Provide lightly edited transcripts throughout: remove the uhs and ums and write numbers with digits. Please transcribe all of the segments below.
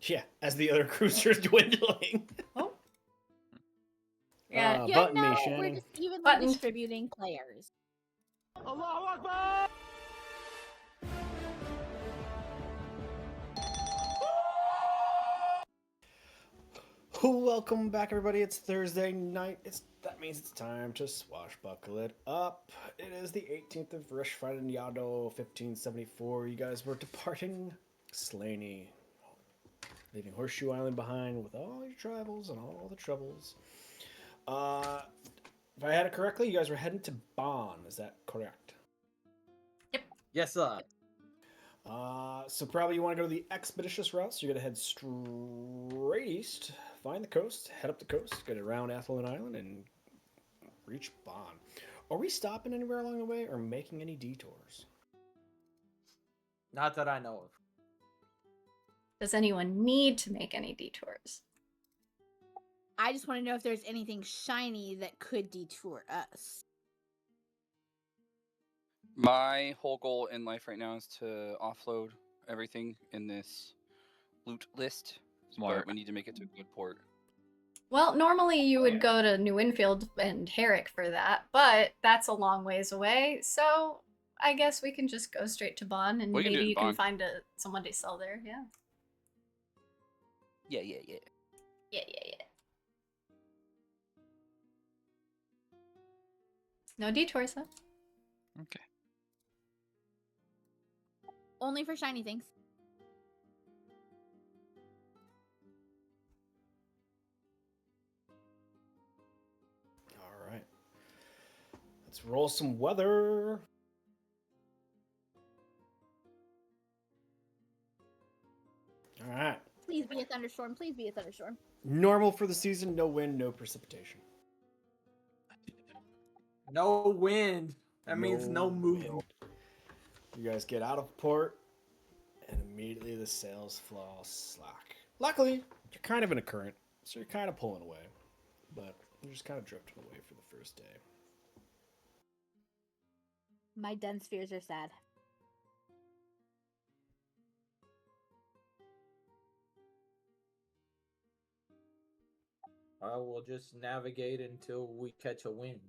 Yeah, as the other cruiser's dwindling. Oh. Yeah, Button me, we're Shannon. just evenly Button. distributing players. Allahu Akbar! Welcome back, everybody. It's Thursday night. That means it's time to swashbuckle it up. It is the 18th of Rish Yado 1574. You guys were departing Slaney, leaving Horseshoe Island behind with all your travels and all the troubles. If I had it correctly, you guys were heading to Bann. Is that correct? Yes, sir. So probably you want to go the expeditious route. So you're gonna head straight east, find the coast, head up the coast, get around Athlone Island, and reach Bann. Are we stopping anywhere along the way or making any detours? Not that I know of. Does anyone need to make any detours? I just want to know if there's anything shiny that could detour us. My whole goal in life right now is to offload everything in this loot list. But we need to make it to a good port. Well, normally you would go to New Winfield and Herrick for that, but that's a long ways away, so I guess we can just go straight to Bann, and We can do it maybe in you can Bann. find someone to sell there, yeah. Yeah. Yeah. No detours, huh? Okay. Only for shiny things. All right. Let's roll some weather. All right. Please be a thunderstorm. Please be a thunderstorm. Normal for the season, no wind, no precipitation. No wind. That means no wind. movement. You guys get out of port, and immediately the sails fall slack. Luckily, you're kind of in a current, so you're kind of pulling away, but you're just kind of drifting away for the first day. My dense fears are sad. I will just navigate until we catch a wind.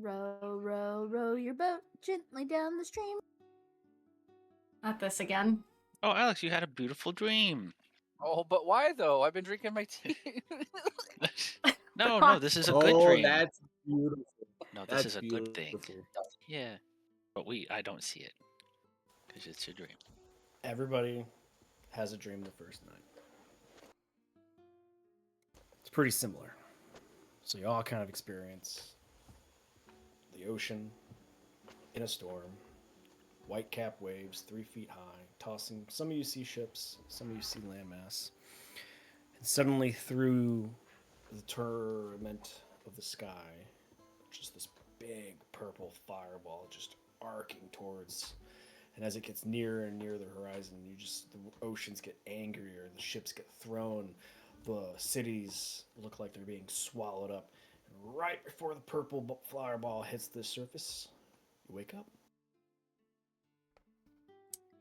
Row, row, row your boat gently down the stream. Not this again. Oh, Alex, you had a beautiful dream. Oh, but why though? I've been drinking my tea. No, this is a good dream. That's beautiful. No, this is a beautiful. good thing. Yeah, but I don't see it because it's a dream. Everybody has a dream the first night. It's pretty similar. So you all kind of experience the ocean in a storm, white cap waves 3 feet high, tossing. Some of you see ships, some of you see landmass. And suddenly through the torment of the sky, just this big purple fireball just arcing towards. And as it gets nearer and nearer the horizon, the oceans get angrier, the ships get thrown, the cities look like they're being swallowed up. And right before the purple fireball hits the surface, you wake up.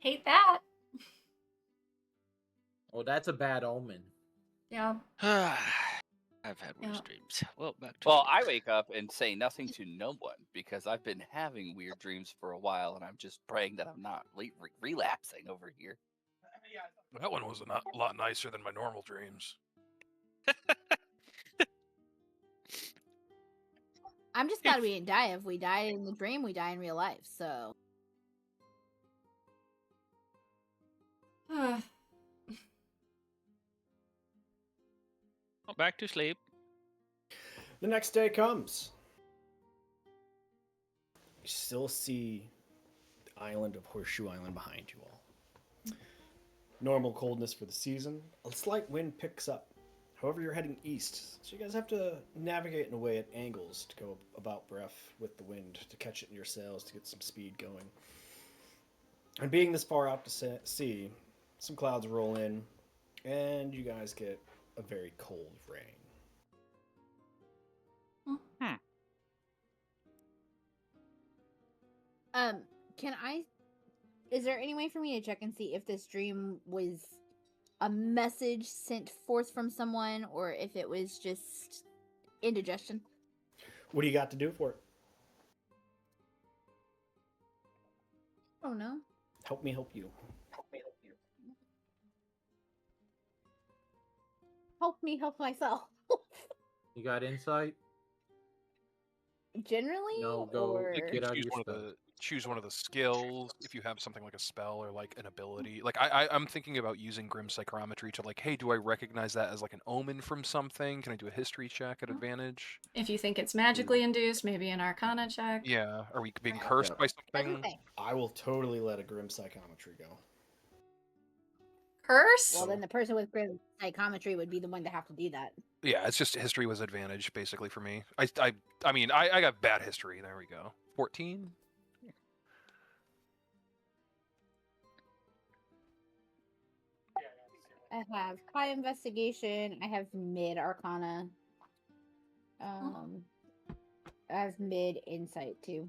Hate that. Oh, that's a bad omen. Yeah. I've had worse dreams. Well, back to Well, sleep. I wake up and say nothing to no one because I've been having weird dreams for a while, and I'm just praying that I'm not relapsing over here. That one was a lot nicer than my normal dreams. I'm just glad we didn't die. If we die in the dream, we die in real life, so. Back to sleep. The next day comes. You still see the island of Horseshoe Island behind you all. Normal coldness for the season. A slight wind picks up. However, you're heading east, so you guys have to navigate in a way at angles to go about breath with the wind, to catch it in your sails, to get some speed going. And being this far out to sea, some clouds roll in, and you guys get a very cold rain. Can I? Is there any way for me to check and see if this dream was a message sent forth from someone, or if it was just indigestion? What do you got to do for it? Oh no. Help me help you. Help me help myself. You got insight? Generally, No, go or get out choose your one stuff. of the choose one of the skills if you have something like a spell or like an ability. Like I'm thinking about using grim psychrometry to like, hey, do I recognize that as like an omen from something? Can I do a history check at advantage? If you think it's magically induced, maybe an Arcana check. Yeah, are we being cursed by something? okay. I will totally let a grim psychometry go. Curse? Well, then the person with grim psychometry would be the one to have to do that. Yeah, it's just history was advantage basically for me. I mean I got bad history. There we go. 14. I have high investigation. I have mid arcana. I have mid insight too.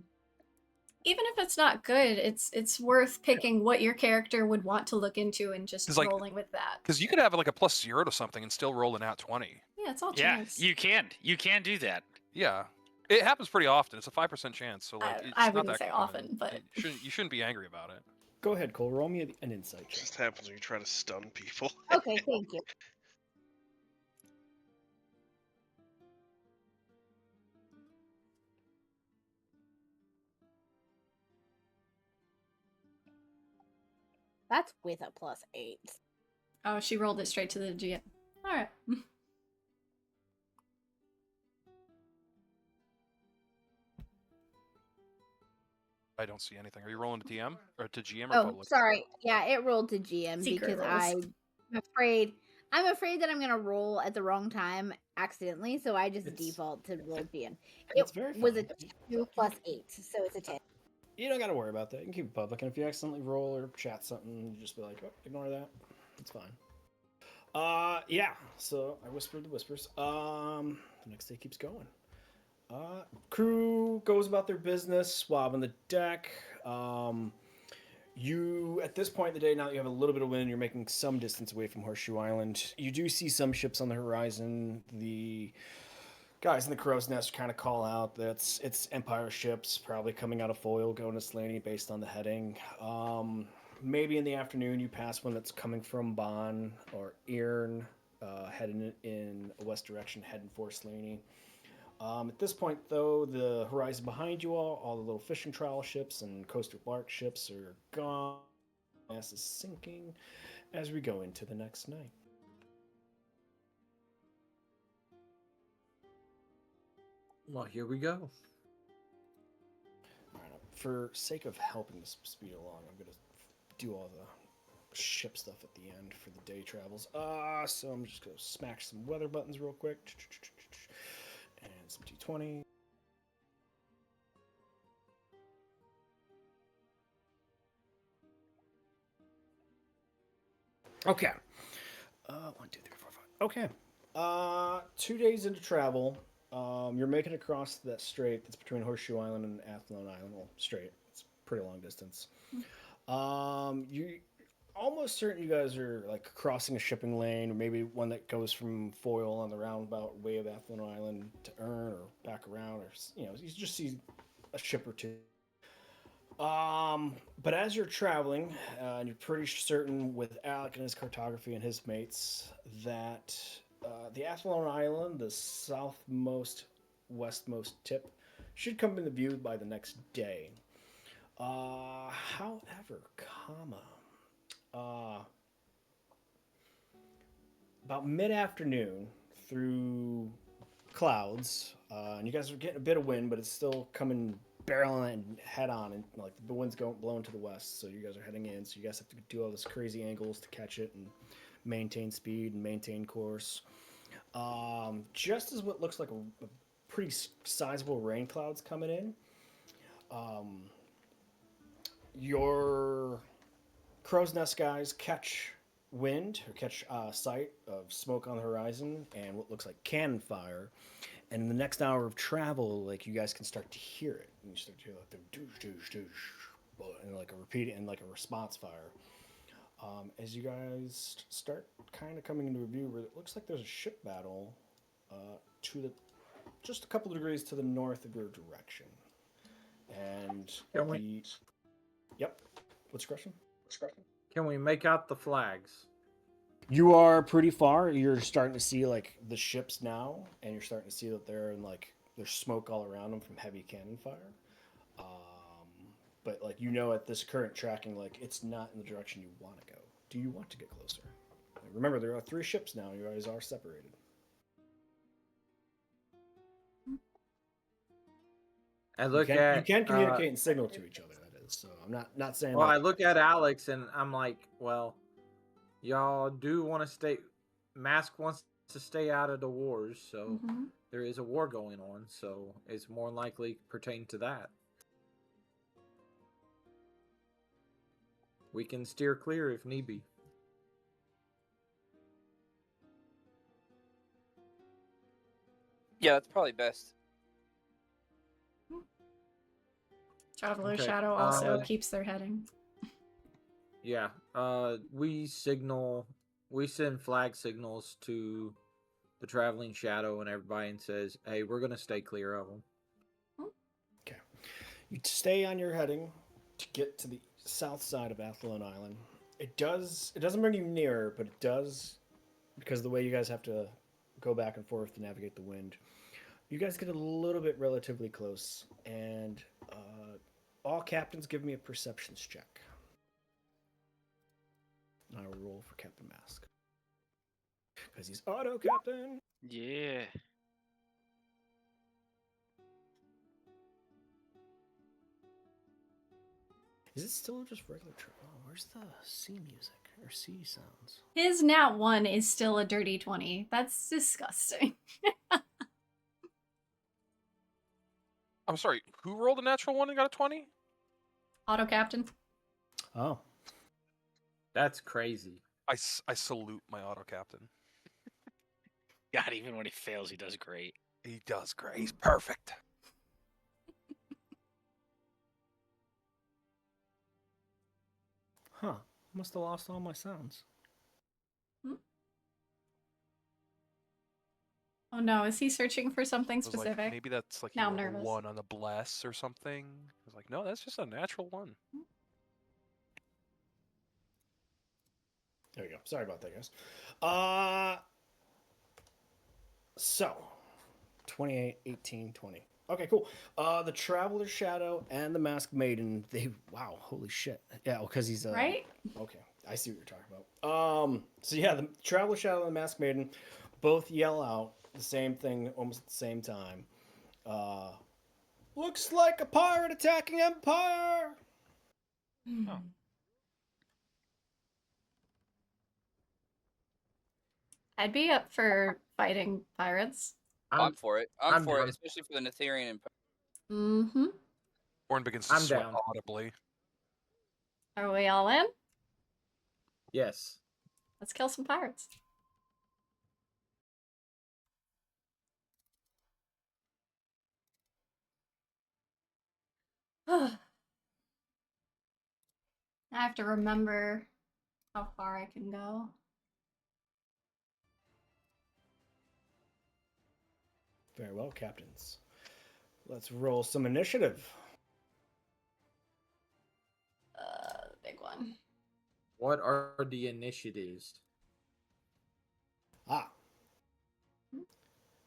Even if it's not good, it's worth picking what your character would want to look into and just 'Cause, like- rolling with that. Because you could have like a +0 to something and still roll an at 20. Yeah, it's all Yeah, chance. you can do that. Yeah, it happens pretty often. It's a 5% chance. So like, it's I not wouldn't that say common. often, but You shouldn't be angry about it. Go ahead, Cole. Roll me an insight It check. just happens when you try to stun people. Okay, thank you. That's with a +8. oh, she rolled it straight to the GM. All right. I don't see anything. Are you rolling to DM or to GM or Oh, public? sorry. Yeah, it rolled to GM Secret because rolls. I'm afraid that I'm gonna roll at the wrong time accidentally, so I just It's- default to roll GM. It's It very was a fine. 2 + 8, so it's a 10. You don't got to worry about that. You can keep it public, and if you accidentally roll or chat something, you just be like, oh, ignore that. It's fine. Yeah. So I whispered the whispers. The next day keeps going. Crew goes about their business, swabbing the deck. You, at this point in the day, now that you have a little bit of wind, you're making some distance away from Horseshoe Island. You do see some ships on the horizon. The guys in the crow's nest kind of call out that it's Empire ships, probably coming out of Foyle, going to Slaney based on the heading. Maybe in the afternoon, you pass one that's coming from Bann or Earn, heading in a west direction, heading for Slaney. At this point, though, the horizon behind you all the little fishing trawl ships and coaster bark ships are gone. Mass is sinking as we go into the next night. Well, here we go. All right, for sake of helping this speed along, I'm going to do all the ship stuff at the end for the day travels. So I'm just going to smash some weather buttons real quick. And some D20. Okay. 1, 2, 3, 4, 5. Okay. 2 days into travel, you're making it across that strait that's between Horseshoe Island and Athlone Island. Well, strait. It's a pretty long distance. You almost certain you guys are like crossing a shipping lane, or maybe one that goes from Foyle on the roundabout way of Athlone Island to Earn, or back around, or you just see a ship or two. But as you're traveling, and you're pretty certain with Alec and his cartography and his mates that the Athlone Island, the southmost, westmost tip, should come into view by the next day. However, about mid-afternoon through clouds, and you guys are getting a bit of wind, but it's still coming barreling head on, and like the wind's blowing to the west, so you guys are heading in, so you guys have to do all this crazy angles to catch it and maintain speed and maintain course. Just as what looks like a pretty sizable rain cloud's coming in, your crow's nest guys catch wind or catch sight of smoke on the horizon and what looks like cannon fire. And in the next hour of travel, like you guys can start to hear it. And you start to hear like the doosh, doosh, doosh, and like a repeat and like a response fire. As you guys start kind of coming into a view where it looks like there's a ship battle to the just a couple of degrees to the north of your direction. And yep. What's your question? Can we make out the flags? You are pretty far. You're starting to see like the ships now, and you're starting to see that they're in like there's smoke all around them from heavy cannon fire. But like at this current tracking, like it's not in the direction you want to go. Do you want to get closer? Remember, there are 3 ships now. You guys are separated. I look you can communicate and signal to each other. That is. So I'm not saying. Well, like, I look at Alex and I'm like, well, y'all do want to stay. Mask wants to stay out of the wars, so there is a war going on. So it's more likely pertain to that. We can steer clear if need be. Yeah, that's probably best. Traveler's Okay, Shadow also keeps their heading. Yeah, we send flag signals to the Traveling Shadow and everybody and says, hey, we're going to stay clear of them. Okay. You stay on your heading to get to the south side of Athlone Island. It doesn't bring you nearer, but it does, because of the way you guys have to go back and forth to navigate the wind. You guys get a little bit relatively close, and all captains give me a perceptions check. I will roll for Captain Mask. Because he's auto captain. Yeah. Is it still just regular travel? Oh, where's the sea music or sea sounds? His nat 1 is still a dirty 20. That's disgusting. I'm sorry, who rolled a natural 1 and got a 20? Auto captain. Oh. That's crazy. I salute my auto captain. God, even when he fails, he does great. He does great. He's perfect. Huh. Must have lost all my sounds. Oh no, is he searching for something I was specific? like, maybe that's like Now I'm you rolled a nervous. 1 on a bless or something. I was like, no, that's just a natural 1. There you go. Sorry about that, guys. So, 28, 18, 20. Okay, cool. The Traveler's Shadow and the Masked Maiden, wow, holy shit. Yeah, because he's... Right? Okay, I see what you're talking about. So yeah, the Traveler's Shadow and the Masked Maiden both yell out the same thing almost at the same time. Looks like a pirate attacking Empire! Oh. I'd be up for fighting pirates. I'm for it. I'm for down. it, especially for the Nathairian Empire. Mm-hmm. Born begins to I'm sweat down. audibly. Are we all in? Yes. Let's kill some pirates. I have to remember how far I can go. Very well, captains. Let's roll some initiative. Big one. What are the initiatives?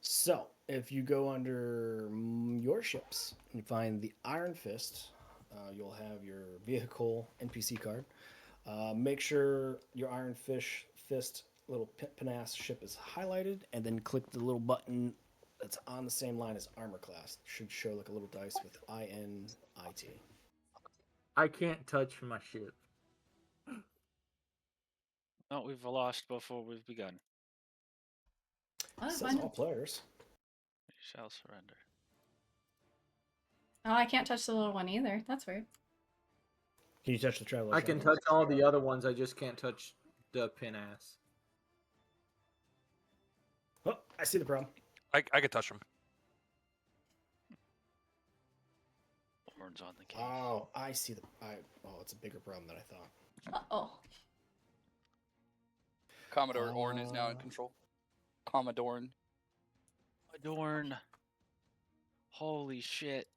So, if you go under your ships and you find the Iron Fist, you'll have your vehicle NPC card. Make sure your Iron Fist little pinass ship is highlighted, and then click the little button that's on the same line as armor class. It should show like a little dice with INIT. I can't touch my ship. No, we've lost before we've begun. Oh, Says fine. all players. We shall surrender. Oh, I can't touch the little one either. That's weird. Can you touch the Traveler? I can touch all the other ones. I just can't touch the pin ass. Oh, I see the problem. I could touch him. Horns on the case. Oh, I see the. Oh, it's a bigger problem than I thought. Uh-oh. Commodore Orn is now in control. Commodore. Adorn. Holy shit.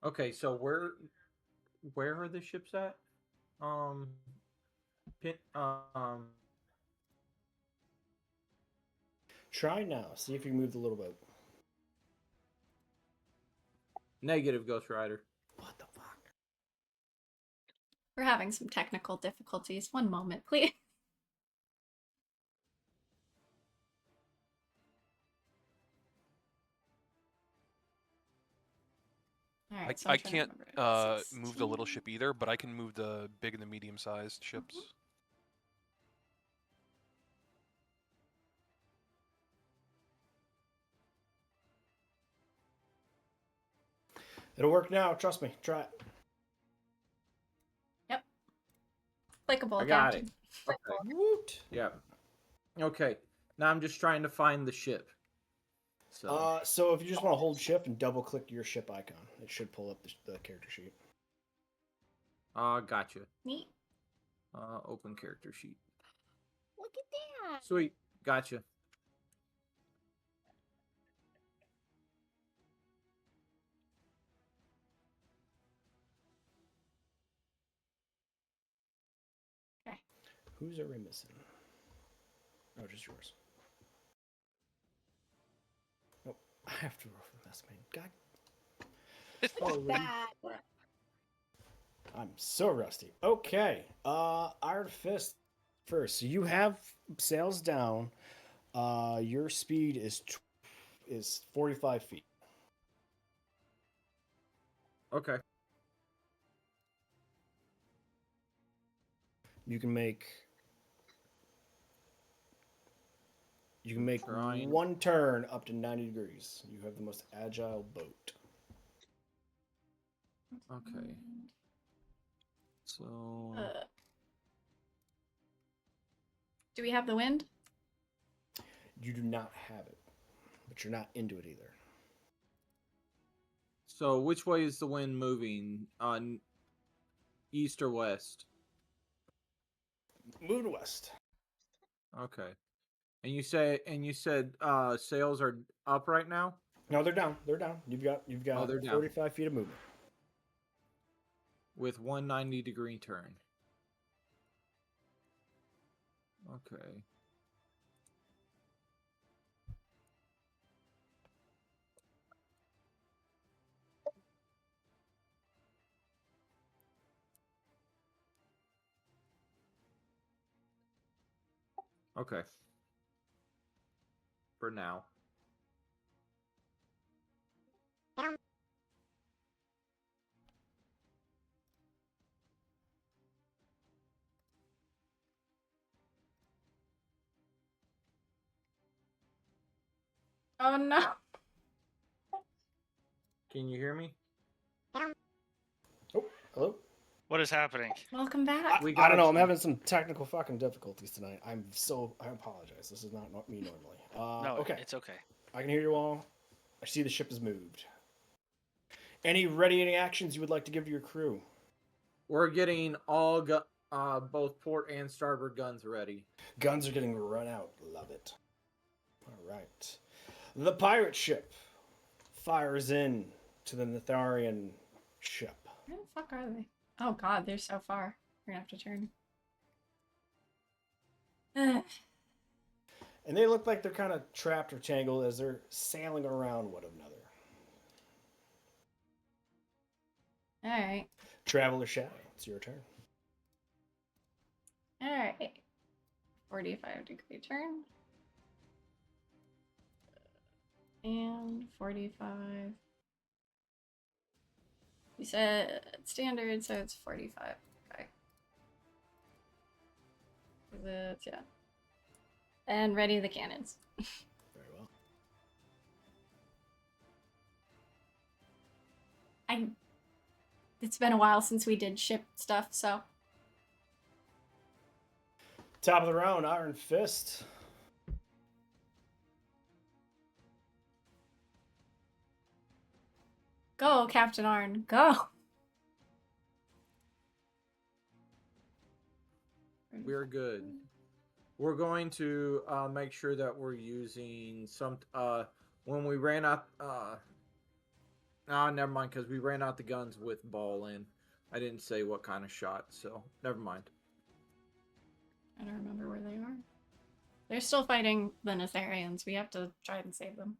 Okay, so where are the ships at? Pin, Try now. See if you can move the little boat. negative, Ghost Rider. What the fuck? We're having some technical difficulties. One moment, please. All right, so I I'm trying to can't remember. move the little 16. ship either, but I can move the big and the medium-sized ships. It'll work now. Trust me. Try it. Yep. Clickable. I got Captain. it. Okay. Woot. Yeah. Okay. Now I'm just trying to find the ship. So So if you just want to hold shift and double click your ship icon, it should pull up the character sheet. gotcha. Neat. Open character sheet. Look at that. Sweet. Gotcha. Whose are we missing? Oh, just yours. Oh, I have to roll for the Masked Maiden. God. Oh, That. I'm so rusty. Okay. Iron Fist first. So you have sails down. Your speed is 45 feet. Okay. You can make Trying. one turn up to 90 degrees. You have the most agile boat. Okay. So Do we have the wind? You do not have it, but you're not into it either. So which way is the wind moving? On east or west? Move to west. Okay. And you said sails are up right now? No, they're down. They're down. You've got they're down. 45 feet of movement. With 190-degree turn. Okay. Okay. For now. Oh no. Can you hear me? Oh, hello. What is happening? Welcome back. I We don't know. got I'm you. having some technical fucking difficulties tonight. I apologize. This is not me normally. No, Okay. it's okay. I can hear you all. I see the ship has moved. Any readying actions you would like to give to your crew? We're getting all both port and starboard guns ready. Guns are getting run out. Love it. All right. The pirate ship fires in to the Nathairian ship. Where the fuck are they? Oh god, they're so far. We're gonna have to turn. And they look like they're kind of trapped or tangled as they're sailing around one another. Alright. Traveler Shadow, it's your turn. Alright. 45-degree turn. And 45. You said standard, so it's 45. Okay. Yeah. And ready the cannons. Very well. It's been a while since we did ship stuff, so. Top of the round, Iron Fist. Go, Captain Arn, go. We're good. We're going to make sure that we're using some. When we ran out. Never mind, because we ran out the guns with ball in. I didn't say what kind of shot, so never mind. I don't remember where they are. They're still fighting the Nathairians. We have to try and save them.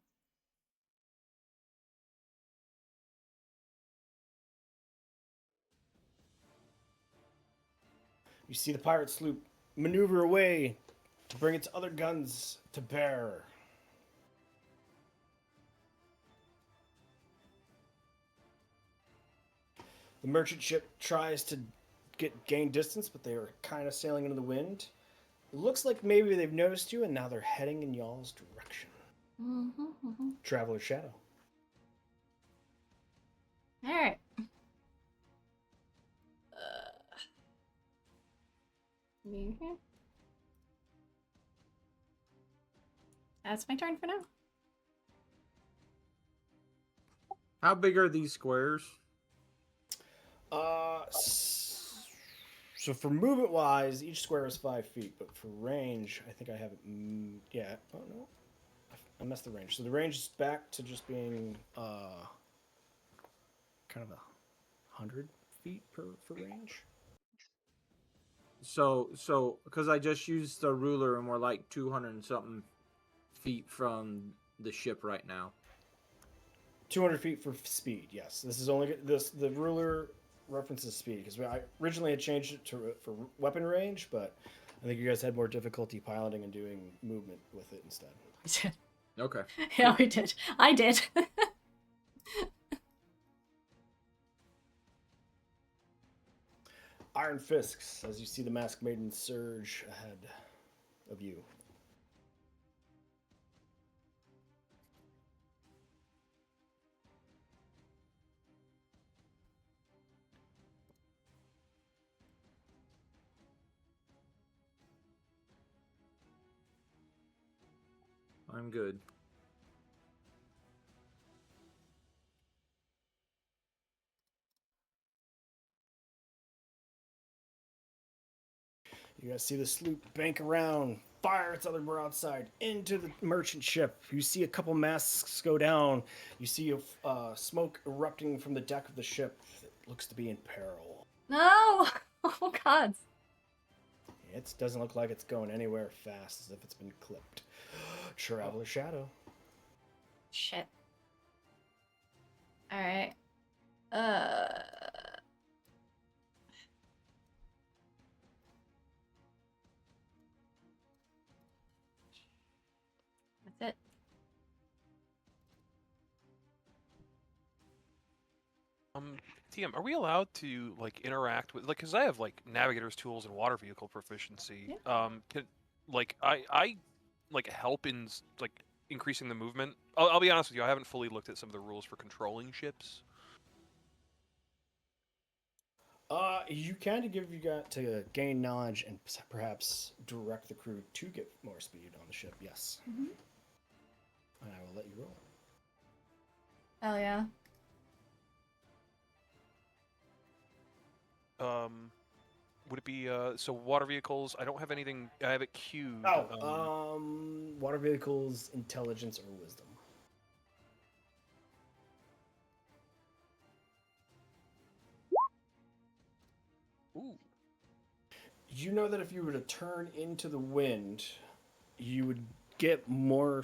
You see the pirate sloop maneuver away to bring its other guns to bear. The merchant ship tries to gain distance, but they are kind of sailing into the wind. It looks like maybe they've noticed you, and now they're heading in y'all's direction. Traveler's Shadow. All right. That's my turn for now. How big are these squares? So for movement wise, each square is 5 feet, but for range, I think I have it. Yeah. Oh no, I messed the range. So the range is back to just being kind of 100 feet for range. So because I just used the ruler and we're like 200 and something feet from the ship right now. 200 feet for speed. Yes, this is only the ruler references speed because I originally had changed it for weapon range, but I think you guys had more difficulty piloting and doing movement with it instead. Okay. Yeah, we did. I did. Iron Fists, as you see the Masked Maiden surge ahead of you. I'm good. You guys see the sloop bank around, fire its other broadside into the merchant ship. You see a couple masts go down. You see smoke erupting from the deck of the ship that looks to be in peril. No! Oh, God. It doesn't look like it's going anywhere fast, as if it's been clipped. Traveler's Shadow. Shit. Alright. That's it. TM, are we allowed to like interact with because I have like navigator's tools and water vehicle proficiency. Yeah. Can like I like help in like increasing the movement? I'll be honest with you, I haven't fully looked at some of the rules for controlling ships. You kind of to gain knowledge and perhaps direct the crew to get more speed on the ship. Yes. Mm-hmm. And I will let you roll. Hell yeah. Would it be so water vehicles? I don't have anything. I have it queued. Water vehicles, intelligence, or wisdom. Ooh. You know that if you were to turn into the wind, you would get more.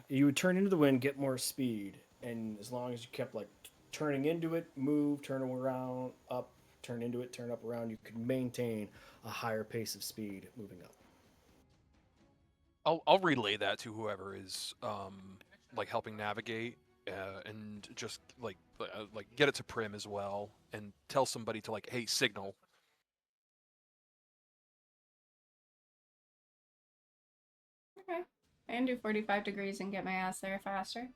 You would turn into the wind, get more speed, and as long as you kept like turning into it, move, turn around, up, turn into it, turn up around, you could maintain a higher pace of speed moving up. I'll relay that to whoever is like helping navigate and just like get it to Prim as well and tell somebody to like, hey, signal. Okay. I can do 45 degrees and get my ass there faster.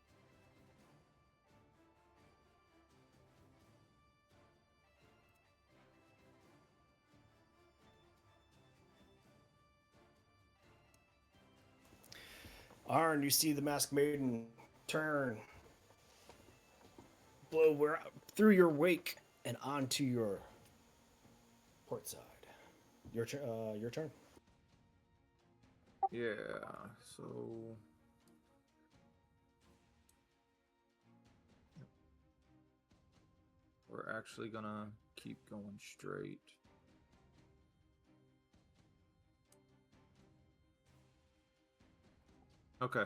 Arn, you see the Masked Maiden turn, blow through your wake and onto your port side. Your turn. Yeah, so we're actually gonna keep going straight. Okay.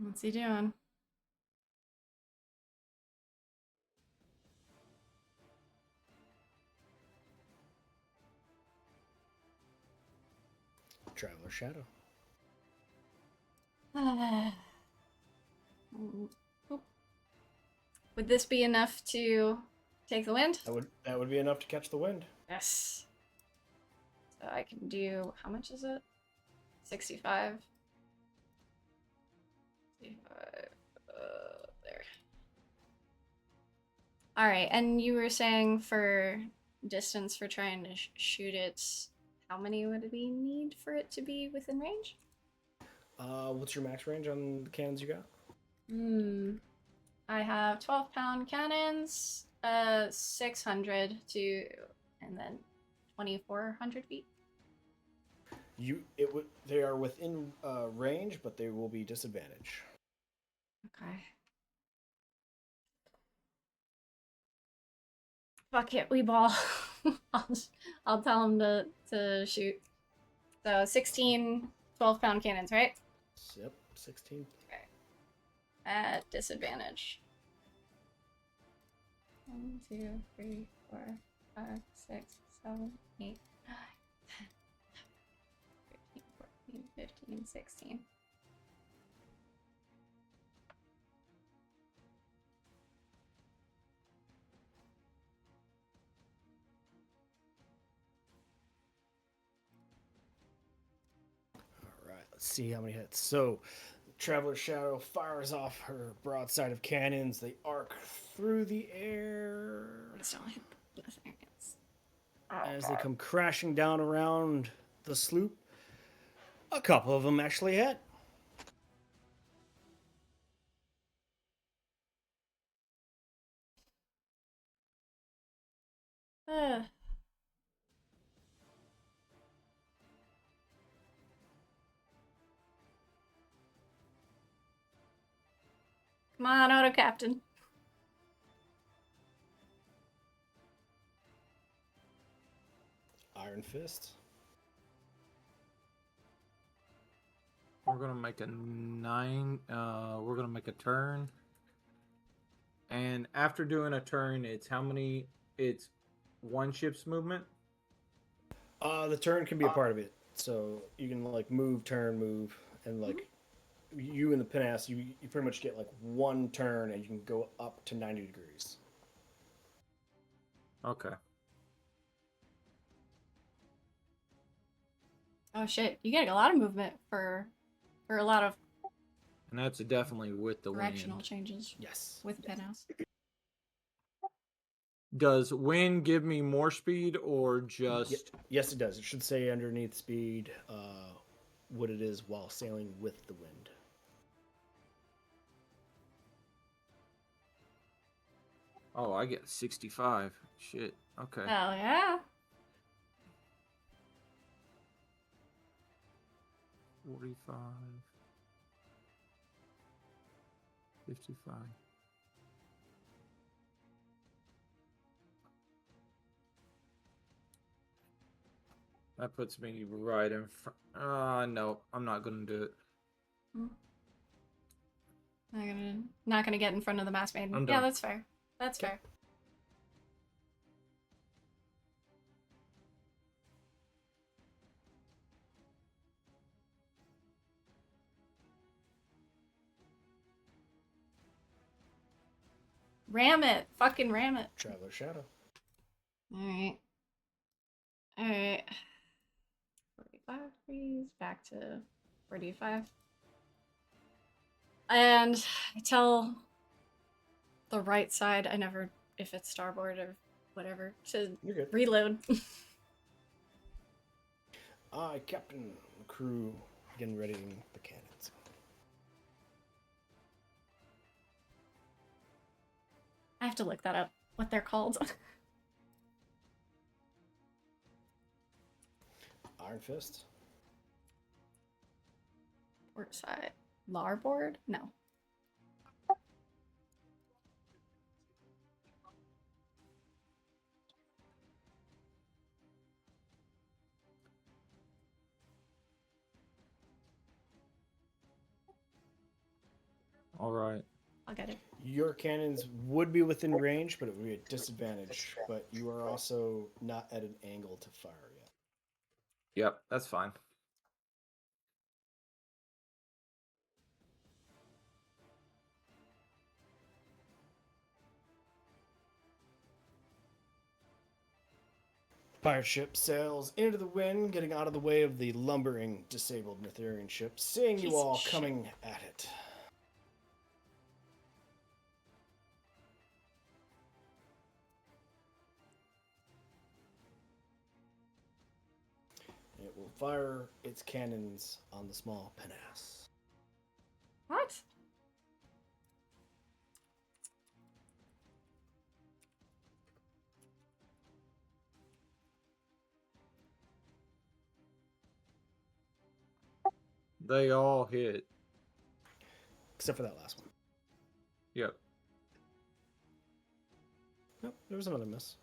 What's he doing? Traveler Shadow. Would this be enough to take the wind? That would be enough to catch the wind. Yes. So I can do, how much is it? 65. 65. There. All right, and you were saying for distance for trying to shoot it, how many would we need for it to be within range? What's your max range on the cannons you got? I have 12-pound cannons, 600 to, and then 2,400 feet. They are within range, but they will be disadvantage. Okay. Fuck it, we ball. I'll tell him to shoot. So 16 12-pound cannons, right? Yep, 16. Okay. At disadvantage. 1, 2, 3, 4, 5, 6, 7, 8, 9, 10, 13, 14, 15, 16. All right, let's see how many hits. So, Traveler Shadow fires off her broadside of cannons. They arc through the air Please don't hit the Nathairians. as they come crashing down around the sloop. A couple of them actually hit. Come on, Auto Captain. Iron Fist. We're gonna make a 9. We're gonna make a turn, and after doing a turn, it's how many? It's one ship's movement. The turn can be a part of it, so you can like move, turn, move, and like you in the pinnace, you pretty much get like one turn, and you can go up to 90 degrees. Okay. Oh shit, you get a lot of movement for a lot of And that's definitely with the directional wind. changes Yes. with penthouse. Does wind give me more speed or just? Yes, it does. It should say underneath speed what it is while sailing with the wind. Oh, I get 65. Shit. Okay. Hell yeah. 45. 55. That puts me right in front. No, I'm not gonna do it. Not gonna get in front of the Masked Maiden. I'm Yeah, done. that's fair. That's fair. Ram it. Fucking ram it. Traveler Shadow. Alright. Alright. 45 degrees. Back to 45. And I tell the right side. I never, if it's starboard or whatever, to You're good. reload. I, Captain, the crew, begin readying the cannons. I have to look that up, what they're called. Iron Fist. Port side. Larboard? No. All right. I'll get it. Your cannons would be within range, but it would be a disadvantage. But you are also not at an angle to fire yet. Yep, that's fine. Pirate ship sails into the wind, getting out of the way of the lumbering, disabled Nathairian ship, seeing Piece you of all shit. coming at it. It will fire its cannons on the small pinnace. What? They all hit. Except for that last one. Yep. Nope, there was another miss.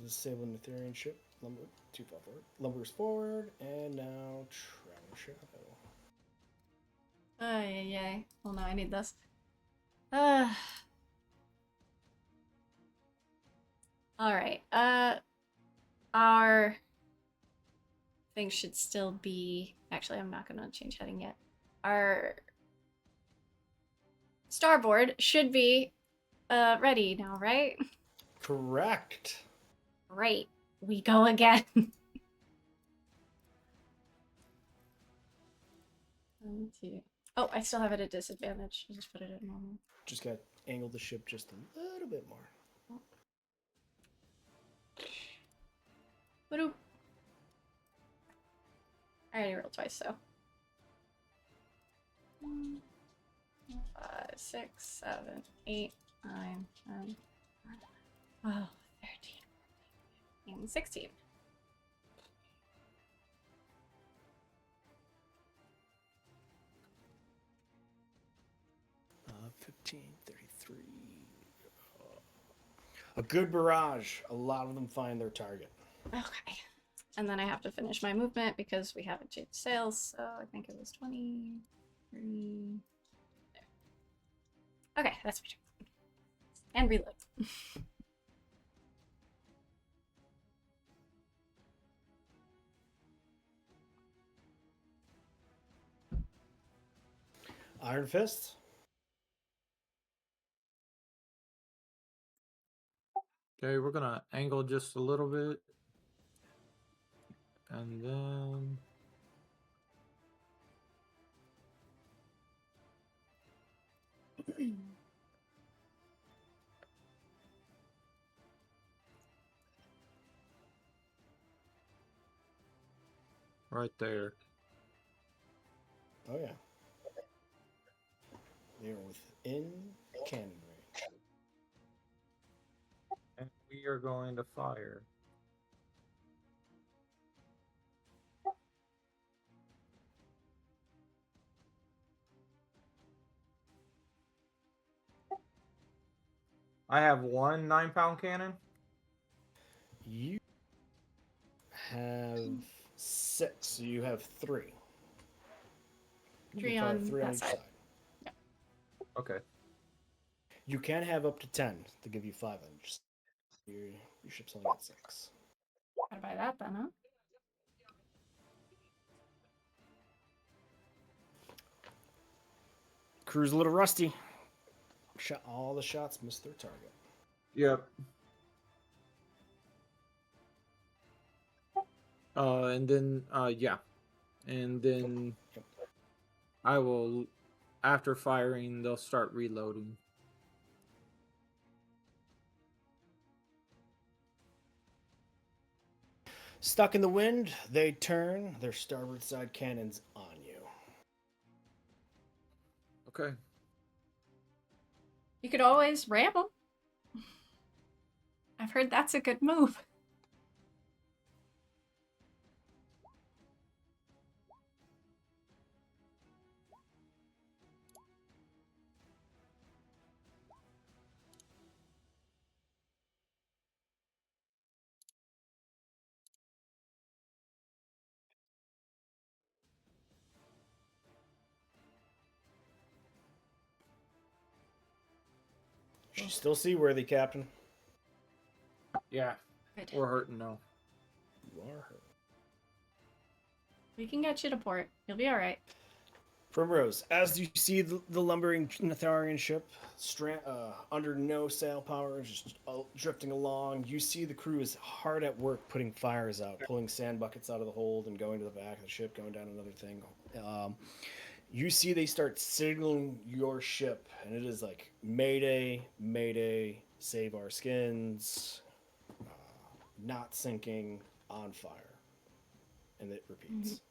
Disable Nathairian ship. Lumber too far forward. Lumbers forward, and now travel shadow. Yay. Well, no, I need this. Alright, our thing should still be... Actually, I'm not gonna change heading yet. Our starboard should be ready now, right? Correct. Great. We go again. 1, 2. Oh, I still have it at disadvantage. I'll just put it at normal. Just got angled the ship just a little bit more. Woo-doo. I already rolled twice, so. 5, 6, 7, 8, 9, 10, 12, 13, 14, 16. Uh, 15, 33. A good barrage. A lot of them find their target. Okay. And then I have to finish my movement because we haven't changed sails, so I think it was 23. There. Okay, that's my turn. And reload. Iron Fist. Okay, we're gonna angle just a little bit. And then right there. Oh yeah. They are within cannon range. And we are going to fire. I have one 9-pound cannon. You have 6, so you have 3. You 3 can fire on 3 on that each side. side. Okay. You can have up to 10 to give you 5 on each side. Your ship's only got 6. Gotta buy that then, huh? Crew's a little rusty. Shot all the shots, missed their target. Yep. And then yeah, and then Yep. I will, after firing, they'll start reloading. Stuck in the wind, they turn their starboard side cannons on you. Okay. You could always ram them. I've heard that's a good move. She's still seaworthy, Captain. Yeah. Good. We're hurting now. You are hurt. We can get you to port. You'll be all right. Primrose, as you see the lumbering Nathairian ship under no sail power, just drifting along, you see the crew is hard at work putting fires out, pulling sand buckets out of the hold and going to the back of the ship, going down another thing. You see they start signaling your ship, and it is like, Mayday, Mayday, save our skins, not sinking, on fire. And it repeats.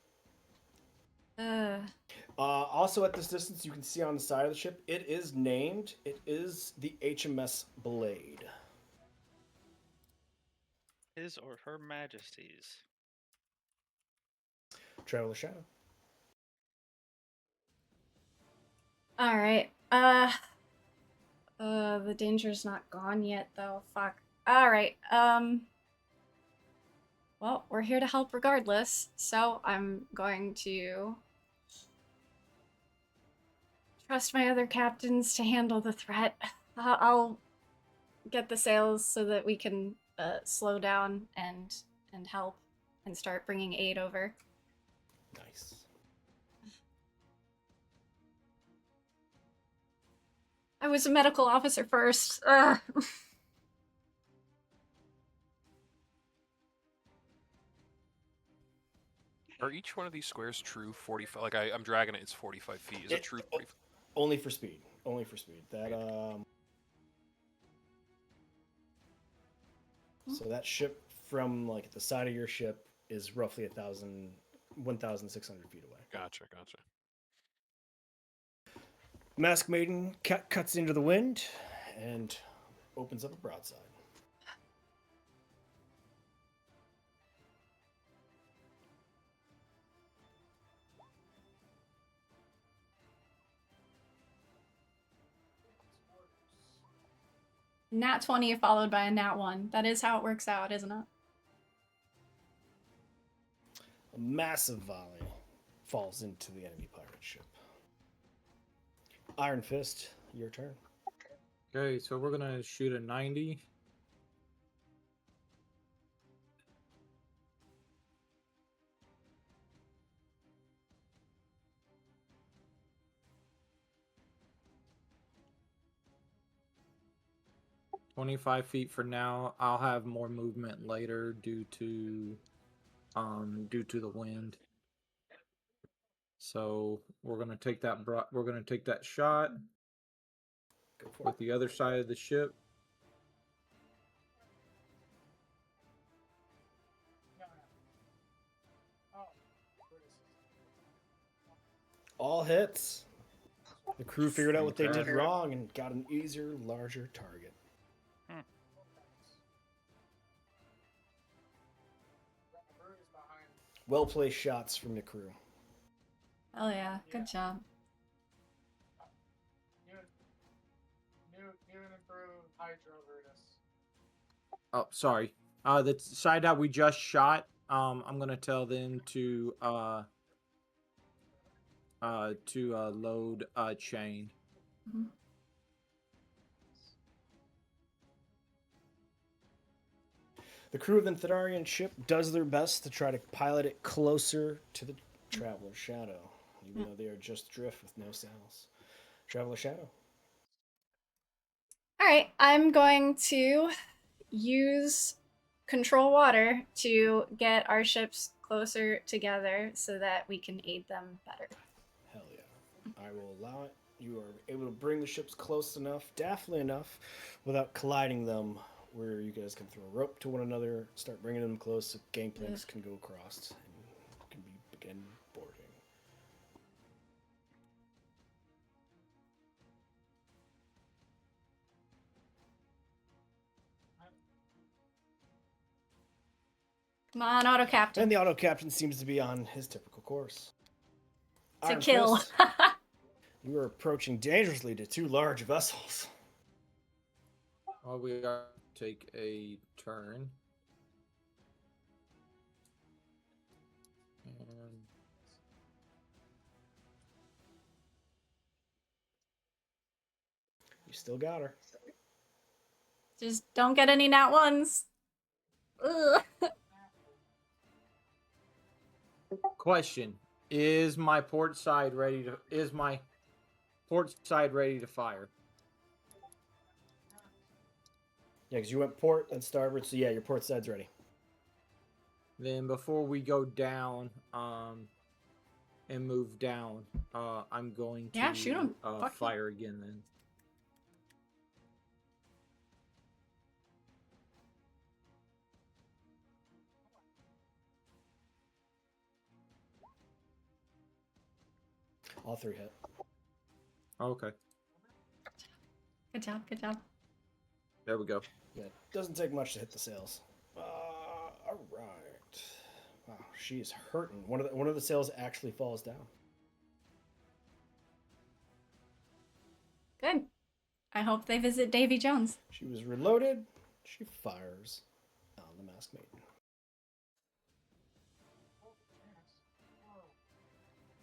Also at this distance, you can see on the side of the ship, it is named, it is the HMS Blade. His or Her Majesty's. Traveler Shadow. All right. The danger's not gone yet, though. Fuck. All right. Well, we're here to help regardless, so I'm going to trust my other captains to handle the threat. I'll get the sails so that we can slow down and help and start bringing aid over. Nice. I was a medical officer first. Ugh. Are each one of these squares true 45? Like I'm dragging it. It's 45 feet. Is it true 45? Only for speed. Only for speed. That So that ship from like the side of your ship is roughly 1,600 feet away. Gotcha. Masked Maiden cuts into the wind and opens up a broadside. Nat 20 followed by a nat 1. That is how it works out, isn't it? A massive volley falls into the enemy pirate ship. Iron Fist, your turn. Okay, so we're gonna shoot a 90. "25 feet for now. I'll have more movement later due to the wind. So we're gonna take that shot with the other side of the ship. All hits. The crew figured out what they did wrong and got an easier, larger target. Well-placed shots from the crew. Hell yeah, good job. Oh, sorry. The side that we just shot, I'm gonna tell them to load chain. Mhm. The crew of the Nathairian ship does their best to try to pilot it closer to the Traveler's Shadow, even though they are just adrift with no sails. Traveler's Shadow. All right, I'm going to use control water to get our ships closer together so that we can aid them better. Hell yeah. I will allow it. You are able to bring the ships close enough, daftly enough, without colliding them, where you guys can throw a rope to one another, start bringing them close so gangplanks can go across and can begin boarding. Come on, auto captain. And the auto captain seems to be on his typical course. To Iron kill. Fist, you are approaching dangerously to two large vessels. Well, we are take a turn. And You still got her. Just don't get any nat ones. Ugh. question: Is my port side ready to? Is my port side ready to fire? Yeah, because you went port and starboard, so yeah, your port side's ready. Then before we go down, and move down, I'm going to Yeah, shoot 'em. Fuck 'em. fire again then. All three hit. Okay, Good job, good job. there we go. Yeah, it doesn't take much to hit the sails. All right. Wow, she is hurting. One of the sails actually falls down. Good. I hope they visit Davy Jones. She was reloaded. She fires on the Masked Maiden.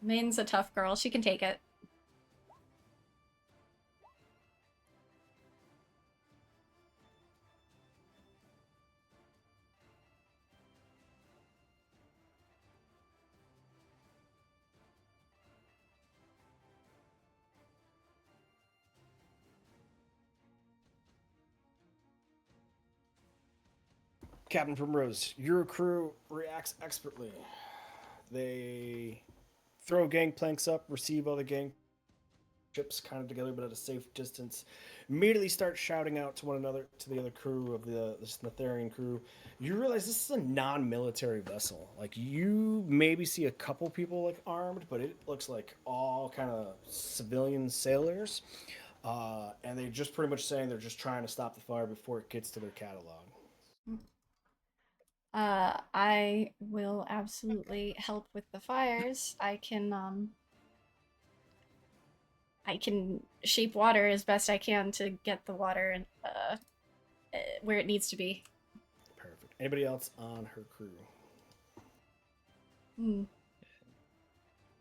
Maiden's a tough girl. She can take it. Captain Primrose, your crew reacts expertly. They throw gangplanks up, receive all the gang ships kind of together but at a safe distance, immediately start shouting out to one another, to the other crew of this Nathairian crew. You realize this is a non-military vessel. Like, you maybe see a couple people like armed, but it looks like all kind of civilian sailors. And they're just pretty much saying they're just trying to stop the fire before it gets to their catalog. I will absolutely help with the fires. I can shape water as best I can to get the water in, where it needs to be. Perfect. Anybody else on her crew? Hmm.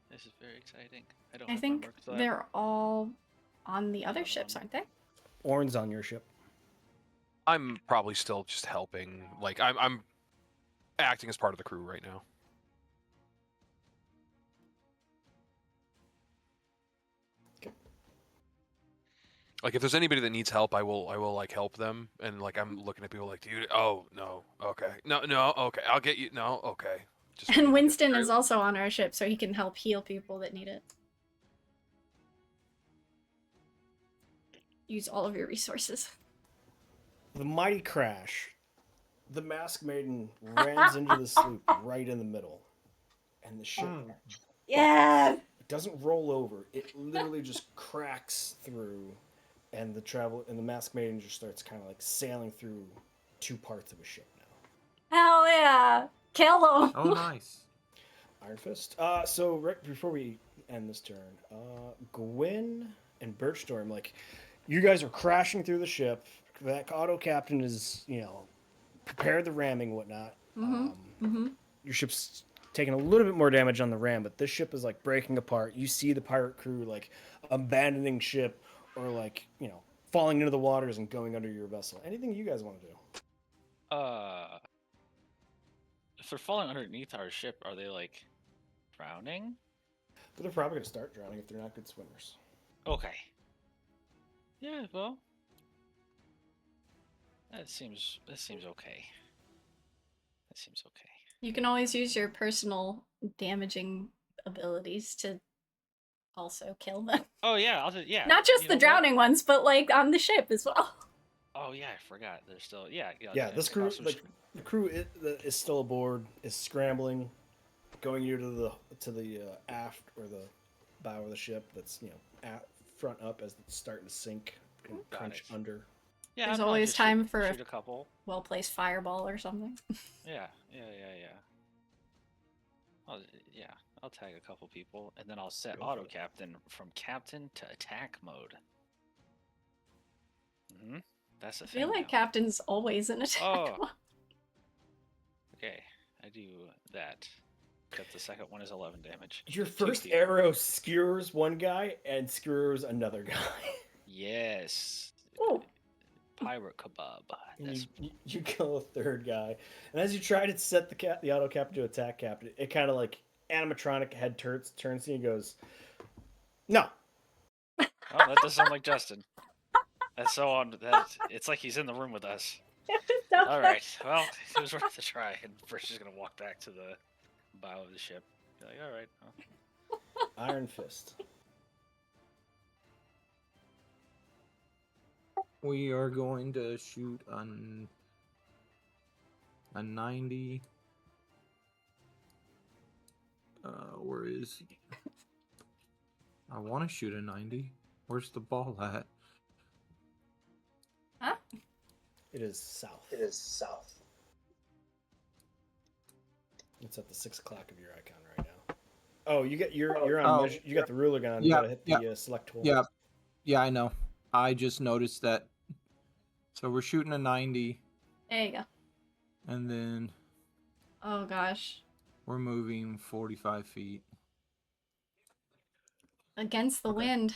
This is very exciting. I don't I have think homework, so they're all on the other Not ships, on. aren't they? Orn's on your ship. I'm probably still just helping. Like I'm acting as part of the crew right now. Like if there's anybody that needs help, I will like help them. And like I'm looking at people like, dude, oh no, okay, no, okay, I'll get you. No, okay. Just And Winston is also on our ship, so he can help heal people that need it. Use all of your resources. The mighty crash. The Masked Maiden rams into the sloop right in the middle. And the ship Yeah. it doesn't roll over. It literally just cracks through, and the Masked Maiden just starts kind of like sailing through two parts of a ship now. Hell yeah! Kill him! Oh, nice. Iron Fist. So right before we end this turn, Gwyn and Birchstorm, like, you guys are crashing through the ship. That auto captain is, prepared the ramming and whatnot. Your ship's taking a little bit more damage on the ram, but this ship is like breaking apart. You see the pirate crew like abandoning ship or like, falling into the waters and going under your vessel. Anything you guys want to do? if they're falling underneath our ship, are they like drowning? But they're probably gonna start drowning if they're not good swimmers. Okay. Yeah, well, that seems okay. That seems okay. You can always use your personal damaging abilities to also kill them. Oh yeah, yeah. Not just You the know what? drowning ones, but like on the ship as well. Oh yeah, I forgot. There's still yeah. Yeah, this crew, like the crew is still aboard, is scrambling, going either to the aft or the bow of the ship. That's front up as it's starting to sink and Got crunch it. under. Yeah, There's I'll probably always just time for shoot a couple. well-placed fireball or something. Yeah. I'll tag a couple people, and then I'll set Go for auto it. captain from captain to attack mode. That's the I thing. feel like now. Captain's always in attack Oh. mode. Okay, I do that. Except the second one is 11 damage. Your 2 first people. arrow skewers one guy and skewers another guy. Yes. Ooh. Pirate kebab. And That's you kill a third guy, and as you try to set the auto captain to attack captain, it kind of like animatronic head turns to you and goes, "No." Oh, that does sound like Justin. That's so on. It's like he's in the room with us. All right. Well, it was worth a try. And first, he's gonna walk back to the bow of the ship. Be like, all right. Well. Iron Fist. We are going to shoot a 90. Where is he? I want to shoot a 90. Where's the ball at? Huh? It is south. It's at the 6 o'clock of your icon right now. Oh, you're on. You got the ruler gun. You gotta hit the select tool. Yeah, I know. I just noticed that. So we're shooting a 90, There you go. and then Oh gosh. we're moving 45 feet. Against the wind.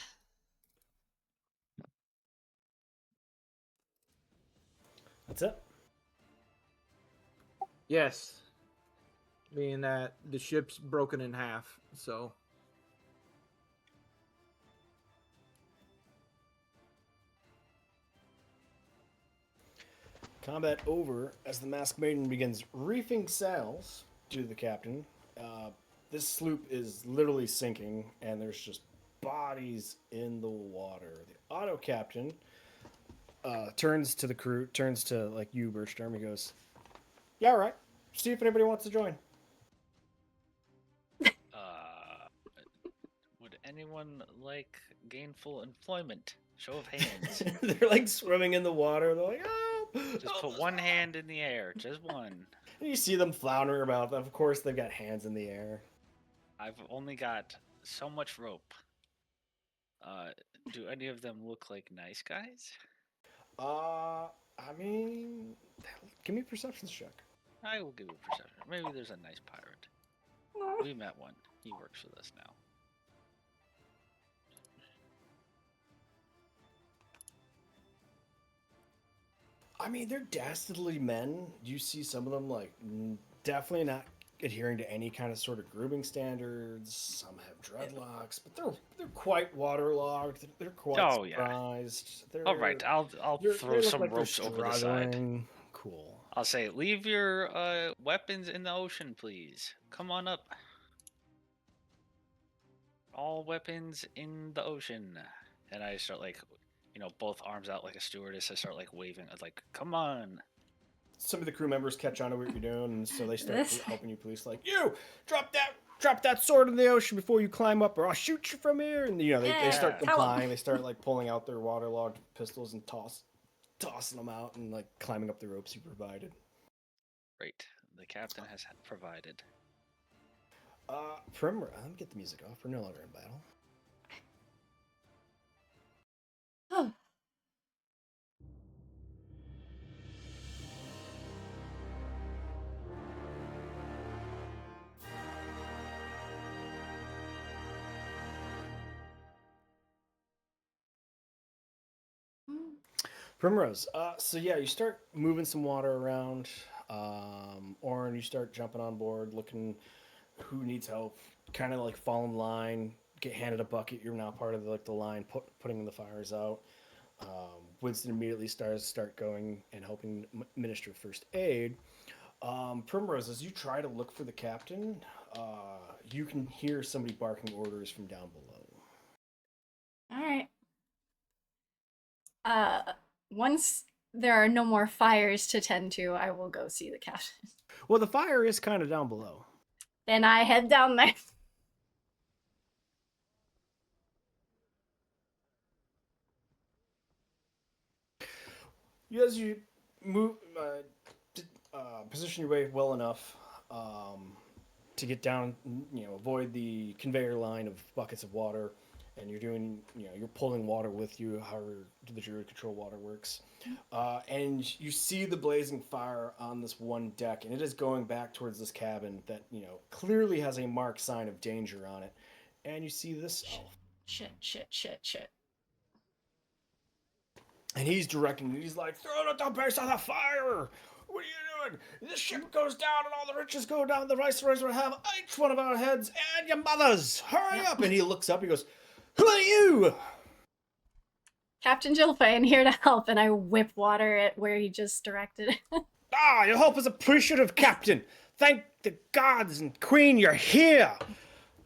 That's it. Yes. Being that the ship's broken in half, so. Combat over as the Masked Maiden begins reefing sails to the captain. This sloop is literally sinking, and there's just bodies in the water. The auto captain turns to the crew, turns to like you, Birchstorm. He goes, "Yeah, all right. See if anybody wants to join." Would anyone like gainful employment? Show of hands. They're like swimming in the water. They're like, "Oh!" Just put one hand in the air. Just one. And you see them floundering about. Of course, they've got hands in the air. I've only got so much rope. Do any of them look like nice guys? I mean, give me a perception check. I will give you a perception. Maybe there's a nice pirate. We met one. He works with us now. I mean, they're dastardly men. You see some of them like definitely not adhering to any kind of sort of grooming standards. Some have dreadlocks, but they're quite waterlogged. They're quite surprised. Yeah. All right, I'll throw some ropes over the side. Cool. I'll say, leave your weapons in the ocean, please. Come on up. All weapons in the ocean. And I start like, both arms out like a stewardess. I start like waving, like, come on. Some of the crew members catch on to what you're doing, and so they start helping you. Police like, you drop that sword in the ocean before you climb up, or I'll shoot you from here. And they start complying. They start like pulling out their waterlogged pistols and tossing them out and like climbing up the ropes you provided. Great, the captain has provided. Primrose, let me get the music off. We're no longer in battle. Oh. Primrose. So yeah, you start moving some water around. Orin, you start jumping on board, looking who needs help, kind of like fall in line, get handed a bucket. You're now part of the line putting the fires out. Winston immediately start going and helping minister first aid. Primrose, as you try to look for the captain, you can hear somebody barking orders from down below. All right. Once there are no more fires to tend to, I will go see the captain. Well, the fire is kind of down below. Then I head down there. As you move, position your way well enough to get down, avoid the conveyor line of buckets of water, and you're doing, you're pulling water with you, however the druid control water works. And you see the blazing fire on this one deck, and it is going back towards this cabin that, clearly has a marked sign of danger on it. And you see this elf. Shit. And he's directing, he's like, throw it at the base of the fire! What are you doing? This ship goes down and all the riches go down. The viceroys will have each one of our heads and your mothers. Hurry up! And he looks up, he goes, who are you? Captain Jilfay, I'm here to help, and I whip water at where he just directed. Your help is appreciative, Captain. Thank the gods and queen you're here.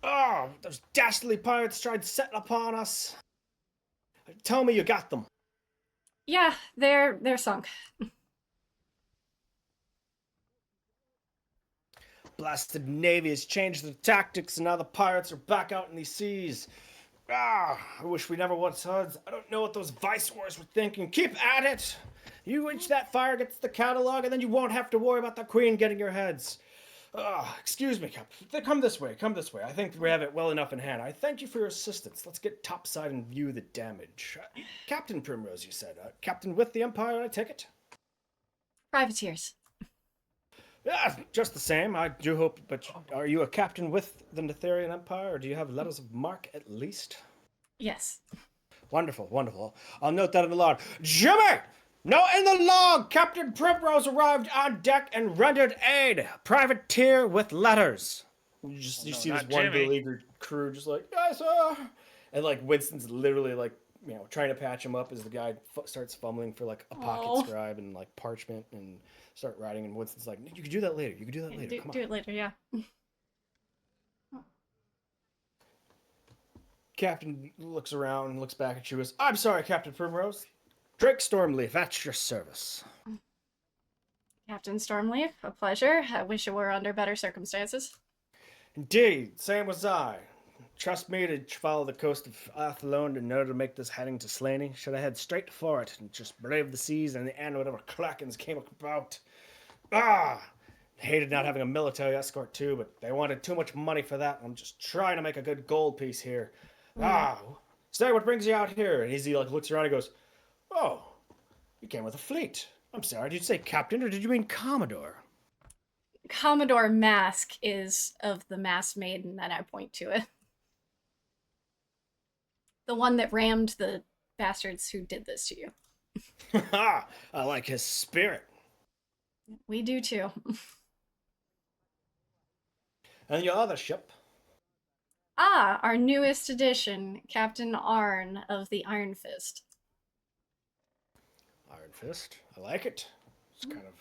Those dastardly pirates tried setting upon us. Tell me you got them. Yeah, they're sunk. Blasted Navy has changed their tactics, and now the pirates are back out in these seas. I wish we never once heard. I don't know what those viceroys were thinking. Keep at it. You reach that fire, gets the catalog, and then you won't have to worry about the queen getting your heads. Excuse me, Captain. Come this way. I think we have it well enough in hand. I thank you for your assistance. Let's get topside and view the damage. Captain Primrose, you said. Captain with the Empire, I take it? Privateers. Yeah, just the same. I do hope, but are you a captain with the Nathairian Empire, or do you have letters of marque at least? Yes. Wonderful. I'll note that in the log. Jimmy! Note in the log! Captain Primrose arrived on deck and rendered aid. Privateer with letters. You see this one beleaguered crew just like, yes, sir. And like Winston's literally like, trying to patch him up as the guy starts fumbling for like a pocket scribe and like parchment and start writing. And Winston's like, you can do that later. Come on. Do it later, yeah. Captain looks around and looks back at you as, I'm sorry, Captain Primrose. Drake Stormleaf, at your service. Captain Stormleaf, a pleasure. I wish it were under better circumstances. Indeed, same was I. Trust me to follow the coast of Athlone in order to make this heading to Slaney. Should I head straight for it and just brave the seas and the end whatever Krakens came about. Hated not having a military escort too, but they wanted too much money for that. I'm just trying to make a good gold piece here. Say, what brings you out here? And he like looks around and goes, oh, you came with a fleet. I'm sorry, did you say captain or did you mean Commodore? Commodore Mask is of the Masked Maiden, and I point to it. The one that rammed the bastards who did this to you. I like his spirit. We do too. And your other ship? Our newest addition, Captain Arn of the Iron Fist. Iron Fist? I like it. It's kind of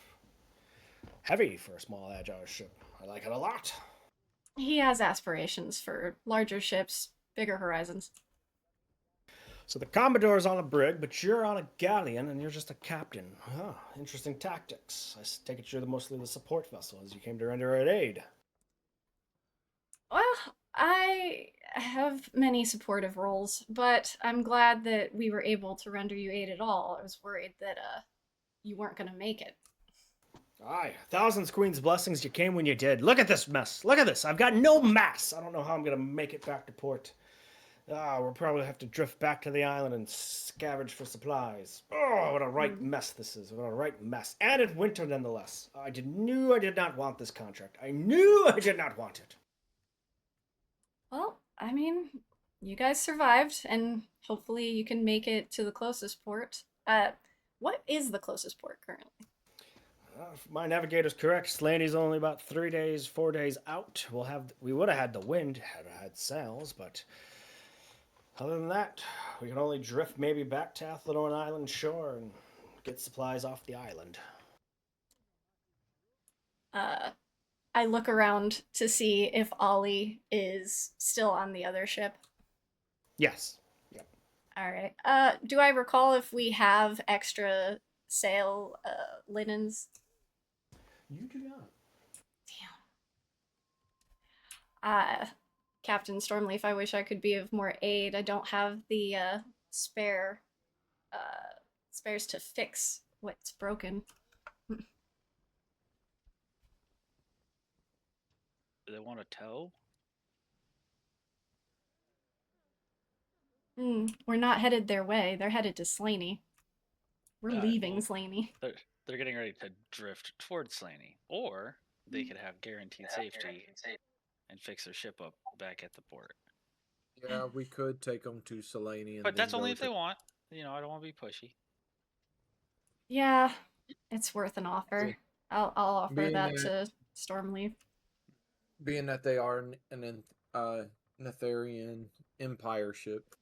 heavy for a small, agile ship. I like it a lot. He has aspirations for larger ships, bigger horizons. So the Commodore's on a brig, but you're on a galleon and you're just a captain. Interesting tactics. I take it you're mostly the support vessel as you came to render aid. Well, I have many supportive roles, but I'm glad that we were able to render you aid at all. I was worried that you weren't going to make it. Aye, thousands queen's blessings you came when you did. Look at this mess. Look at this. I've got no mass. I don't know how I'm going to make it back to port. We'll probably have to drift back to the island and scavenge for supplies. Oh, what a right mess this is. What a right mess. And in winter nonetheless. I knew I did not want this contract. I knew I did not want it. Well, I mean, you guys survived, and hopefully you can make it to the closest port. What is the closest port currently? If my navigator's correct, Slaney's only about 3 days, 4 days out. We would have had the wind had I had sails, but other than that, we can only drift maybe back to Athlone Island shore and get supplies off the island. I look around to see if Ollie is still on the other ship. Yes. Yep. All right. Do I recall if we have extra sail linens? You do not. Damn. Captain Stormleaf, I wish I could be of more aid. I don't have the spares to fix what's broken. Do they want to tow? We're not headed their way. They're headed to Slaney. We're leaving Well, Slaney. They're getting ready to drift towards Slaney, or they could have guaranteed safety and fix their ship up back at the port. Yeah, we could take them to Selene. But that's only if they want. You know, I don't want to be pushy. Yeah, it's worth an offer. I'll offer Being that that- to Stormleaf. Being that they are an Nathairian Empire ship.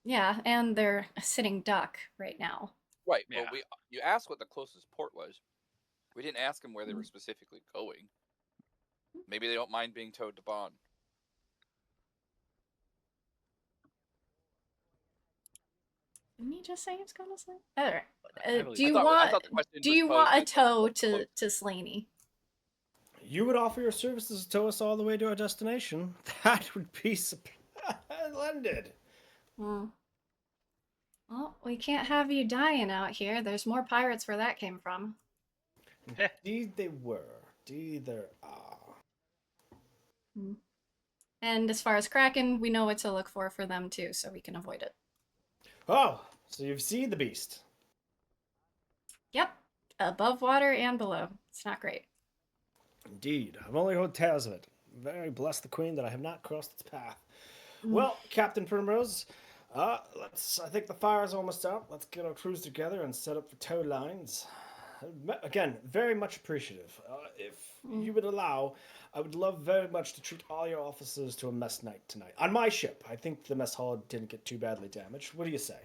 Yeah, and they're a sitting duck right now. Right, Yeah. but you asked what the closest port was. We didn't ask them where they were specifically going. Maybe they don't mind being towed to Bann. Didn't he just say he was going to Slaney? All right. I believe- Do you I want thought the question do was you posed want a as, tow like, to close. Slaney? You would offer your services to tow us all the way to our destination. That would be splendid. Well, we can't have you dying out here. There's more pirates where that came from. Indeed they were. Indeed there are. And as far as Kraken, we know what to look for them too, so we can avoid it. Oh, so you've seen the beast. Yep, above water and below. It's not great. Indeed. I've only heard tales of it. Very bless the queen that I have not crossed its path. Well, Captain Primrose, I think the fire's almost out. Let's get our crews together and set up for tow lines. Again, very much appreciative. If you would allow, I would love very much to treat all your officers to a mess night tonight. On my ship. I think the mess hall didn't get too badly damaged. What do you say?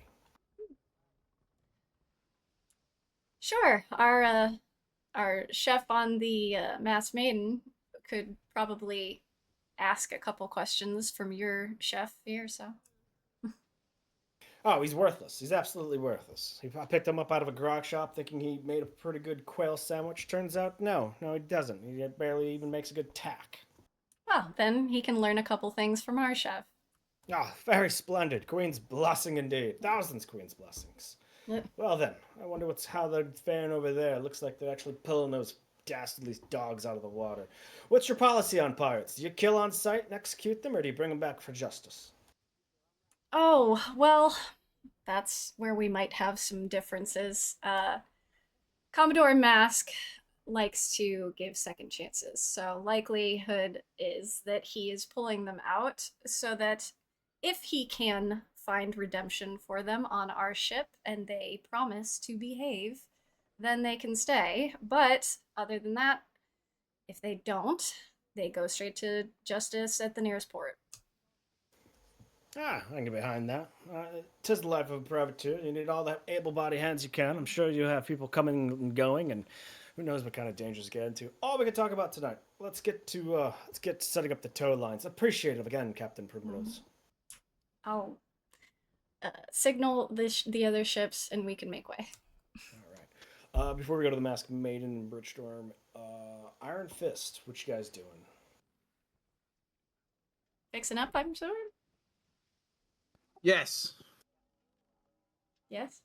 Sure, our chef on the Masked Maiden could probably ask a couple questions from your chef here, so. Oh, he's worthless. He's absolutely worthless. I picked him up out of a grog shop thinking he made a pretty good quail sandwich. Turns out, no, he doesn't. He barely even makes a good tack. Well, then he can learn a couple things from our chef. Ah, very splendid. Queen's blessing indeed. Thousands Queen's blessings. Yep. Well then, I wonder how they're faring over there. Looks like they're actually pulling those dastardly dogs out of the water. What's your policy on pirates? Do you kill on sight and execute them, or do you bring them back for justice? Oh, well, that's where we might have some differences. Commodore Mask likes to give second chances, so likelihood is that he is pulling them out so that if he can find redemption for them on our ship and they promise to behave, then they can stay. But other than that, if they don't, they go straight to justice at the nearest port. I can get behind that. 'Tis the life of a privateer. You need all the able-bodied hands you can. I'm sure you have people coming and going, and who knows what kind of dangers to get into. All we can talk about tonight. Let's get to setting up the tow lines. Appreciate it again, Captain Primrose. I'll signal the other ships, and we can make way. All right. Before we go to the Masked Maiden and Bridgestorm, Iron Fist, what you guys doing? Fixing up, I'm sure. Yes. Yes.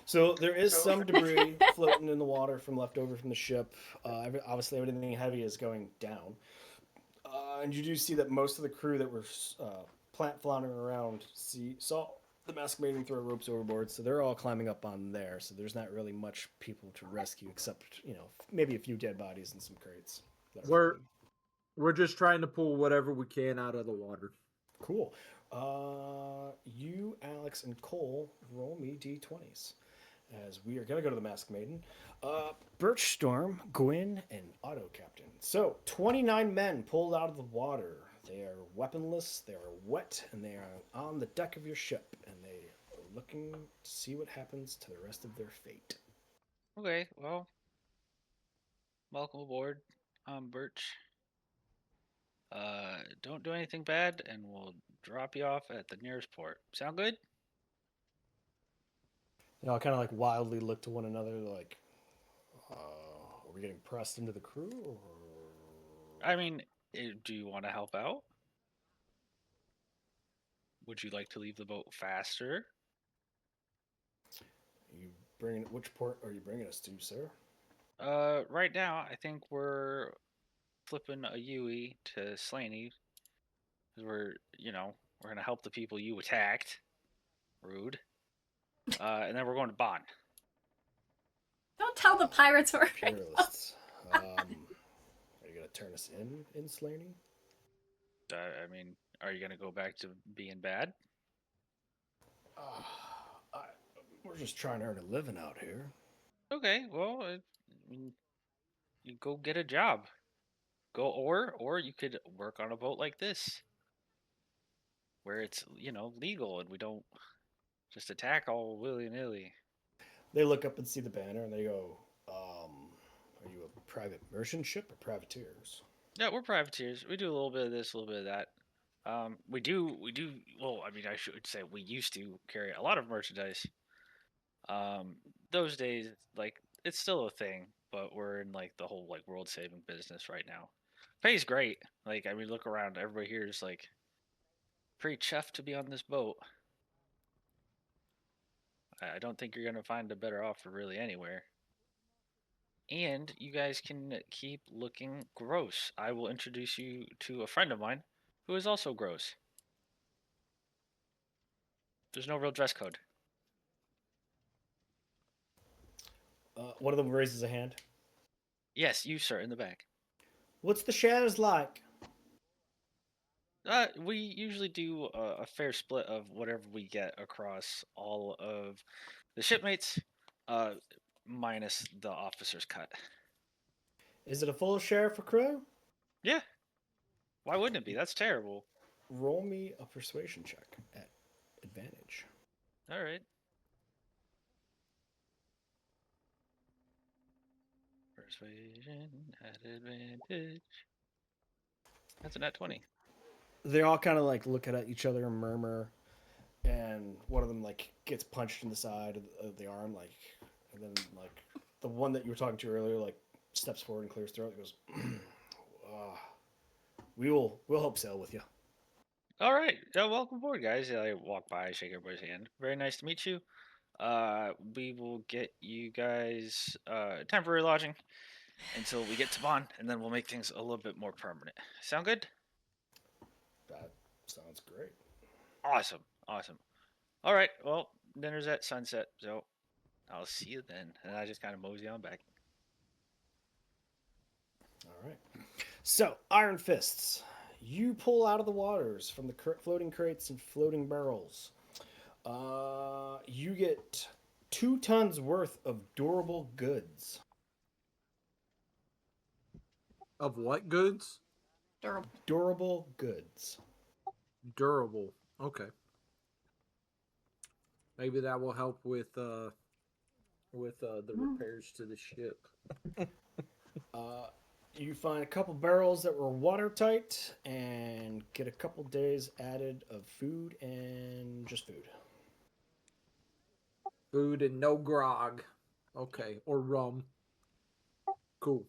So there is some debris floating in the water from leftover from the ship. Obviously, everything heavy is going down. And you do see that most of the crew that were plant floundering around saw the Masked Maiden throw ropes overboard, so they're all climbing up on there. So there's not really much people to rescue except, maybe a few dead bodies and some crates. We're just trying to pull whatever we can out of the water. Cool. You, Alex, Alex and Cole, roll me d20s. As we are going to go to the Masked Maiden. Birchstorm, Gwyn, and Auto Captain. So, 29 men pulled out of the water. They are weaponless, they are wet, and they are on the deck of your ship. And they are looking to see what happens to the rest of their fate. Okay, well, welcome aboard. I'm Birch. Don't do anything bad, and we'll drop you off at the nearest port. Sound good? They all kind of like wildly look to one another, like, are we getting pressed into the crew? Or... I mean, do you want to help out? Would you like to leave the boat faster? Which port are you bringing us to, sir? Right now, I think we're flipping a Yui to Slaney. Because we're going to help the people you attacked. Rude. And then we're going to Bann. Don't tell the pirates we're Imperialists. Are you going to turn us in Slaney? I mean, are you going to go back to being bad? We're just trying to earn a living out here. Okay, well, I mean, you go get a job. Or you could work on a boat like this, where it's legal and we don't just attack all willy nilly. They look up and see the banner and they go, "Are you a private merchant ship or privateers?" Yeah, we're privateers. We do a little bit of this, a little bit of that. We do. Well, I mean, I should say we used to carry a lot of merchandise. Those days, like, it's still a thing, but we're in like the whole like world saving business right now. Pays great. Like, I mean, look around. Everybody here is like pretty chuffed to be on this boat. I don't think you're gonna find a better offer really anywhere. And you guys can keep looking gross. I will introduce you to a friend of mine who is also gross. There's no real dress code. One of them raises a hand. Yes, you, sir, in the back. What's the shares like? We usually do a fair split of whatever we get across all of the shipmates, minus the officer's cut. Is it a full share for crew? Yeah. Why wouldn't it be? That's terrible. Roll me a persuasion check at advantage. All right. Persuasion at advantage. That's a nat 20. They all kind of like look at each other and murmur, and one of them like gets punched in the side of the arm, like, and then like the one that you were talking to earlier like steps forward and clears throat. He goes, we'll help sail with you. All right. Welcome aboard, guys. I walk by, shake everybody's hand. Very nice to meet you. We will get you guys temporary lodging until we get to Bann, and then we'll make things a little bit more permanent. Sound good? That sounds great. Awesome. All right. Well, dinner's at sunset, so I'll see you then. And I just kind of mosey on back. All right. So, Iron Fists. You pull out of the waters from the floating crates and floating barrels. You get 2 tons worth of durable goods. Of what goods? Durable goods. Durable. Okay. Maybe that will help with the repairs to the ship. You find a couple barrels that were watertight and get a couple days added of food and just food. Food and no grog. Okay. Or rum. Cool.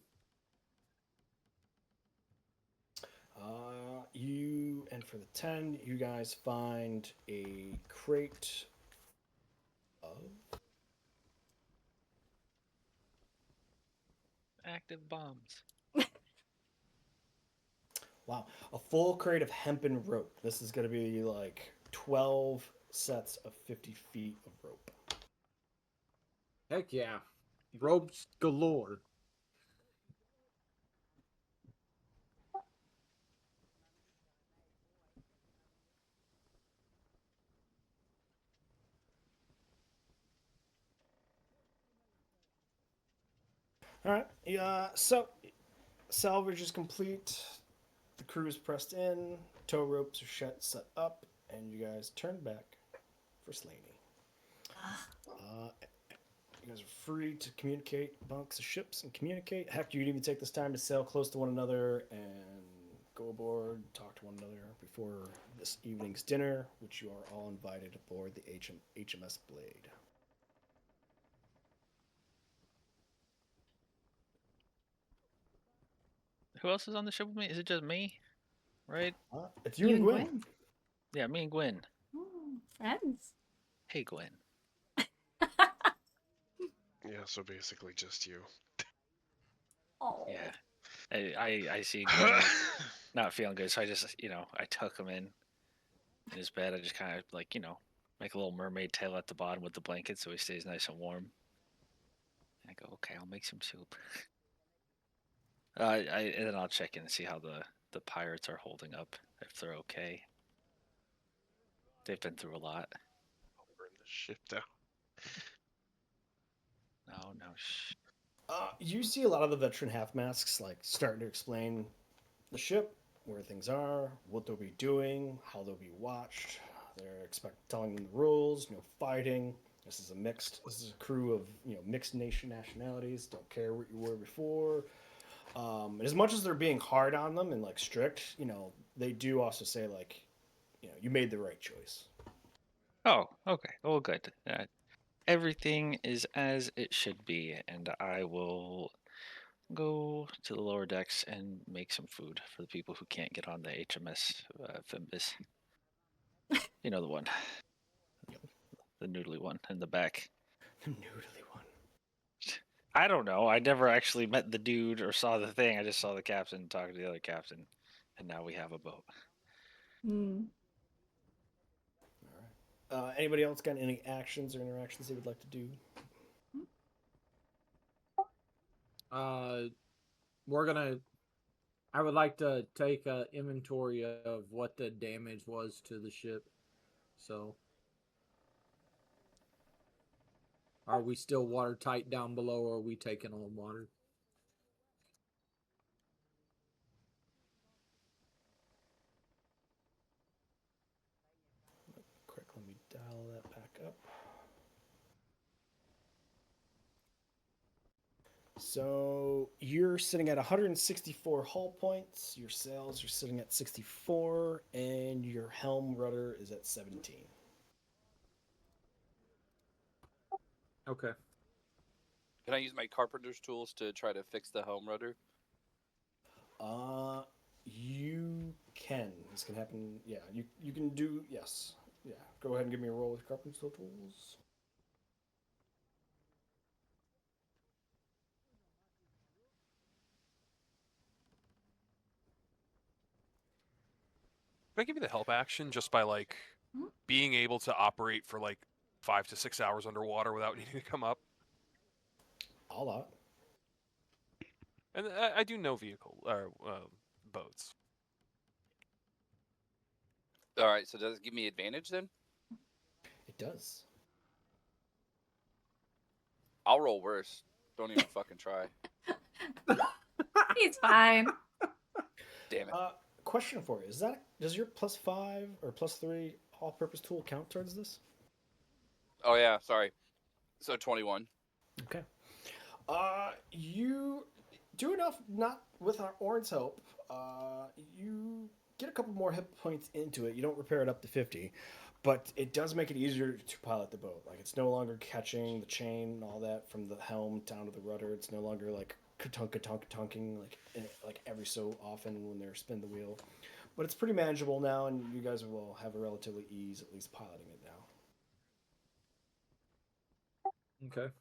And for the 10, you guys find a crate of Active bombs. wow, a full crate of hempen rope. This is going to be like 12 sets of 50 feet of rope. Heck yeah. Ropes galore. All right. So salvage is complete. The crew is pressed in. Tow ropes are set up, and you guys turn back for Slaney. You guys are free to communicate amongst the ships and communicate. Heck, you can even take this time to sail close to one another and go aboard, talk to one another before this evening's dinner, which you are all invited aboard the HMS Blade. Who else is on the ship with me? Is it just me? Right? It's you and Gwen. Yeah, me and Gwen. Ooh, friends. Hey, Gwen. Yeah, so basically just you. Oh. Yeah. I see Gwen not feeling good, so I just, I tuck him in his bed. I just kind of, like, make a little mermaid tail at the bottom with the blanket so he stays nice and warm. I go, okay, I'll make some soup. And then I'll check in and see how the pirates are holding up, if they're okay. They've been through a lot. Burn the ship down. No, shh. You see a lot of the veteran half masks like starting to explain the ship, where things are, what they'll be doing, how they'll be watched. They're telling them the rules, fighting. This is a crew of mixed nationalities. Don't care what you were before. And as much as they're being hard on them and like strict, they do also say like, you made the right choice. Oh, okay. Oh, good. Everything is as it should be, and I will go to the lower decks and make some food for the people who can't get on the HMS Fimbus. You know the one. The noodly one in the back. The noodly one. I don't know. I never actually met the dude or saw the thing. I just saw the captain talking to the other captain, and now we have a boat. All right. Anybody else got any actions or interactions they would like to do? I would like to take an inventory of what the damage was to the ship. So, are we still watertight down below, or are we taking on water? Quick, let me dial that back up. So you're sitting at 164 hull points. Your sails are sitting at 64, and your helm rudder is at 17. Okay. Can I use my carpenter's tools to try to fix the helm rudder? You can. This can happen. Yeah, you can do. Yes. Yeah. Go ahead and give me a roll with carpenter's tools. Can I give you the help action just by like being able to operate for like 5 to 6 hours underwater without needing to come up? A lot. And I do know boats. All right, so does it give me advantage then? It does. I'll roll worse. Don't even fucking try. He's fine. Damn it. Question for you: does your +5 or +3 all-purpose tool count towards this? Oh yeah, sorry. So 21. Okay. You do enough, not with our Orin's help. You get a couple more hit points into it. You don't repair it up to 50, but it does make it easier to pilot the boat. Like, it's no longer catching the chain and all that from the helm down to the rudder. It's no longer like ka-tunk like every so often when they're spin the wheel. But it's pretty manageable now, and you guys will have a relatively ease at least piloting it now. Okay.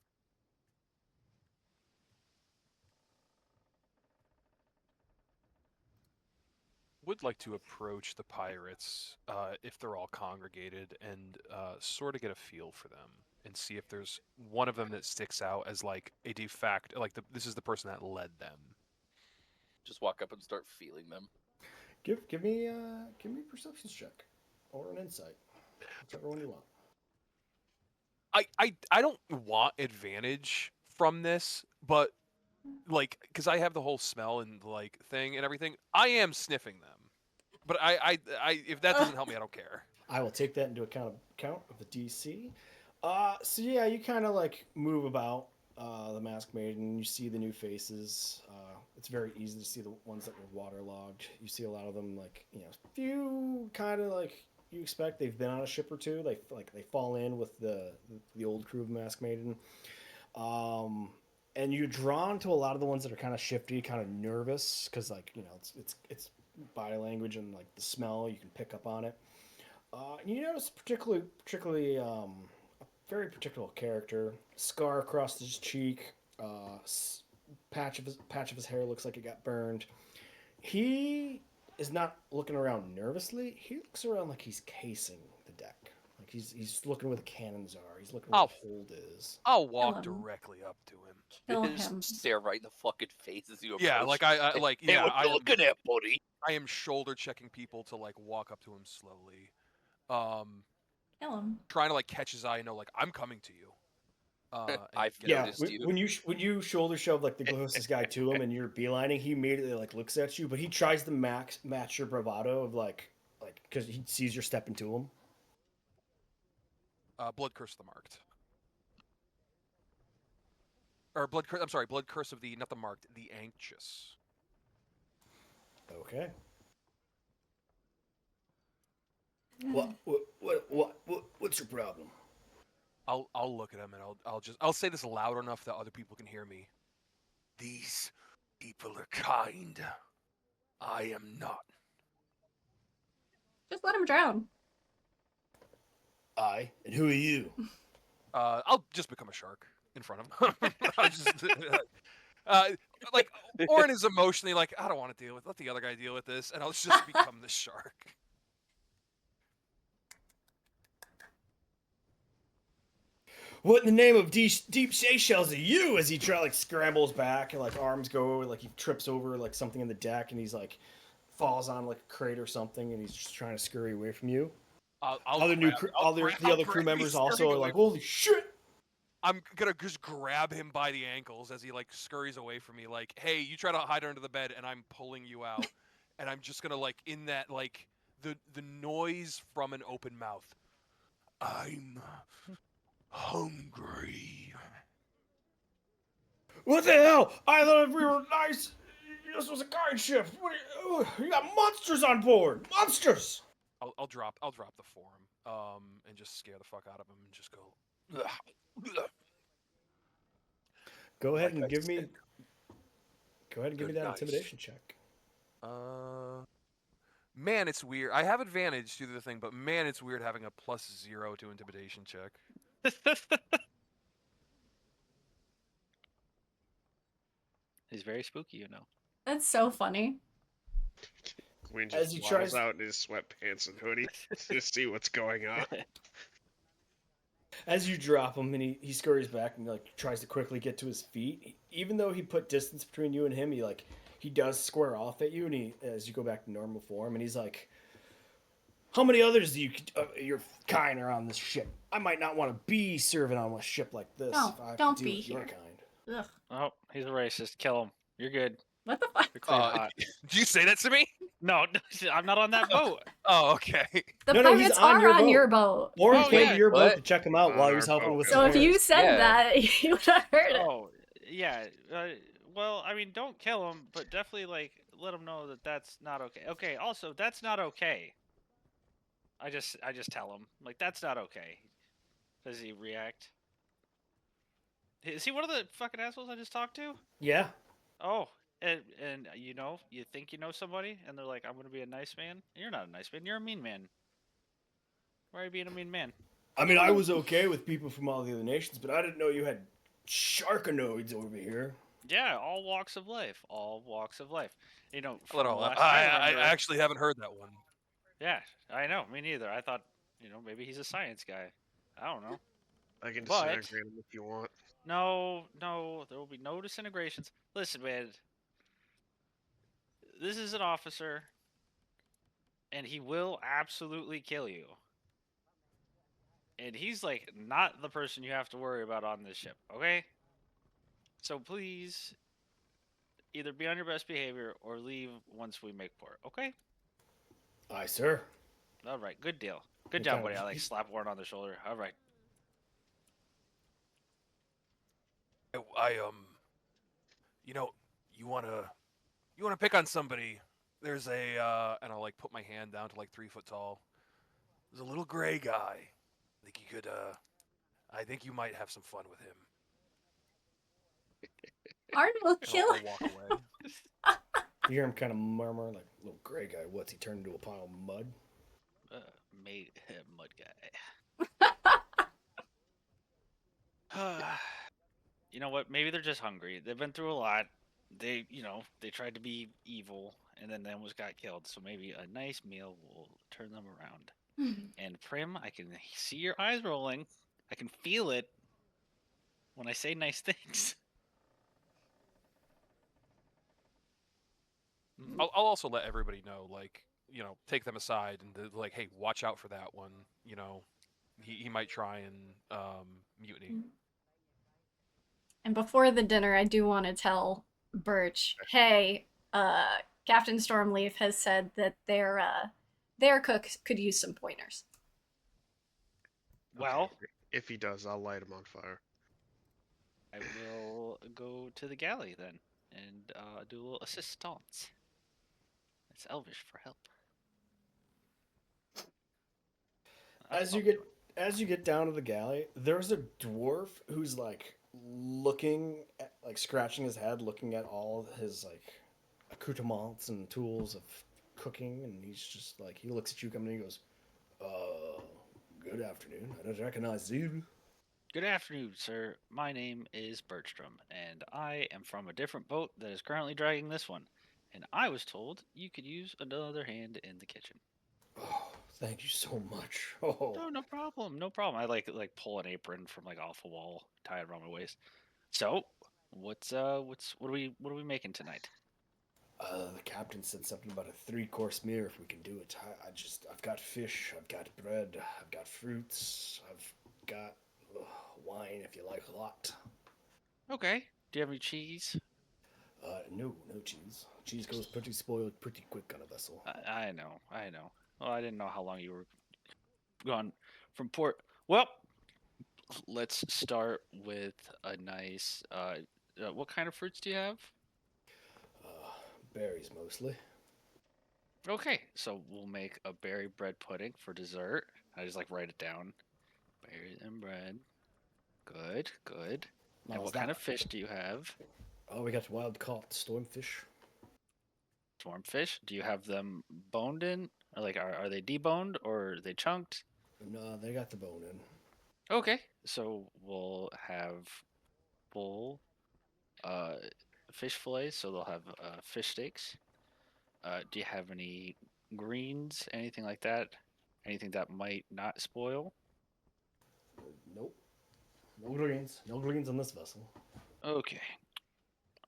Would like to approach the pirates if they're all congregated and sort of get a feel for them and see if there's one of them that sticks out as like a de facto, like this is the person that led them. Just walk up and start feeling them. Give me a perception check or an insight, whichever one you want. I don't want advantage from this, but like, because I have the whole smell and like thing and everything. I am sniffing them, but I if that doesn't help me, I don't care. I will take that into account of the DC. So yeah, you kind of like move about the Masked Maiden. You see the new faces. It's very easy to see the ones that were waterlogged. You see a lot of them, like, you know, few kind of like you expect. They've been on a ship or two. They fall in with the old crew of Masked Maiden. And you're drawn to a lot of the ones that are kind of shifty, kind of nervous, because, like, you know, it's body language and like the smell. You can pick up on it. You notice particularly a very particular character, scar across his cheek, patch of his hair looks like it got burned. He is not looking around nervously. He looks around like he's casing the deck. Like he's looking where the cannons are. He's looking where the hold is. I'll walk Kill him. directly up to him. Kill Just him. stare right in the fucking face as you approach. Yeah, like I like Hey, yeah. what you looking at, buddy? I am shoulder checking people to like walk up to him slowly. Kill him. Trying to like catch his eye and know like I'm coming to you. I've Yeah, noticed you. when you shoulder shove like the closest guy to him and you're beelining, he immediately like looks at you, but he tries to match your bravado of like because he sees you're stepping to him. Blood Curse of the Marked. Or Blood Curse, I'm sorry, Blood Curse of the, not the Marked, the Anxious. Okay. What's your problem? I'll look at him and I'll say this loud enough that other people can hear me. These people are kind. I am not. Just let him drown. And who are you? I'll just become a shark in front of him. I'll just, like, Orin is emotionally like, I don't want to deal with. Let the other guy deal with this, and I'll just become the shark. What in the name of deep Seychelles are you? As he scrambles back and like arms go over, like he trips over like something in the deck, and he's like falls on like a crate or something, and he's just trying to scurry away from you. The other crew members also are like, holy shit! I'm gonna just grab him by the ankles as he like scurries away from me. Like, hey, you try to hide under the bed, and I'm pulling you out, and I'm just gonna like in that like the noise from an open mouth. I'm hungry. What the hell? I thought we were nice. This was a guide ship. You got monsters on board. Monsters. I'll drop the form, and just scare the fuck out of him and just go. Go ahead and give me that intimidation check. Man, it's weird. I have advantage to the thing, but man, it's weird having a +0 to intimidation check. He's very spooky, you know. That's so funny. Quinn As just he waddles tries- out in his sweatpants and hoodie to see what's going on. As you drop him, and he scurries back and like tries to quickly get to his feet. Even though he put distance between you and him, he does square off at you, and as you go back to normal form, and he's like, "How many others do your kind are on this ship? I might not want to be serving on a ship like this. No, if I have to don't deal be with your here. kind." Ugh. Oh, he's a racist. Kill him. You're good. What the fuck? You're clean hot. Did you say that to me? No, I'm not on that boat. Oh, okay. The No, he's pirates on are your on boat. your boat. Orin Oh, came yeah, to your boat what? to check him out On while he our was helping boat, with yeah. So if repairs. you said Yeah. that, you would have heard it. Oh, yeah. Well, I mean, don't kill him, but definitely like let him know that that's not okay. Okay. Also, that's not okay. I just tell him like that's not okay. Does he react? Is he one of the fucking assholes I just talked to? Yeah. Oh, and you know, you think you know somebody, and they're like, "I'm gonna be a nice man." You're not a nice man. You're a mean man. Why are you being a mean man? I mean, I was okay with people from all the other nations, but I didn't know you had sharkanoids over here. Yeah, all walks of life. All walks of life. You know, Hold from on, last I remember- actually haven't heard that one. Yeah, I know. Me neither. I thought, you know, maybe he's a science guy. I don't know. I can But- disintegrate him if you want. No, there will be no disintegrations. Listen, man. This is an officer, and he will absolutely kill you. And he's like not the person you have to worry about on this ship, okay? So please, either be on your best behavior or leave once we make port. Okay. Aye, sir. All right. Good deal. Good He job, kinda- buddy. I like he- slap Warren on the shoulder. All right. You know, you wanna pick on somebody. There's a and I'll like put my hand down to like 3 foot tall. There's a little gray guy. I think you could I think you might have some fun with him. Arn will And kill I'll walk away. You hear him kind of murmur, like, little gray guy. What's he turned into a pile of mud? Made mud guy. You know what? Maybe they're just hungry. They've been through a lot. They tried to be evil and then they almost got killed. So maybe a nice meal will turn them around. And Prim, I can see your eyes rolling. I can feel it when I say nice things. I'll also let everybody know, like, take them aside and like, hey, watch out for that one. He might try and mutiny. And before the dinner, I do want to tell Birch, hey, Captain Stormleaf has said that their cook could use some pointers. Well, Okay, if he does, I'll light him on fire. I will go to the galley then and do a little assistance. It's Elvish for help. As you get down to the galley, there's a dwarf who's like looking at, like scratching his head, looking at all of his like accoutrements and tools of cooking, and he's just like, he looks at you coming in and he goes, good afternoon. I don't recognize you. Good afternoon, sir. My name is Bertram, and I am from a different boat that is currently dragging this one. And I was told you could use another hand in the kitchen. Oh, thank you so much. Oh, No, no problem, no problem. I like pull an apron from like off a wall, tie it around my waist. So, what are we making tonight? the captain said something about a 3-course meal if we can do it. I've got fish, I've got bread, I've got fruits, I've got wine if you like a lot. Okay. Do you have any cheese? No cheese. Cheese goes pretty spoiled pretty quick on a vessel. I know. Well, I didn't know how long you were gone from port. Well, let's start with a nice. What kind of fruits do you have? Berries mostly. Okay, so we'll make a berry bread pudding for dessert. I just like write it down. Berries and bread. Good. Now, And what kind of fish do you have? Oh, we got wild caught stormfish. Stormfish. Do you have them boned in? Or like, are they deboned or are they chunked? No, they got the bone in. Okay, so we'll have full fish fillets, so they'll have fish steaks. Do you have any greens, anything like that? Anything that might not spoil? Nope. No greens. No greens on this vessel. Okay.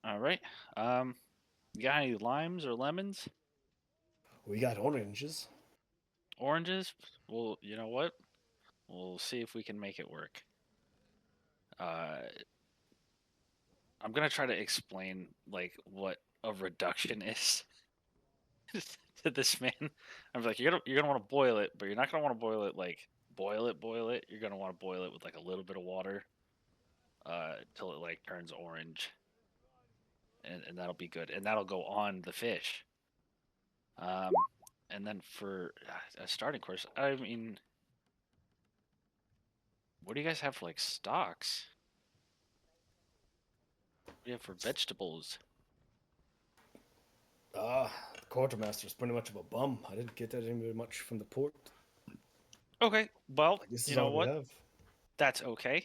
All right. You got any limes or lemons? We got oranges. Oranges? Well, you know what? We'll see if we can make it work. I'm gonna try to explain like what a reduction is to this man. I'm like, you're gonna want to boil it, but you're not gonna want to boil it like boil it. You're gonna want to boil it with like a little bit of water, till it like turns orange, and that'll be good, and that'll go on the fish. And then for a starting course, I mean, what do you guys have for like stocks? What do you have for vegetables? The quartermaster's pretty much of a bum. I didn't get that any much from the port. Okay, well, This you is know all we what? have. That's okay.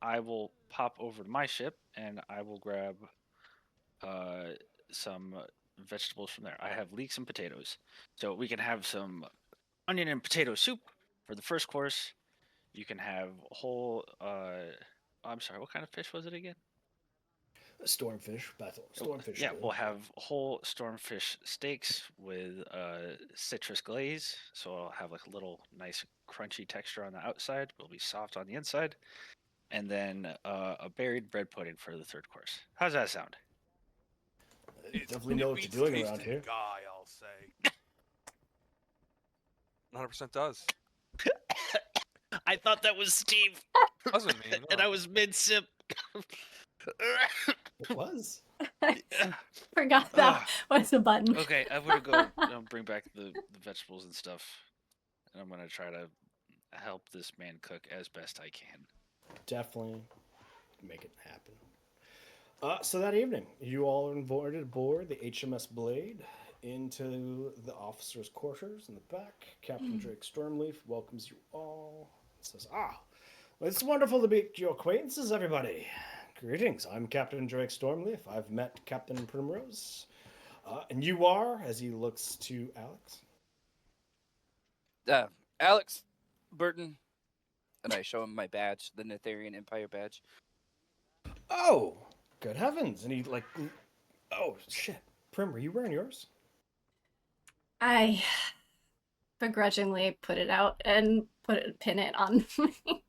I will pop over to my ship and I will grab some vegetables from there. I have leeks and potatoes. So we can have some onion and potato soup for the first course. You can have whole I'm sorry, what kind of fish was it again? Stormfish battle. Stormfish. Yeah, good. we'll have whole stormfish steaks with citrus glaze. So I'll have like a little nice crunchy texture on the outside. It'll be soft on the inside. And then a berried bread pudding for the third course. How's that sound? definitely know what you're doing around here. Guy, I'll say. 100% does. I thought that was Steve. Doesn't mean. And I was mid-sip. It was. Forgot that was a button. Okay, I'm gonna go bring back the vegetables and stuff. And I'm gonna try to help this man cook as best I can. Definitely make it happen. So that evening, you all are invited aboard the HMS Blade into the officers' quarters in the back. Captain Drake Stormleaf welcomes you all. Says, well, it's wonderful to meet your acquaintances, everybody. Greetings, I'm Captain Drake Stormleaf. I've met Captain Primrose. And you are, as he looks to Alex. Alex Burton. And I show him my badge, the Nathairian Empire badge. Oh, good heavens. And he oh, shit. Prim, were you wearing yours? I begrudgingly put it out and pin it on me.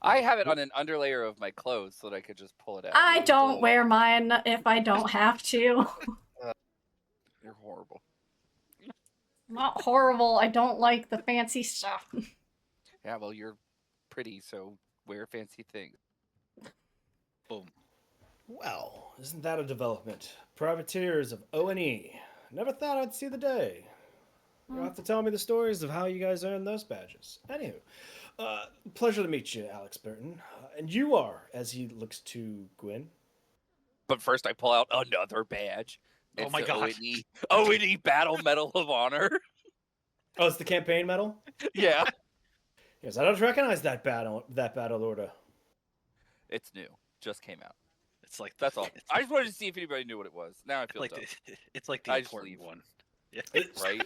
I have it on an underlayer of my clothes so that I could just pull it out. I don't wear mine if I don't have to. You're horrible. Not horrible. I don't like the fancy stuff. Yeah, well, you're pretty, so wear fancy things. Boom. Well, isn't that a development? Privateers of O&E. Never thought I'd see the day. You'll have to tell me the stories of how you guys earned those badges. Anywho, pleasure to meet you, Alex Burton. And you are, as he looks to Gwyn. But first, I pull out another badge. Oh my god! O&E Battle Medal of Honor. Oh, it's the campaign medal? Yeah. Yes, I don't recognize that battle order. It's new. Just came out. It's like that's all. I just wanted to see if anybody knew what it was. Now I feel like dumb. it's like the important one. Yeah. Right.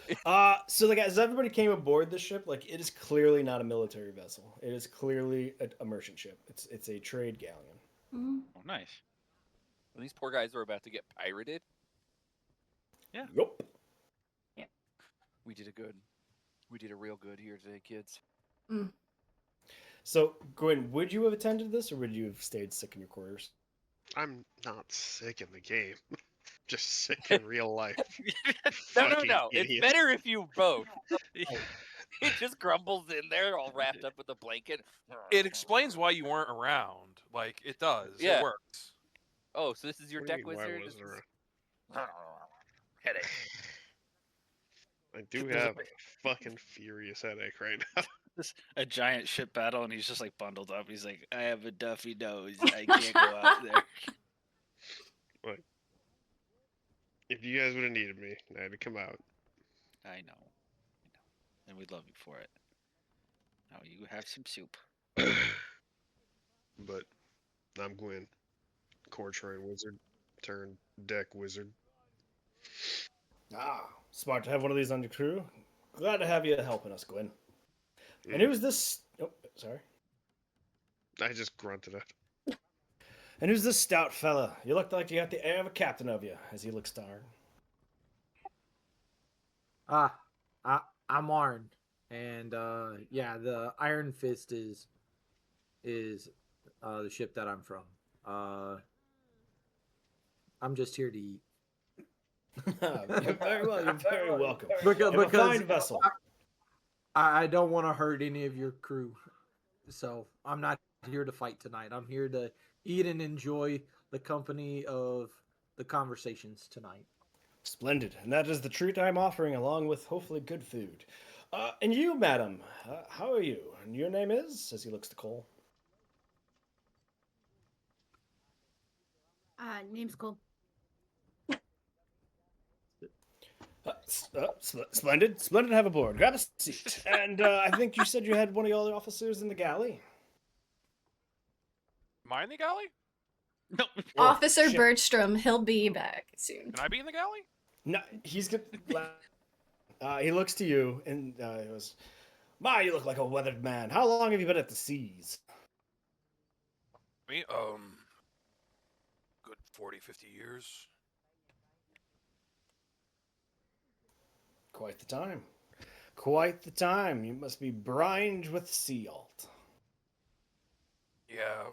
So as everybody came aboard the ship, it is clearly not a military vessel. It is clearly a merchant ship. It's a trade galleon. Oh, nice. Well, these poor guys are about to get pirated. Yeah. Yup. Yeah. We did a real good here today, kids. So, Gwyn, would you have attended this, or would you have stayed sick in your quarters? I'm not sick in the game. Just sick in real life. No. Idiot. It's better if you both. It just grumbles in there, all wrapped up with a blanket. It explains why you weren't around. It does. Yeah. It works. Oh, so this is your What do you deck mean, why wizard? wasn't Headache. I do have a fucking furious headache right now. This a giant ship battle, and he's just bundled up. He's like, I have a Duffy nose. I can't go out there. Look, if you guys would have needed me, I had to come out. I know. And we love you for it. Now you have some soup. But I'm Gwyn, core train wizard turned deck wizard. Smart to have one of these on your crew. Glad to have you helping us, Gwyn. And who's this? Oh, sorry. I just grunted it. And who's this stout fella? You look like you got the air of a captain of you, as he looks to Arn. I'm Arn, and the Iron Fist is the ship that I'm from. I'm just here to eat. You're very welcome. Because fine vessel. I don't want to hurt any of your crew, so I'm not here to fight tonight. I'm here to eat and enjoy the company of the conversations tonight. Splendid, and that is the treat I'm offering, along with hopefully good food. And you, madam, how are you? And your name is? As he looks to Cole. Name's Cole. Splendid to have aboard. Grab a seat. And I think you said you had one of your other officers in the galley. Am I in the galley? No. Officer shit. Bergstrom, he'll be back soon. Can I be in the galley? No, he's good. He looks to you and he goes, "My, you look like a weathered man. How long have you been at the seas?" Me? Good 40, 50 years. Quite the time. Quite the time. You must be brined with sea alt. Yeah,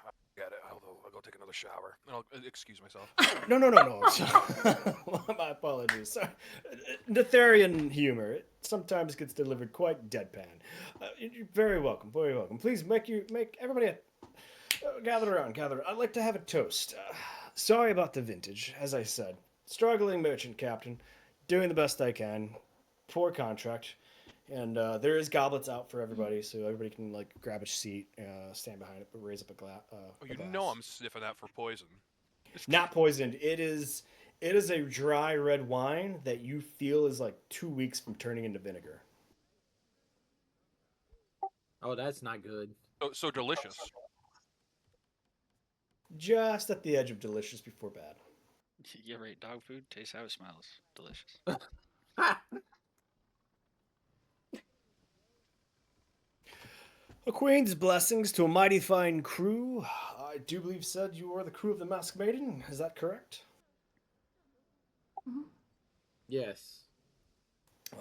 I get it. I'll go go take another shower, and I'll excuse myself. No. My apologies. Sorry. Nathairian humor. It sometimes gets delivered quite deadpan. You're very welcome. Very welcome. Please make everybody gather around. Gather. I'd like to have a toast. Sorry about the vintage, as I said. Struggling merchant captain, doing the best I can. Poor contract. And there is goblets out for everybody, so everybody can like grab a seat, stand behind it, but raise up a glass. Oh, you know I'm sniffing that for poison. Not poisoned. It is a dry red wine that you feel is like 2 weeks from turning into vinegar. Oh, that's not good. So delicious. Just at the edge of delicious before bad. You ever ate dog food? Tastes how it smells. Delicious. A queen's blessings to a mighty fine crew. I do believe said you are the crew of the Masked Maiden. Is that correct? Yes.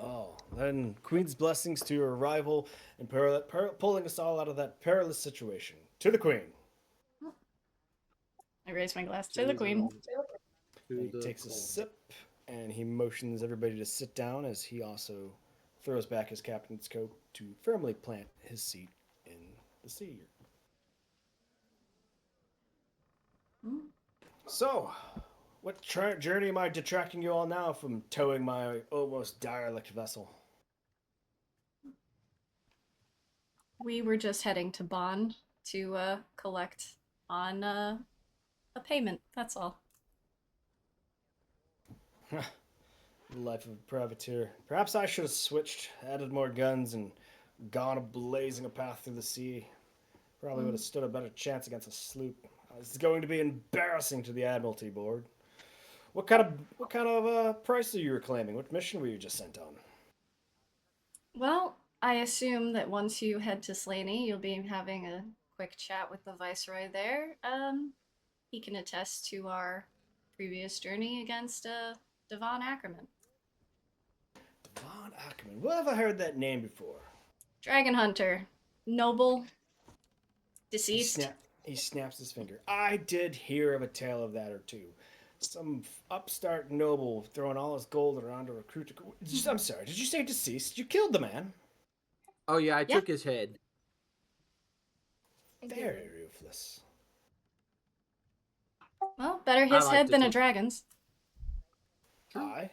Oh, then queen's blessings to your arrival and pulling us all out of that perilous situation. To the queen. I raise my glass to the queen. He takes a sip and he motions everybody to sit down as he also throws back his captain's coat to firmly plant his seat in the sea. So, what journey am I detracting you all now from towing my almost derelict vessel? We were just heading to Bann to collect on a payment. That's all. The life of a privateer. Perhaps I should have switched, added more guns, and gone blazing a path through the sea. Probably would have stood a better chance against a sloop. It's going to be embarrassing to the Admiralty Board. What kind of price are you reclaiming? What mission were you just sent on? Well, I assume that once you head to Slaney, you'll be having a quick chat with the Viceroy there. He can attest to our previous journey against Devon Ackerman. Devon Ackerman. Where have I heard that name before? Dragon Hunter. Noble. Deceased. He snaps his finger. I did hear of a tale of that or two. Some upstart noble throwing all his gold around to recruit. I'm sorry, did you say deceased? You killed the man. Oh yeah, I took his head. Very ruthless. Well, better his like head to than a take- dragon's. Aye.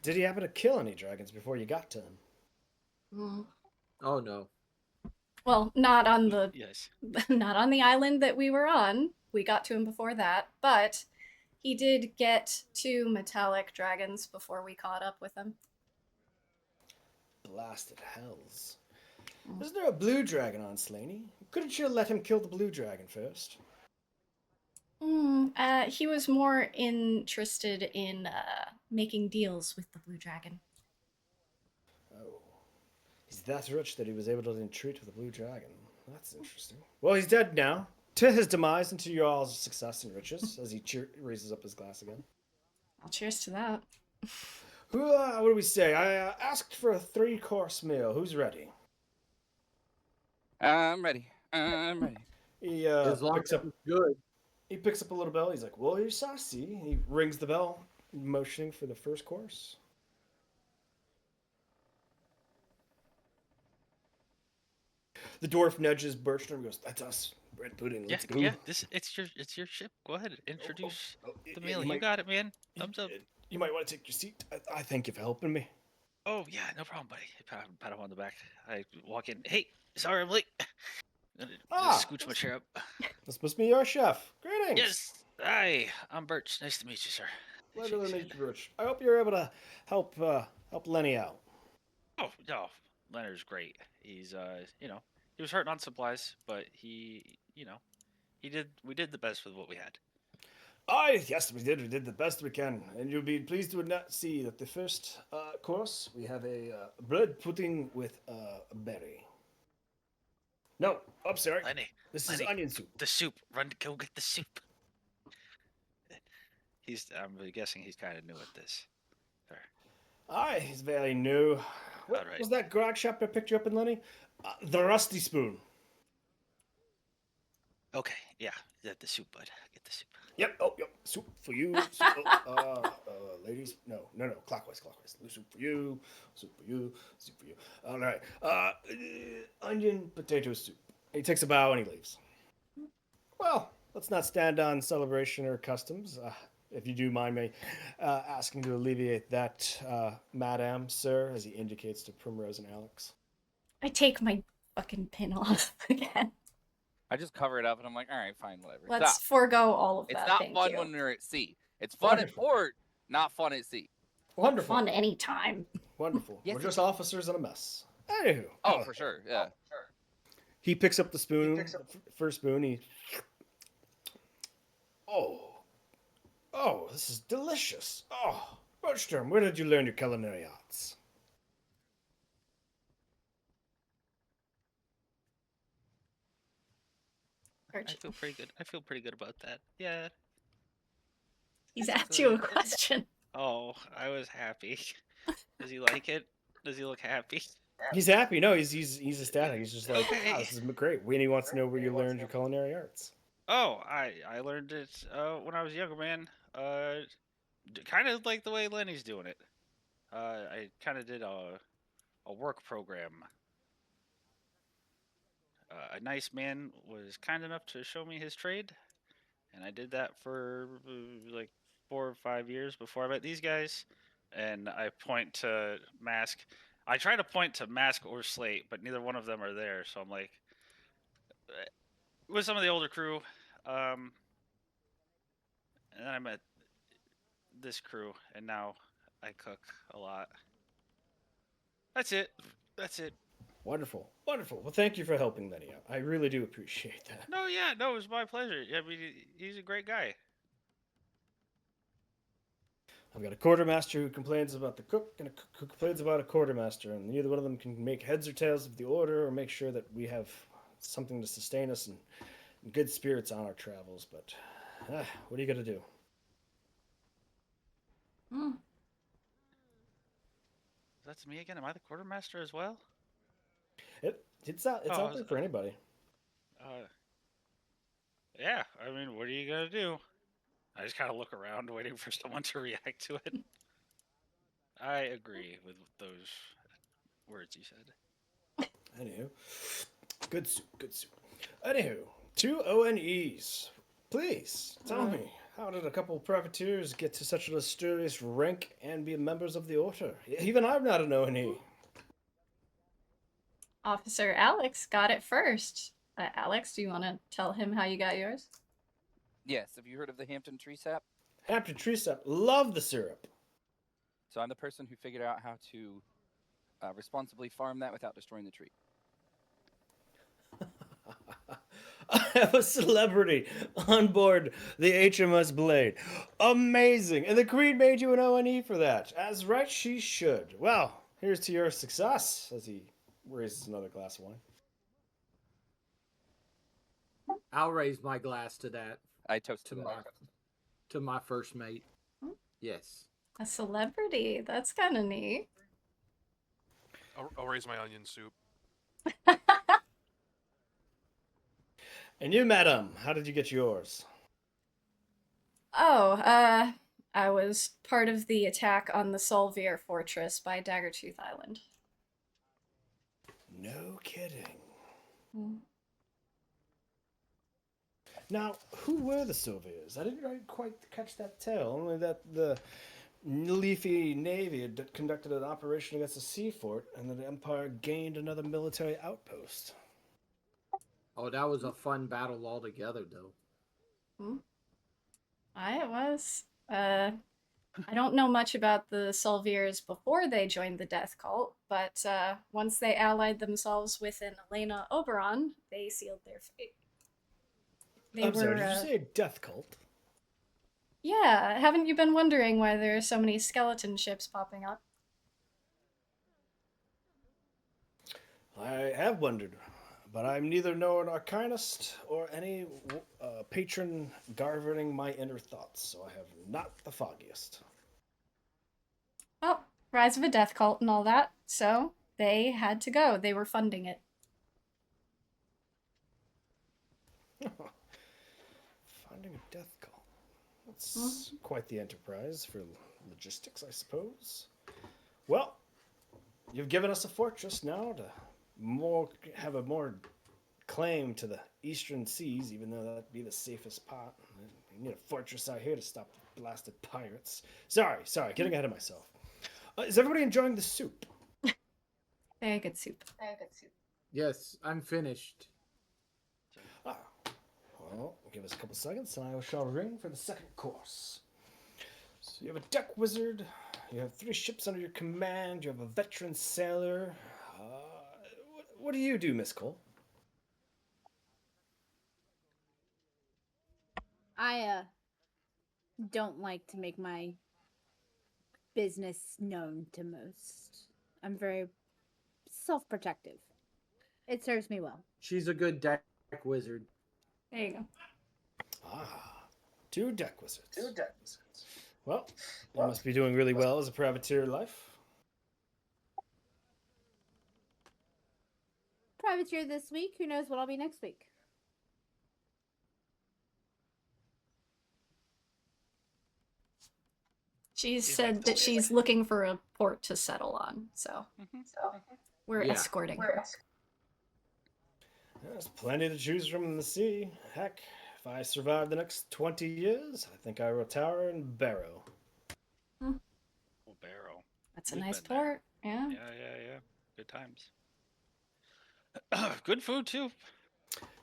Did he happen to kill any dragons before you got to him? Oh no. Well, not on the Yes. not on the island that we were on. We got to him before that, but he did get 2 metallic dragons before we caught up with him. Blasted hells. Isn't there a blue dragon on Slaney? Couldn't you let him kill the blue dragon first? He was more interested in making deals with the blue dragon. Oh. He's that rich that he was able to entreat with a blue dragon. That's interesting. Well, he's dead now. To his demise and to your all's success and riches, as he raises up his glass again. Well, cheers to that. What do we say? I asked for a 3-course meal. Who's ready? I'm ready. I'm ready. He As long picks as up. it's good. He picks up a little bell. He's like, "Well, you're saucy." He rings the bell, motioning for the first course. The dwarf nudges Bertram and goes, "That's us. Bread pudding. Let's go." Yeah. It's your ship. Go ahead, introduce the meal. You got it, man. Thumbs up. You might want to take your seat. I thank you for helping me. Oh yeah, no problem, buddy. Pat him on the back. I walk in. Hey, sorry I'm late. Scooch my chair up. This must be your chef. Greetings. Yes. Hi, I'm Birch. Nice to meet you, sir. Pleasure to meet you, Rich. I hope you're able to help Lenny out. Oh no, Leonard's great. He's he was hurting on supplies, but we did the best with what we had. Yes, we did. We did the best we can. And you'll be pleased to see that the first course, we have a bread pudding with a berry. No, I'm sorry. Lenny, This Lenny, is onion soup. The soup. Run, go get the soup. I'm guessing he's kind of new at this. Sir. Aye, he's very new. What All right. was that grog shop I picked you up in, Lenny? The Rusty Spoon. Okay, yeah, the soup, bud. Get the soup. Yep. Oh, yep. Soup for you. Ladies. No. Clockwise. Soup for you. Soup for you. Soup for you. All right. Onion potato soup. He takes a bow and he leaves. Well, let's not stand on celebration or customs. If you do mind me asking to alleviate that, madam, sir, as he indicates to Primrose and Alex. I take my fucking pin off again. I just cover it up and I'm like, all right, fine, whatever. Let's Stop. forego all of that. It's not Thank fun you. when we're at sea. It's fun Wonderful. at port, not fun at sea. Wonderful. Fun anytime. Wonderful. Yes, We're it just is. officers in a mess. Anywho. Oh, for sure. Yeah. He picks up the spoon, first spoon. Oh, this is delicious. Oh, Roachstorm, where did you learn your culinary arts? I feel pretty good. I feel pretty good about that. Yeah. He's asked you a question. Oh, I was happy. Does he like it? Does he look happy? He's happy. No, he's ecstatic. He's just like, Okay. wow, this is great. And he wants to know where you learned your culinary arts. Oh, I learned it when I was a younger man. Kind of like the way Lenny's doing it. I kind of did a work program. A nice man was kind enough to show me his trade, and I did that for like 4 or 5 years before I met these guys. And I point to Mask. I try to point to Mask or Slate, but neither one of them are there. So I'm like, with some of the older crew, and then I met this crew, and now I cook a lot. That's it. Wonderful. Well, thank you for helping Lenny out. I really do appreciate that. No, it was my pleasure. I mean, he's a great guy. I've got a quartermaster who complains about the cook and a cook who complains about a quartermaster, and neither one of them can make heads or tails of the order or make sure that we have something to sustain us and good spirits on our travels. But what are you going to do? That's me again. Am I the quartermaster as well? It's out there for anybody. Yeah. I mean, what are you gonna do? I just kind of look around, waiting for someone to react to it. I agree with those words you said. Anywho, good soup. Anywho, 2 ONEs. Please tell me, how did a couple of privateers get to such an mysterious rank and be members of the order? Even I'm not an ONE. Officer Alex got it first. Alex, do you want to tell him how you got yours? Yes. Have you heard of the Hampton tree sap? Hampton tree sap. Love the syrup. So I'm the person who figured out how to responsibly farm that without destroying the tree. I have a celebrity on board the HMS Blade. Amazing. And the Queen made you an ONE for that. As right she should. Well, here's to your success, as he raises another glass of wine. I'll raise my glass to that. I toast to my first mate. Yes. A celebrity. That's kind of neat. I'll raise my onion soup. And you, madam, how did you get yours? Oh, I was part of the attack on the Solvier Fortress by Daggertooth Island. No kidding. Now, who were the Solviers? I didn't quite catch that tale. Only that the Leafy Navy had conducted an operation against a sea fort, and that the Empire gained another military outpost. Oh, that was a fun battle altogether, though. It was. I don't know much about the Solviers before they joined the Death Cult, but once they allied themselves with an Elena Oberon, they sealed their fate. I'm sorry, did you say a death cult? Yeah, haven't you been wondering why there are so many skeleton ships popping up? I have wondered, but I'm neither an arcanist or any patron governing my inner thoughts, so I have not the foggiest. Well, rise of a death cult and all that, so they had to go. They were funding it. Finding a death call. That's quite the enterprise for logistics, I suppose. Well, you've given us a fortress now to have a more claim to the eastern seas, even though that'd be the safest part. We need a fortress out here to stop the blasted pirates. Sorry, getting ahead of myself. Is everybody enjoying the soup? Very good soup. Yes, I'm finished. Ah, well, give us a couple seconds and I shall ring for the second course. So you have a deck wizard, you have 3 ships under your command, you have a veteran sailor. What do you do, Miss Cole? I don't like to make my business known to most. I'm very self-protective. It serves me well. She's a good deck wizard. There you go. Ah, 2 deck wizards. Well, you must be doing really well as a privateer life. Privateer this week. Who knows what I'll be next week? She said that she's looking for a port to settle on, so we're escorting her. There's plenty to choose from in the sea. Heck, if I survive the next 20 years, I think I will tower in Barrow. Oh, Barrow. That's a We've nice been there. port. Yeah. Yeah. Good times. Good food too.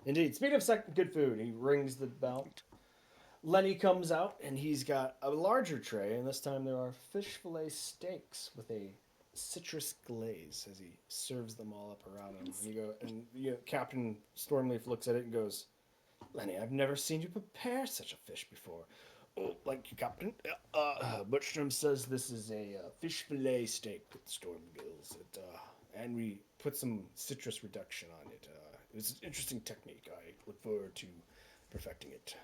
Indeed. Speaking of good food, he rings the bell. Lenny comes out, and he's got a larger tray, and this time there are fish fillet steaks with a citrus glaze as he serves them all up around him. And Captain Stormleaf looks at it and goes, "Lenny, I've never seen you prepare such a fish before." "Oh, like you, Captain. Butchstrom says this is a fish fillet steak with storm gills. And we put some citrus reduction on it. It's an interesting technique. I look forward to perfecting it.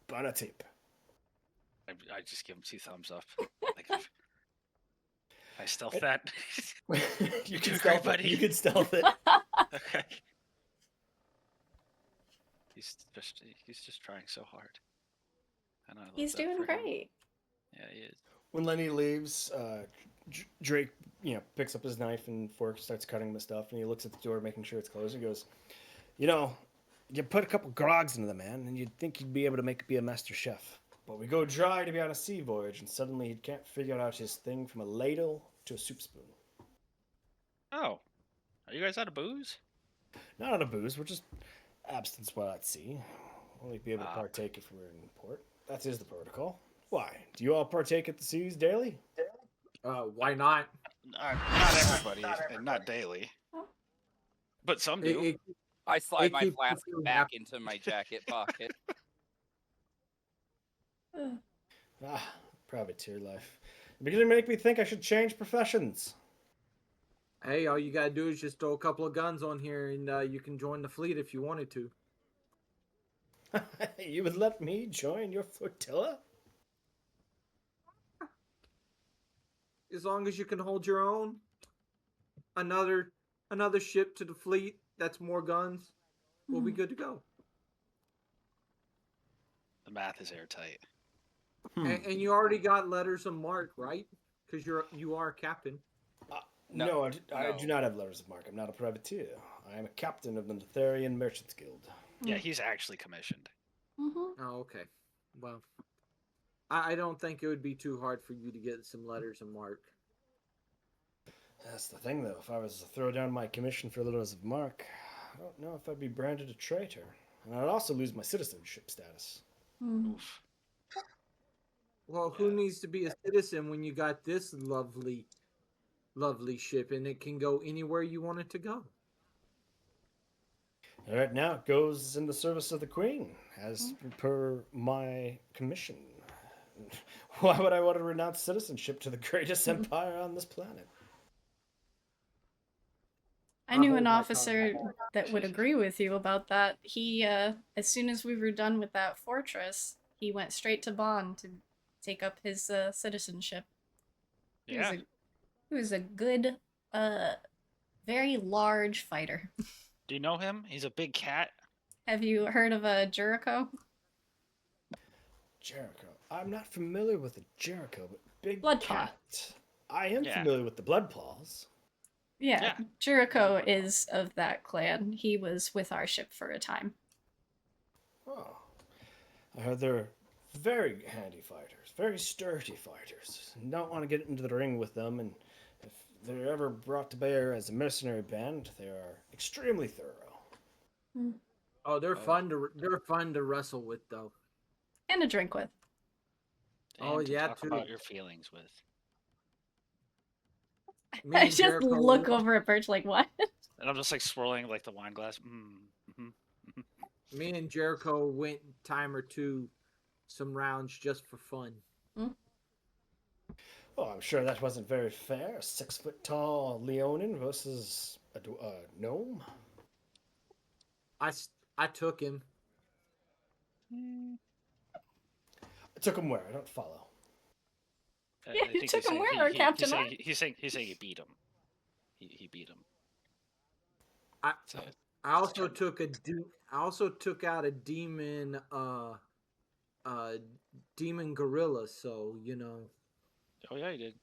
Bon tape." I just give him 2 thumbs up. Like, I stealth that. You can Great, stealth buddy. it. You can stealth it. Okay. He's just trying so hard. And I love He's that doing for him. great. Yeah, he is. When Lenny leaves, Drake, picks up his knife and fork, starts cutting the stuff, and he looks at the door, making sure it's closed, and goes, "You put a couple grogs into the man, and you'd think he'd be able to be a master chef. But we go dry to be on a sea voyage, and suddenly he can't figure out his thing from a ladle to a soup spoon." Oh, are you guys out of booze? Not out of booze, we're just absence while at sea. Only be able to partake if we're in port. That is the protocol. Why? Do you all partake at the seas daily? Why not? Not everybody, and not daily. But some do. I slide It my keeps flask you back happy. into my jacket pocket. Privateer life. You're beginning to make me think I should change professions. Hey, all you gotta do is just throw a couple of guns on here, and you can join the fleet if you wanted to. You would let me join your flotilla? As long as you can hold your own. Another ship to the fleet that's more guns. We'll be good to go. The math is airtight. And you already got letters of marque, right? Because you are a captain. No, I do not have letters of marque. I'm not a privateer. I am a captain of the Nathairian Merchants Guild. Yeah, he's actually commissioned. Mm-hmm. Oh, okay. Well, I don't think it would be too hard for you to get some letters of marque. That's the thing, though. If I was to throw down my commission for letters of marque, I don't know if I'd be branded a traitor. And I'd also lose my citizenship status. Oof. Well, who needs to be a citizen when you got this lovely ship and it can go anywhere you want it to go? All right, now it goes in the service of the Queen, as per my commission. Why would I want to renounce citizenship to the greatest empire on this planet? I knew an officer that would agree with you about that. He, as soon as we were done with that fortress, he went straight to Bann to take up his citizenship. Yeah. He was a good, very large fighter. Do you know him? He's a big cat. Have you heard of Jericho? Jericho. I'm not familiar with the Jericho, but Big Blood Cat. I am Yeah. familiar with the Bloodpaws. Yeah, Yeah. Jericho is of that clan. He was with our ship for a time. Oh. I heard they're very handy fighters, very sturdy fighters. Don't want to get into the ring with them, and if they're ever brought to bear as a mercenary band, they are extremely thorough. Oh, they're fun to wrestle with though. And a drink with. Oh, And to yeah, talk too. about your feelings with. Me I and just Jericho look over at Birch like, what? And I'm just like swirling like the wine glass. Me and Jericho went time or two, some rounds just for fun. Oh, I'm sure that wasn't very fair. A 6-foot-tall Leonin versus a gnome. I took him. I took him where? I don't follow. Yeah, I you think took he's him saying where, Captain He's saying you beat him. He beat him. I So, also took I also took out a demon demon gorilla, so you know. oh yeah, he did.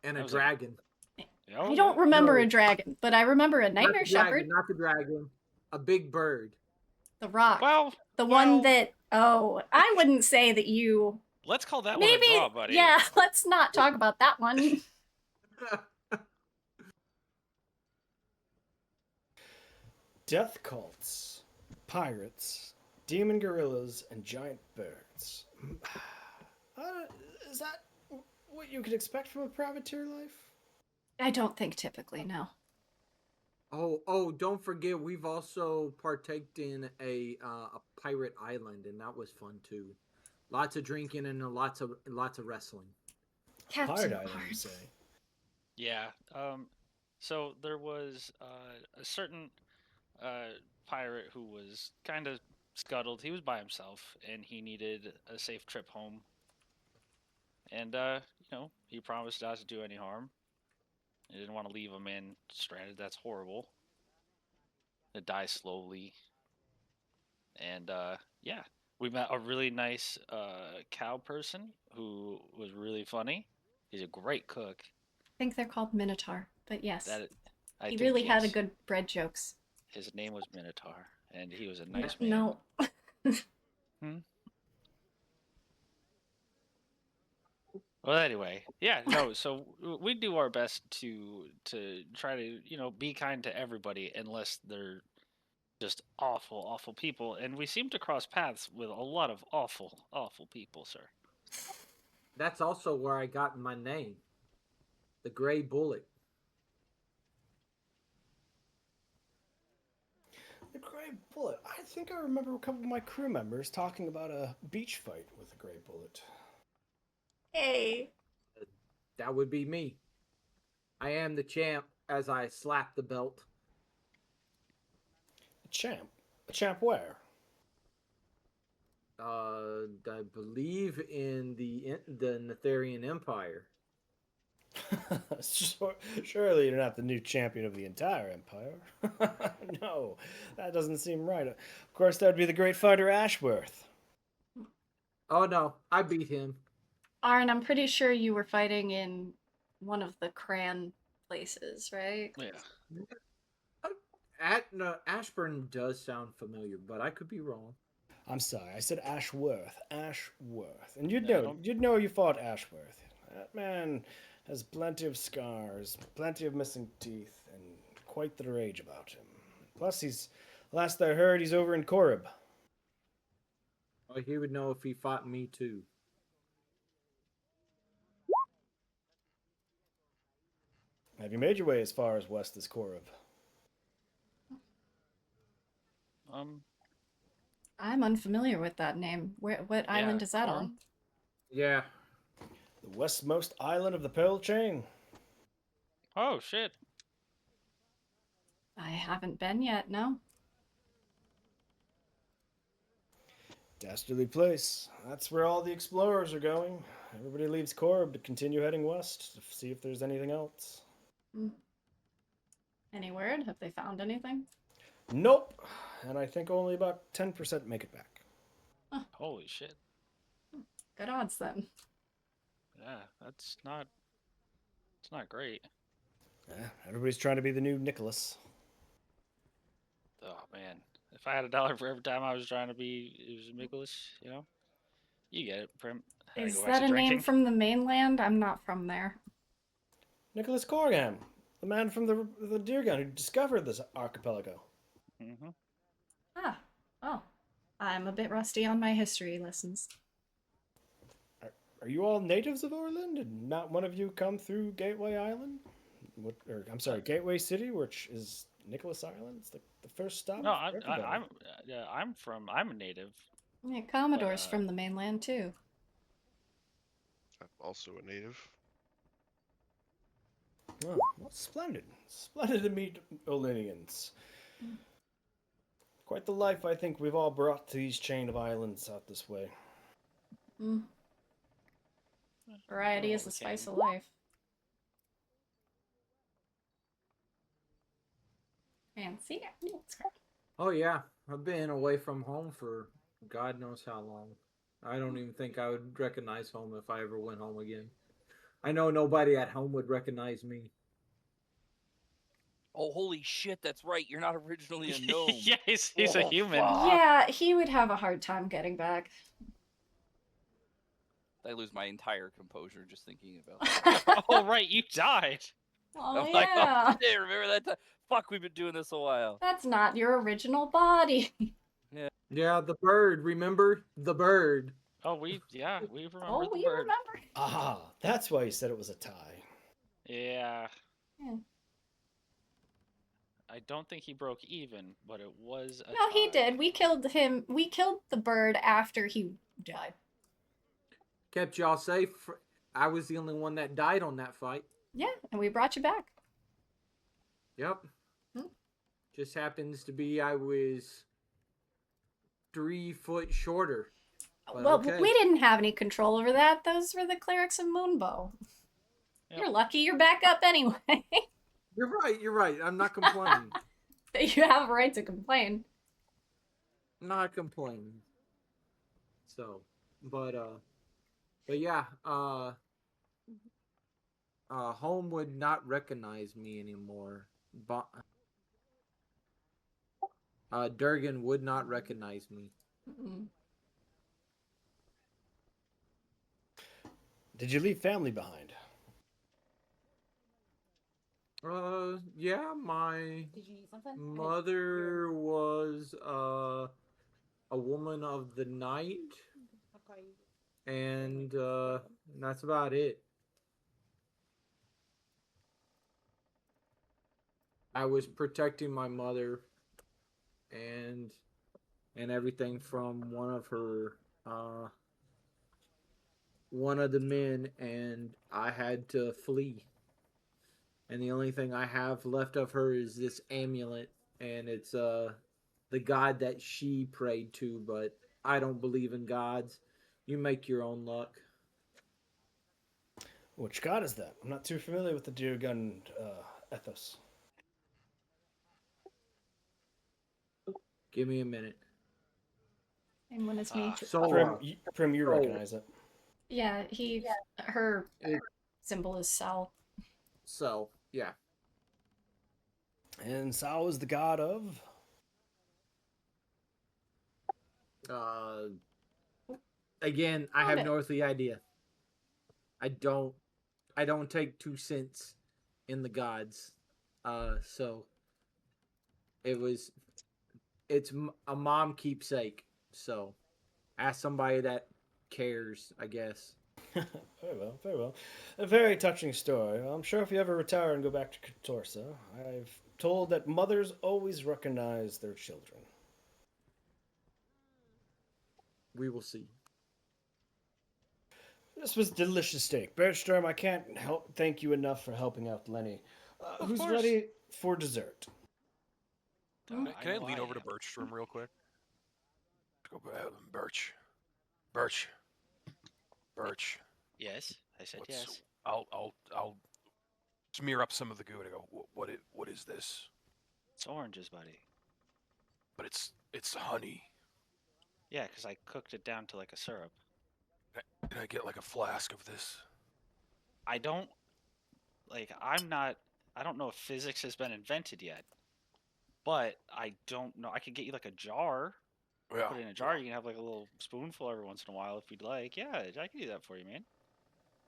And That a was like- dragon. I don't remember No. a dragon, but I remember a nightmare shepherd. Not the dragon. A big bird. The rock. Well, the one that, I wouldn't say that you... let's call that Maybe, one a draw, buddy. yeah, let's not talk about that one. Death cults, pirates, demon gorillas, and giant birds. Is that what you could expect from a privateer life? I don't think typically, no. Oh, don't forget we've also partaked in a pirate island, and that was fun too. Lots of drinking and lots of wrestling. Captain Pirate island, you Barnes. say? Yeah. So there was a certain pirate who was kind of scuttled. He was by himself, and he needed a safe trip home. And he promised not to do any harm. He didn't want to leave a man stranded. That's horrible. To die slowly. And we met a really nice cow person who was really funny. He's a great cook. I think they're called Minotaur, but yes. I he think, really had a yes. good bread jokes. His name was Minotaur, and he was a nice man. No. Well, anyway, yeah, no. So we do our best to try to be kind to everybody, unless they're just awful people. And we seem to cross paths with a lot of awful people, sir. That's also where I got my name, the Gray Bullet. The Gray Bullet. I think I remember a couple of my crew members talking about a beach fight with the Gray Bullet. Hey. That would be me. I am the champ as I slap the belt. A champ? A champ where? I believe in the Nathairian Empire. Surely you're not the new champion of the entire empire. No, that doesn't seem right. Of course, that would be the great fighter Ashworth. Oh no, I beat him. Arn, I'm pretty sure you were fighting in one of the Cran places, right? Yeah. Ashburn does sound familiar, but I could be wrong. I'm sorry, I said Ashworth. Ashworth. And you'd know you fought Ashworth. That man has plenty of scars, plenty of missing teeth, and quite the rage about him. Plus, last I heard, he's over in Korib. Oh, he would know if he fought me too. Have you made your way as far as west as Korib? I'm unfamiliar with that name. What island is that on? Yeah. The westmost island of the Pearl Chain. Oh shit. I haven't been yet, no. Dastardly place. That's where all the explorers are going. Everybody leaves Korib to continue heading west to see if there's anything else. Any word? Have they found anything? Nope. And I think only about 10% make it back. Holy shit. Good odds then. Yeah, that's not. It's not great. Everybody's trying to be the new Nicholas. Oh man, if I had $1 for every time I was trying to be, it was Nicholas, you know. You get it, Prim. I Is go back that to a name drinking. from the mainland? I'm not from there. Nicholas Corrigan, the man from the deer gun who discovered this archipelago. Mm-hmm. Ah, oh. I'm a bit rusty on my history lessons. Are you all natives of Orland? Did not one of you come through Gateway Island? I'm sorry, Gateway City, which is Nicholas Island. It's the first stop. No, for everybody. I'm a native. Yeah, Commodore's But, from the mainland too. I'm also a native. Oh, well, splendid. Splendid to meet Olinians. Quite the life I think we've all brought to these chain of islands out this way. Mm. Variety is the spice of life. Fancy. Oh yeah, I've been away from home for God knows how long. I don't even think I would recognize home if I ever went home again. I know nobody at home would recognize me. Oh, holy shit, that's right. You're not originally a gnome. Yeah, he's a Oh, human. fuck. Yeah, he would have a hard time getting back. I lose my entire composure just thinking about that. Oh right, you died. Oh I'm like, yeah. oh, shit, remember that time? Fuck, we've been doing this a while. That's not your original body. Yeah, the bird. Remember the bird? Oh, we remember Oh, the we bird. remember. Ah, that's why you said it was a tie. Yeah. Yeah. I don't think he broke even, but it was a No, he tie. did. We killed him. We killed the bird after he died. Kept y'all safe. I was the only one that died on that fight. Yeah, and we brought you back. Yep. Hmm. Just happens to be I was 3 foot shorter. But Well, okay. we didn't have any control over that. Those were the clerics of Moonbow. Yep. You're lucky you're back up anyway. You're right. You're right. I'm not complaining. You have a right to complain. Not complaining. So, but yeah. Home would not recognize me anymore. But Durgan would not recognize me. Mm-mm. Did you leave family behind? Yeah, my Did you need something? mother was a woman of the night, and that's about it. I was protecting my mother and everything from one of the men, and I had to flee. And the only thing I have left of her is this amulet, and it's the god that she prayed to, but I don't believe in gods. You make your own luck. Which god is that? I'm not too familiar with the deer gun ethos. Give me a minute. And when it's me. So, Prim, you recognize it. Yeah, her symbol is Sal. So, yeah. And Sal is the god of? Again, I have no earthly idea. I don't take 2 cents in the gods. So it's a mom keepsake. So ask somebody that cares, I guess. Very well, very well. A very touching story. I'm sure if you ever retire and go back to Catorsa, I've told that mothers always recognize their children. We will see. This was delicious steak. Bergstrom, I can't thank you enough for helping out Lenny. Who's course. ready for dessert? Can I lean over to Birchstrom real quick? Go Birch. Yes, I said yes. I'll smear up some of the goo and I go, what is this? It's oranges, buddy. But it's honey. Yeah, because I cooked it down to like a syrup. Can I get like a flask of this? I don't know if physics has been invented yet, but I don't know. I could get you like a jar. Yeah. Put it in a jar. You can have like a little spoonful every once in a while if you'd like. Yeah, I can do that for you, man.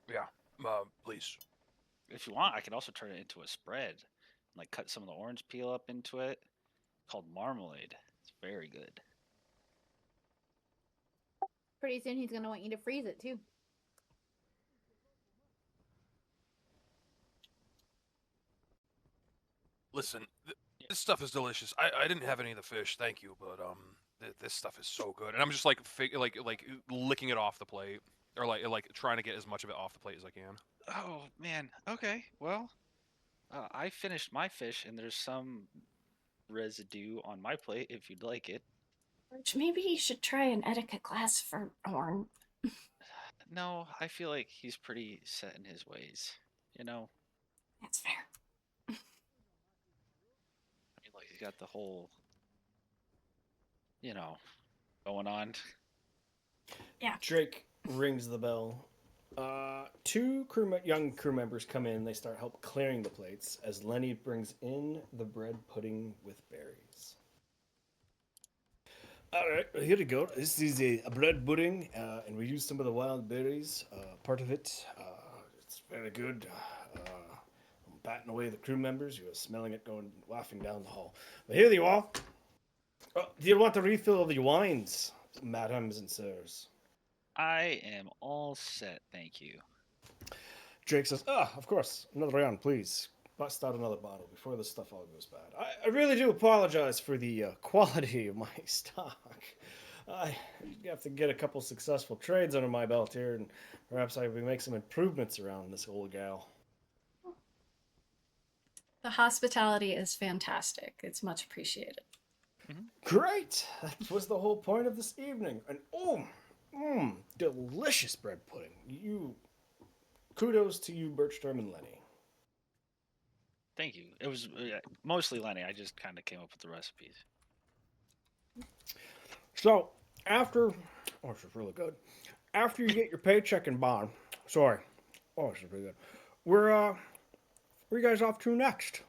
Yeah. Please. If you want, I can also turn it into a spread. Like cut some of the orange peel up into it. Called marmalade. It's very good. Pretty soon he's gonna want you to freeze it too. Listen, this stuff is delicious. I didn't have any of the fish, thank you, but this stuff is so good, and I'm just like licking it off the plate, or like trying to get as much of it off the plate as I can. Oh man. Okay. Well, I finished my fish, and there's some residue on my plate. If you'd like it. Which maybe you should try an etiquette class for Orn. No, I feel like he's pretty set in his ways. You know. That's fair. I mean, like he's got the whole, going on. Yeah. Drake rings the bell. Two young crew members come in. They start help clearing the plates as Lenny brings in the bread pudding with berries. All right, here we go. This is a bread pudding, and we use some of the wild berries. Part of it, it's very good. I'm batting away the crew members. You are smelling it going wafting down the hall. But here you are. Do you want a refill of the wines, madams and sirs? I am all set, thank you. Drake says, of course. Another round, please. Bust out another bottle before this stuff all goes bad. I really do apologize for the quality of my stock. I have to get a couple successful trades under my belt here, and perhaps I can make some improvements around this old gal. The hospitality is fantastic. It's much appreciated. Great! That was the whole point of this evening. And delicious bread pudding. Kudos to you, Birchturm and Lenny. Thank you. It was mostly Lenny. I just kind of came up with the recipes. So, this is really good. After you get your paycheck in Bann, this is pretty good. Where you guys off to next?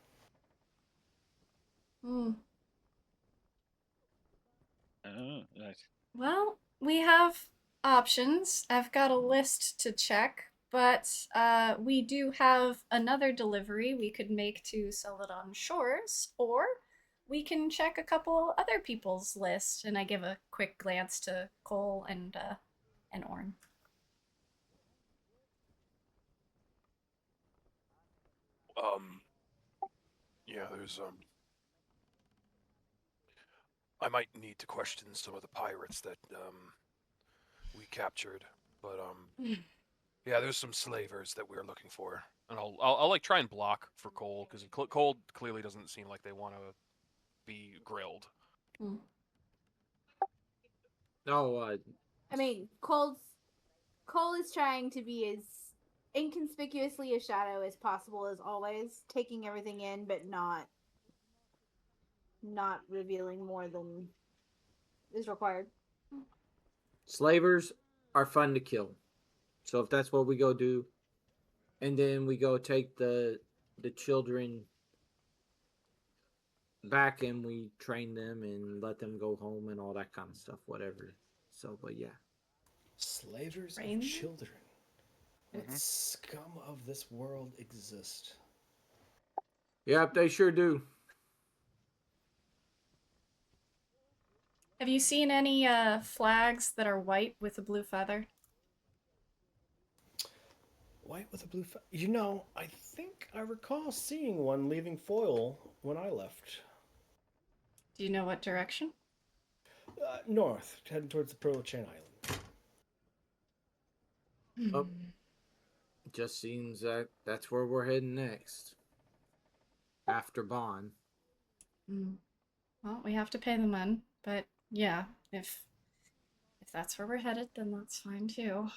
Well, we have options. I've got a list to check, but we do have another delivery we could make to sell it on shores, or we can check a couple other people's lists. And I give a quick glance to Cole and Orn. Yeah, there's I might need to question some of the pirates that we captured, but yeah, there's some slavers that we're looking for, and I'll like try and block for Cole, because Cole clearly doesn't seem like they want to be grilled. No, I mean, Cole is trying to be as inconspicuously a shadow as possible, as always, taking everything in, but not revealing more than is required. Slavers are fun to kill. So if that's what we go do, and then we go take the children back and we train them and let them go home and all that kind of stuff, whatever. So, but yeah. Slavers of children. What scum of this world exist? Yep, they sure do. Have you seen any flags that are white with a blue feather? White with a blue feather? I think I recall seeing one leaving Foyle when I left. Do you know what direction? North, heading towards the Pearl Chain Island. Oh, just seems that that's where we're heading next. After Bann. Well, we have to pay the men, but yeah, if that's where we're headed, then that's fine too.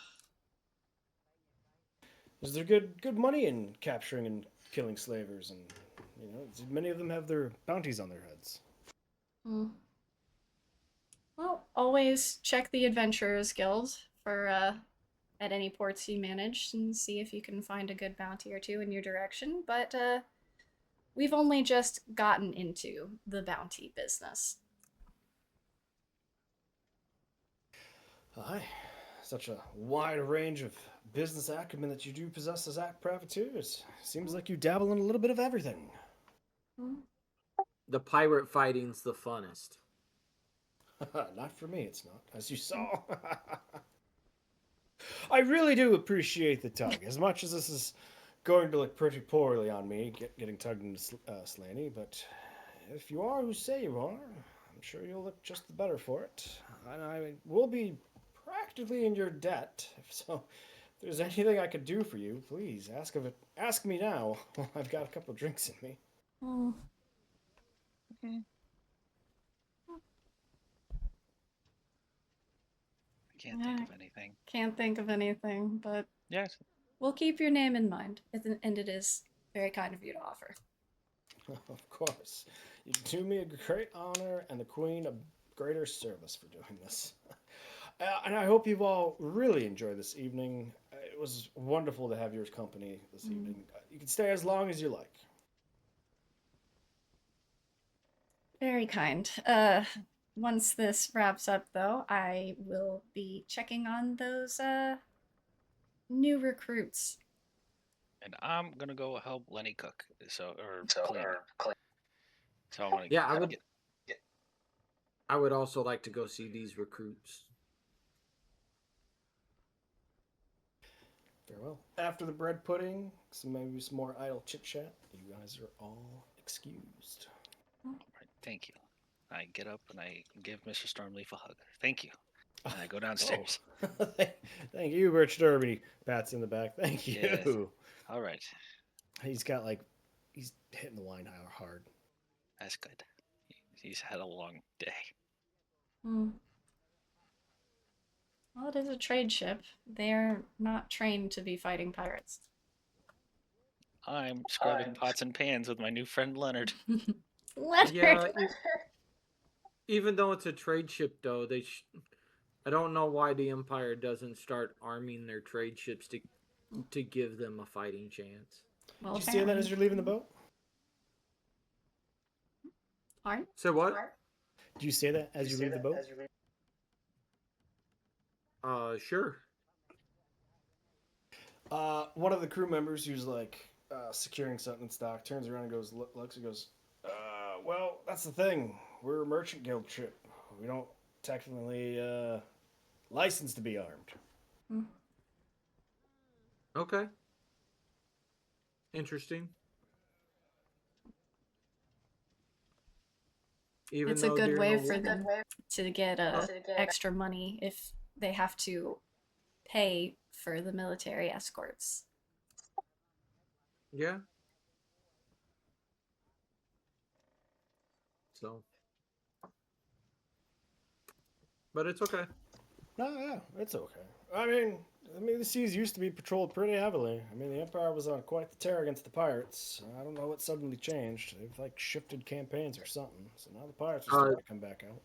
Is there good money in capturing and killing slavers, and many of them have their bounties on their heads? Well, always check the Adventurers Guild for at any ports you manage and see if you can find a good bounty or two in your direction. But we've only just gotten into the bounty business. Aye, such a wide range of business acumen that you do possess as act privateers. Seems like you dabble in a little bit of everything. The pirate fighting's the funnest. Not for me, it's not, as you saw. I really do appreciate the tug, as much as this is going to look pretty poorly on me, getting tugged into Slaney, but if you are who say you are, I'm sure you'll look just the better for it. And I will be practically in your debt, so if there's anything I could do for you, please ask me now. I've got a couple of drinks in me. Oh. Okay. I can't think of anything. Can't think of anything, but Yes. we'll keep your name in mind, and it is very kind of you to offer. Of course. You do me a great honor and the Queen a greater service for doing this. And I hope you've all really enjoyed this evening. It was wonderful to have your company this evening. You can stay as long as you like. Very kind. Once this wraps up, though, I will be checking on those new recruits. And I'm gonna go help Lenny cook. Clean. So I want to. Yeah, I would also like to go see these recruits. Farewell. After the bread pudding, maybe some more idle chit chat. You guys are all excused. All right, thank you. I get up and I give Mr. Stormleaf a hug. Thank you. And I go downstairs. Oh. Thank you, Rich Derby. Pats in the back. Thank you. Yes. All right. He's hitting the wine hard. That's good. He's had a long day. Well, it is a trade ship. They're not trained to be fighting pirates. I'm scrubbing pots and pans with my new friend Leonard. Leonard! Yeah, even though it's a trade ship, though, I don't know why the Empire doesn't start arming their trade ships to give them a fighting chance. Well, did you say that as you're leaving the boat? Pardon? So what? Do you say that as you leave the boat? Sure. One of the crew members who's like securing something in stock turns around and looks and goes, well, that's the thing. We're a merchant guild ship. We don't technically license to be armed. Okay. Interesting. It's a good way for them to get extra money if they have to pay for the military escorts. Yeah. So. But it's okay. No, yeah, it's okay. I mean, the seas used to be patrolled pretty heavily. I mean, the Empire was on quite the tear against the pirates. I don't know what suddenly changed. They've like shifted campaigns or something. So now the pirates are starting to come back out.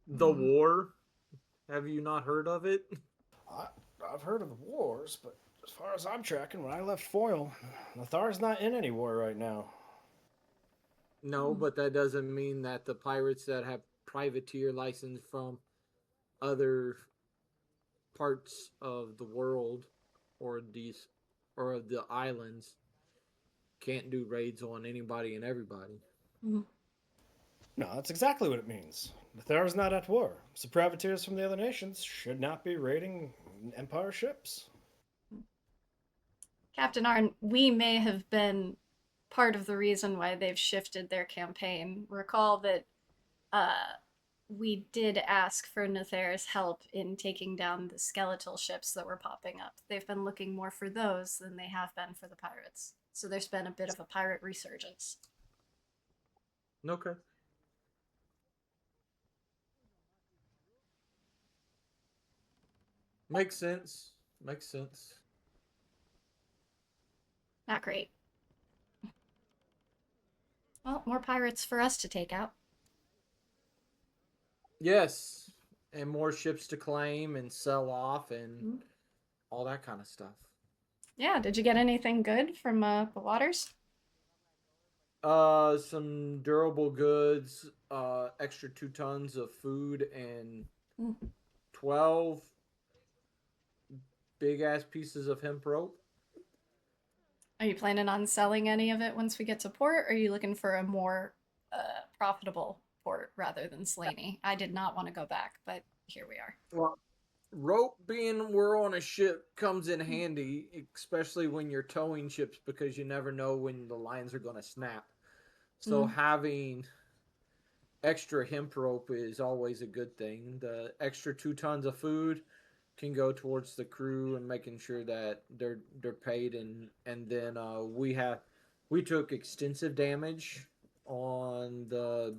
The war? Have you not heard of it? I've heard of the wars, but as far as I'm tracking, when I left Foil, Nathar's not in any war right now. No, but that doesn't mean that the pirates that have privateer license from other parts of the world or of the islands can't do raids on anybody and everybody. No, that's exactly what it means. Nathar's not at war, so privateers from the other nations should not be raiding Empire ships. Captain Arn, we may have been part of the reason why they've shifted their campaign. Recall that we did ask for Nathair's help in taking down the skeletal ships that were popping up. They've been looking more for those than they have been for the pirates. So there's been a bit of a pirate resurgence. Okay. Makes sense. Makes sense. Not great. Well, more pirates for us to take out. Yes, and more ships to claim and sell off and all that kind of stuff. Yeah, did you get anything good from the waters? Some durable goods, extra 2 tons of food, and 12 big ass pieces of hemp rope. Are you planning on selling any of it once we get to port, or are you looking for a more profitable port rather than Slaney? I did not want to go back, but here we are. Well, rope being we're on a ship comes in handy, especially when you're towing ships, because you never know when the lines are going to snap. So having extra hemp rope is always a good thing. The extra 2 tons of food can go towards the crew and making sure that they're paid, and then we took extensive damage on the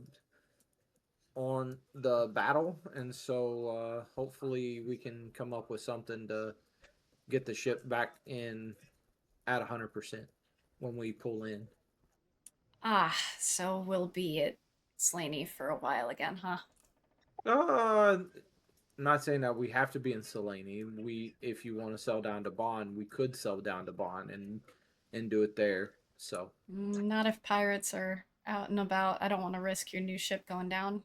battle, and so hopefully we can come up with something to get the ship back in at 100% when we pull in. So we'll be at Slaney for a while again, huh? I'm not saying that we have to be in Selene. If you want to sell down to Bann, we could sell down to Bann and do it there. So Not if pirates are out and about. I don't want to risk your new ship going down.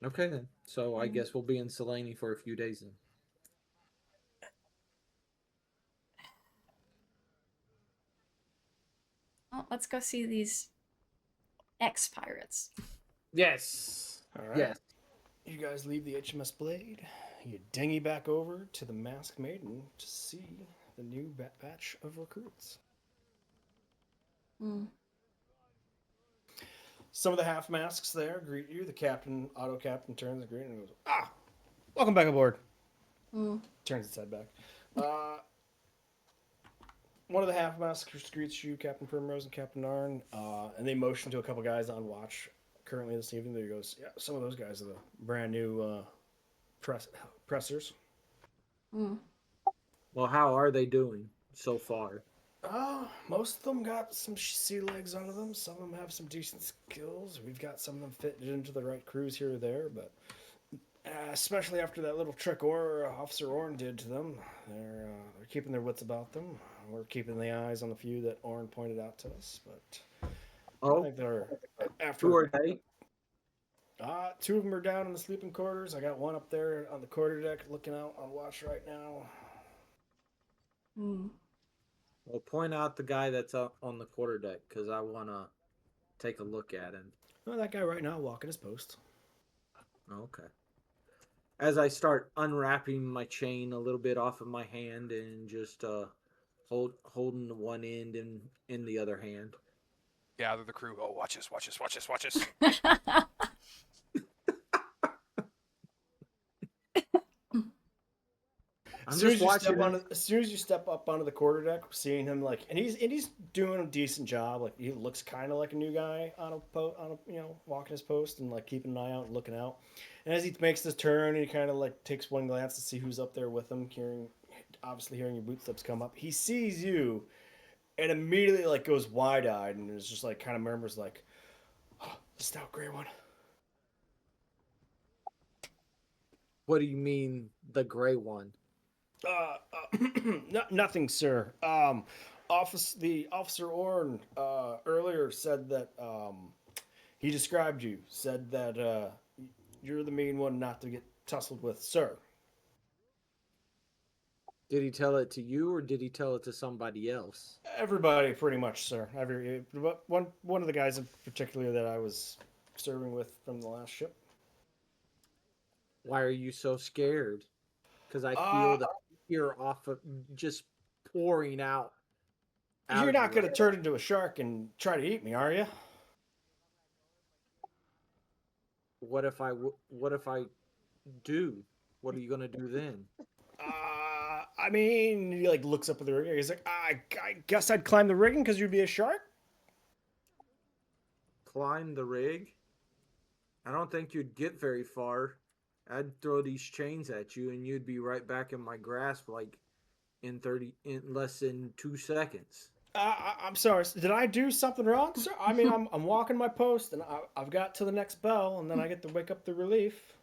okay then. So I guess we'll be in Selene for a few days then. Well, let's go see these ex-pirates. Yes. All right. Yes. You guys leave the HMS Blade. You dinghy back over to the Masked Maiden to see the new batch of recruits. Some of the half masks there greet you. The captain, auto captain, turns and greets and goes, welcome back aboard. Turns its head back. One of the half masks greets you, Captain Primrose and Captain Arn, and they motion to a couple guys on watch currently this evening. There goes, yeah, some of those guys are the brand new pressers. Well, how are they doing so far? Most of them got some sea legs under them. Some of them have some decent skills. We've got some of them fitted into the right crews here or there, but especially after that little trick Officer Orn did to them, they're keeping their wits about them. We're keeping the eyes on the few that Orn pointed out to us, but I think they're after. Who are they? 2 of them are down in the sleeping quarters. I got one up there on the quarterdeck looking out on watch right now. Well, point out the guy that's up on the quarterdeck, because I want to take a look at him. Well, that guy right now walking his post. Okay. As I start unwrapping my chain a little bit off of my hand and just holding the one end in the other hand. Gather the crew. Oh, watch us, watch us, watch us, watch us. As soon as you step up onto the quarterdeck, seeing him and he's doing a decent job. Like, he looks kind of like a new guy on a walking his post and keeping an eye out and looking out. And as he makes this turn, he kind of takes one glance to see who's up there with him, obviously hearing your footsteps come up. He sees you, and immediately goes wide-eyed and is just kind of murmurs "Oh, the stout gray one." What do you mean, the gray one? Nothing, sir. The Officer Orn earlier said that he described you. Said that you're the mean one not to get tussled with, sir. Did he tell it to you, or did he tell it to somebody else? Everybody, pretty much, sir. One of the guys in particular that I was serving with from the last ship. Why are you so scared? Because I feel the fear off of just pouring out. You're not going to turn into a shark and try to eat me, are you? What if I do? What are you going to do then? I mean, he looks up at the rigging. He's like, I guess I'd climb the rigging because you'd be a shark. Climb the rig? I don't think you'd get very far. I'd throw these chains at you, and you'd be right back in my grasp, in less than 2 seconds. I'm sorry. Did I do something wrong, sir? I mean, I'm walking my post, and I've got to the next bell, and then I get to wake up the relief.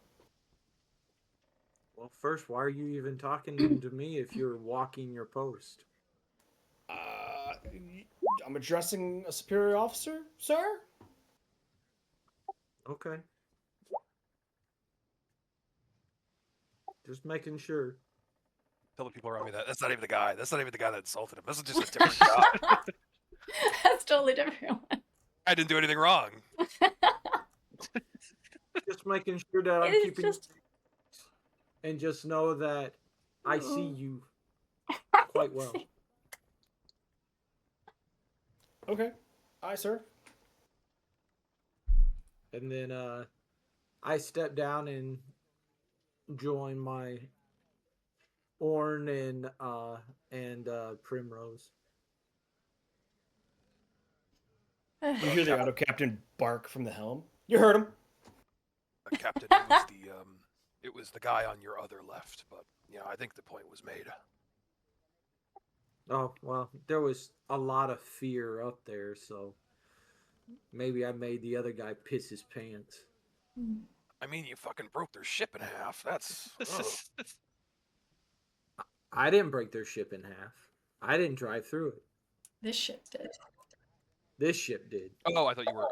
Well, first, why are you even talking to me if you're walking your post? Uh, I'm addressing a superior officer, sir. Okay. Just making sure. Tell the people around me that that's not even the guy. That's not even the guy that insulted him. This is just a different guy. That's totally different one. I didn't do anything wrong. Just making sure that I'm It's keeping just. and just know that I see you quite well. Okay. Aye, sir. And then I step down and join my Orn and Primrose. You hear the auto captain bark from the helm. You heard him. Captain, it was it was the guy on your other left, but yeah, I think the point was made. Oh, well, there was a lot of fear up there, so maybe I made the other guy piss his pants. I mean, you fucking broke their ship in half. That's. I didn't break their ship in half. I didn't drive through it. This ship did. This ship did. Oh, I thought you were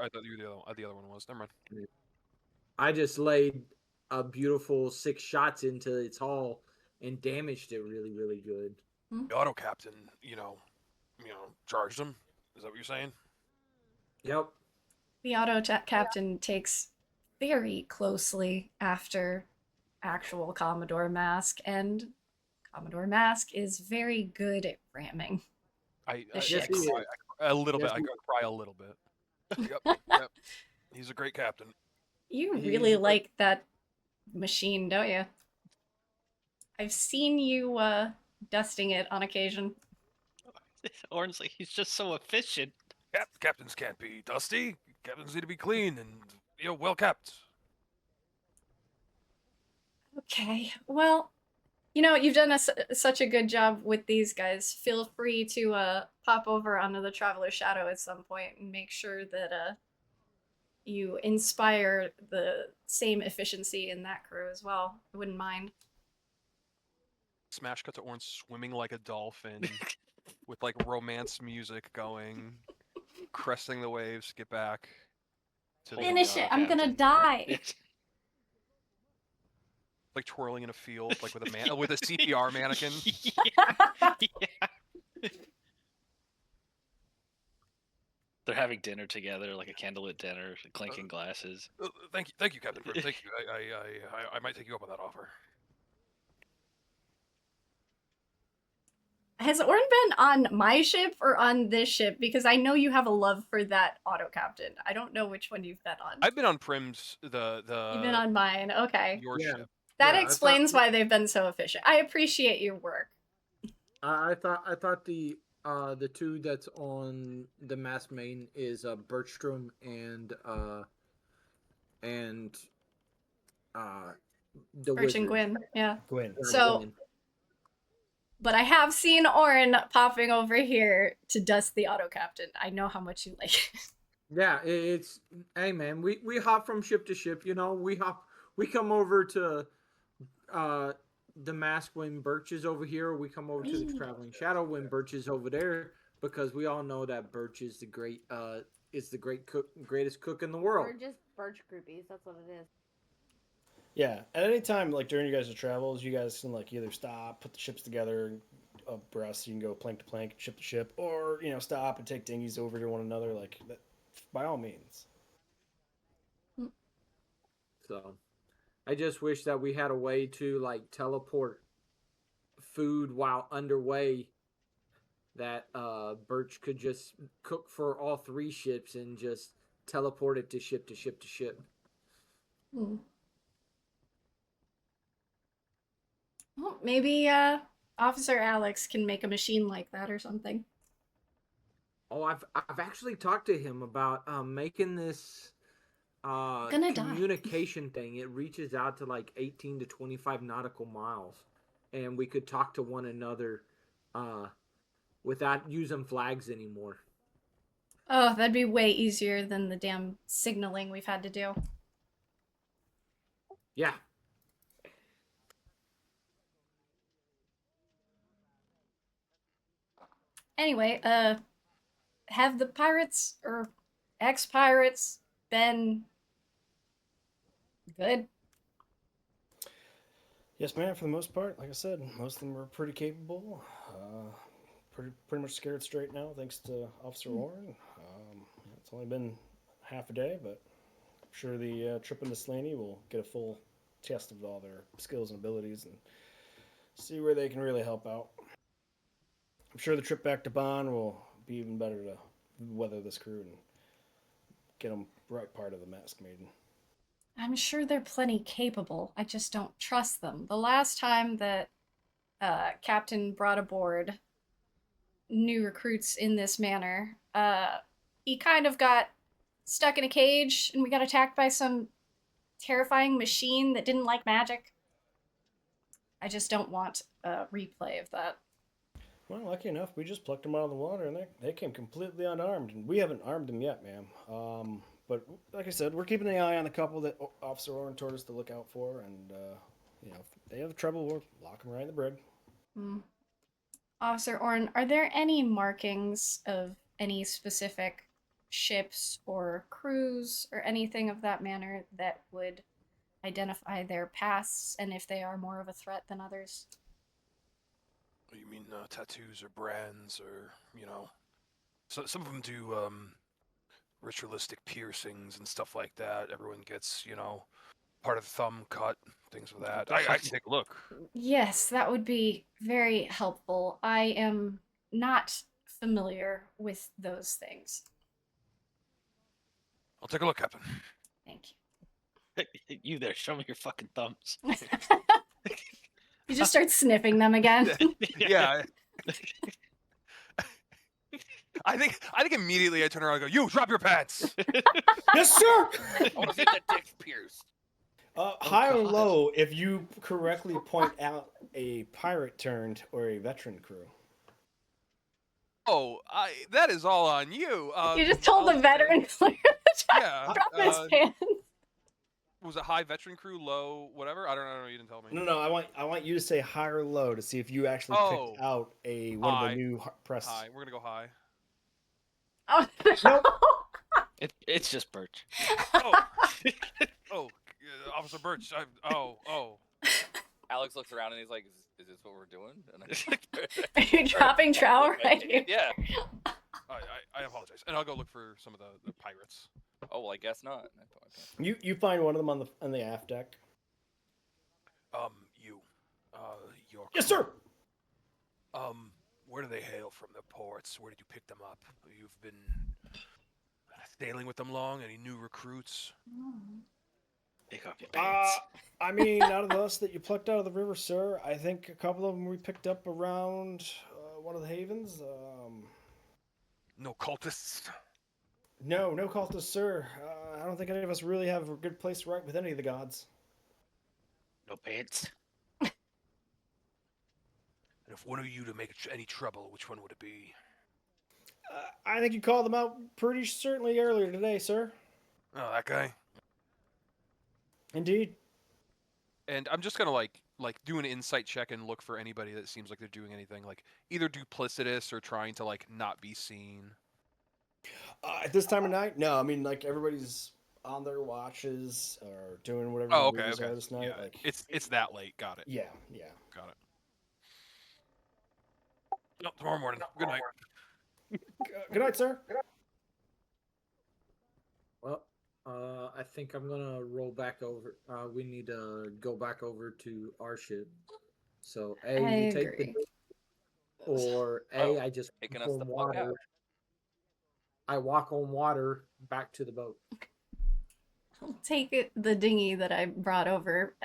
the other one was. Never mind. I just laid a beautiful 6 shots into its hull and damaged it really, really good. The auto captain, charged him. Is that what you're saying? Yep. The auto captain takes very closely after actual Commodore Mask, and Commodore Mask is very good at ramming. I ships. cry a little bit. I cry a little bit. Yep. He's a great captain. You really like that machine, don't you? I've seen you dusting it on occasion. Oran's like, he's just so efficient. Captains can't be dusty. Captains need to be clean and well kept. Okay, well, you've done such a good job with these guys. Feel free to pop over onto the Traveler's Shadow at some point and make sure that you inspire the same efficiency in that crew as well. I wouldn't mind. Smash cut to Orange swimming like a dolphin with like romance music going, cresting the waves to get back to Finish it! I'm gonna die! Like twirling in a field, like with a CPR mannequin. Yeah. They're having dinner together, like a candlelit dinner, clinking glasses. Thank you, Captain. Thank you. I might take you up on that offer. Has Orn been on my ship or on this ship? Because I know you have a love for that auto captain. I don't know which one you've been on. I've been on Prim's You've been on mine. Okay. Your ship. That explains why they've been so efficient. I appreciate your work. I thought the two that's on the Masked Maiden is Bertram and the Birch and wizard. Gwyn, yeah. Gwyn. So, but I have seen Orin popping over here to dust the auto captain. I know how much you like it. Yeah, it's hey man, we hop from ship to ship. We come over to the Mask when Birch is over here. We come over to the Traveling Shadow when Birch is over there, because we all know that Birch is the greatest cook in the world. We're just Birch groupies. That's what it is. Yeah, at any time, like during you guys' travels, you guys can like either stop, put the ships together abreast, so you can go plank to plank, ship to ship, or stop and take dinghies over to one another. Like that, by all means. So, I just wish that we had a way to like teleport food while underway. That Birch could just cook for all 3 ships and just teleport it to ship to ship to ship. Well, maybe Officer Alex can make a machine like that or something. Oh, I've actually talked to him about making this communication thing. It reaches out to like 18 to 25 nautical miles, and we could talk to one another without using flags anymore. Oh, that'd be way easier than the damn signaling we've had to do. Yeah. Anyway, have the pirates or ex-pirates been good? Yes, ma'am. For the most part, like I said, most of them are pretty capable. Pretty much scared straight now, thanks to Officer Warren. It's only been half a day, but I'm sure the trip into Slaney will get a full test of all their skills and abilities and see where they can really help out. I'm sure the trip back to Bann will be even better to weather this crew and get them right part of the Masked Maiden. I'm sure they're plenty capable. I just don't trust them. The last time that Captain brought aboard new recruits in this manner, he kind of got stuck in a cage and we got attacked by some terrifying machine that didn't like magic. I just don't want a replay of that. Well, lucky enough, we just plucked them out of the water and they came completely unarmed, and we haven't armed them yet, ma'am. But like I said, we're keeping an eye on the couple that Officer Oren told us to look out for, and if they have trouble, we'll lock them right in the brig. Officer Oren, are there any markings of any specific ships or crews or anything of that manner that would identify their pasts and if they are more of a threat than others? You mean tattoos or brands or, so some of them do ritualistic piercings and stuff like that. Everyone gets, part of the thumb cut, things of that. I can take a look. Yes, that would be very helpful. I am not familiar with those things. I'll take a look, Captain. Thank you. You there, show me your fucking thumbs. You just start sniffing them again. Yeah. I think immediately I turn around and go, "You drop your pants." Yes, sir. I want to see that dick pierced. High or low, if you correctly point out a pirate turned or a veteran crew. Oh, that is all on you. You just told the veteran player to drop his pants. Was it high veteran crew, low whatever? I don't know. You didn't tell me. No. I want you to say high or low to see if you actually picked out one of the new press. High. We're gonna go high. Oh nope. It's just Birch. Officer Birch. Alex looks around and he's like, "Is this what we're doing?" And Are you dropping trowel right here? Yeah. I apologize, and I'll go look for some of the pirates. Oh well, I guess not. You find one of them on the aft deck. Your yes, sir. Where do they hail from? The ports? Where did you pick them up? You've been sailing with them long? Any new recruits? Pick up your pants. I mean, out of those that you plucked out of the river, sir, I think a couple of them we picked up around one of the havens. No cultists? No cultists, sir. I don't think any of us really have a good place to write with any of the gods. No pants? And if one of you to make any trouble, which one would it be? I think you called them out pretty certainly earlier today, sir. Oh, that guy? Indeed. And I'm just gonna like do an insight check and look for anybody that seems like they're doing anything like either duplicitous or trying to like not be seen. At this time of night, no. I mean, like everybody's on their watches or doing whatever. Oh, the okay. are this night. Yeah, like it's that late. Got it. Yeah. Got it. No, tomorrow morning. Good night. Good night, sir. Well, I think I'm gonna roll back over. We need to go back over to our ship. So we take the or I just taking us the fuck out. I walk on water back to the boat. I'll take the dinghy that I brought over.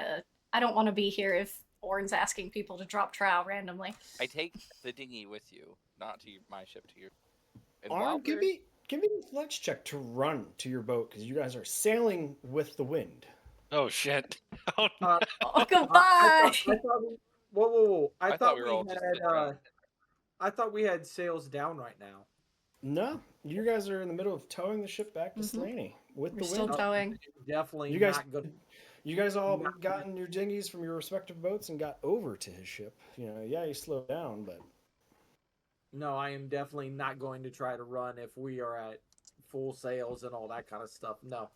I don't want to be here if Oren's asking people to drop trowel randomly. I take the dinghy with you, not to my ship, to your. Oren, give me a flex check to run to your boat because you guys are sailing with the wind. Oh shit! Oh, no. Goodbye. Whoa! I thought we were all I thought we had sails down right now. No, you guys are in the middle of towing the ship back to Slaney with the wind. Still towing. Definitely. You guys, not good. You guys all gotten your dinghies from your respective boats and got over to his ship. You slowed down, but No, I am definitely not going to try to run if we are at full sails and all that kind of stuff. No.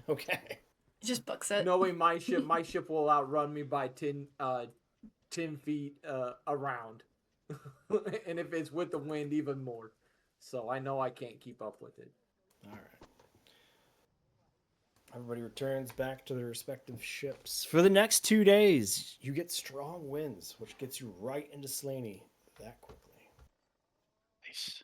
Okay. Just books it. Knowing my ship will outrun me by 10 feet around. And if it's with the wind, even more. So I know I can't keep up with it. All right. Everybody returns back to their respective ships. For the next 2 days, you get strong winds, which gets you right into Slaney that quickly. Nice.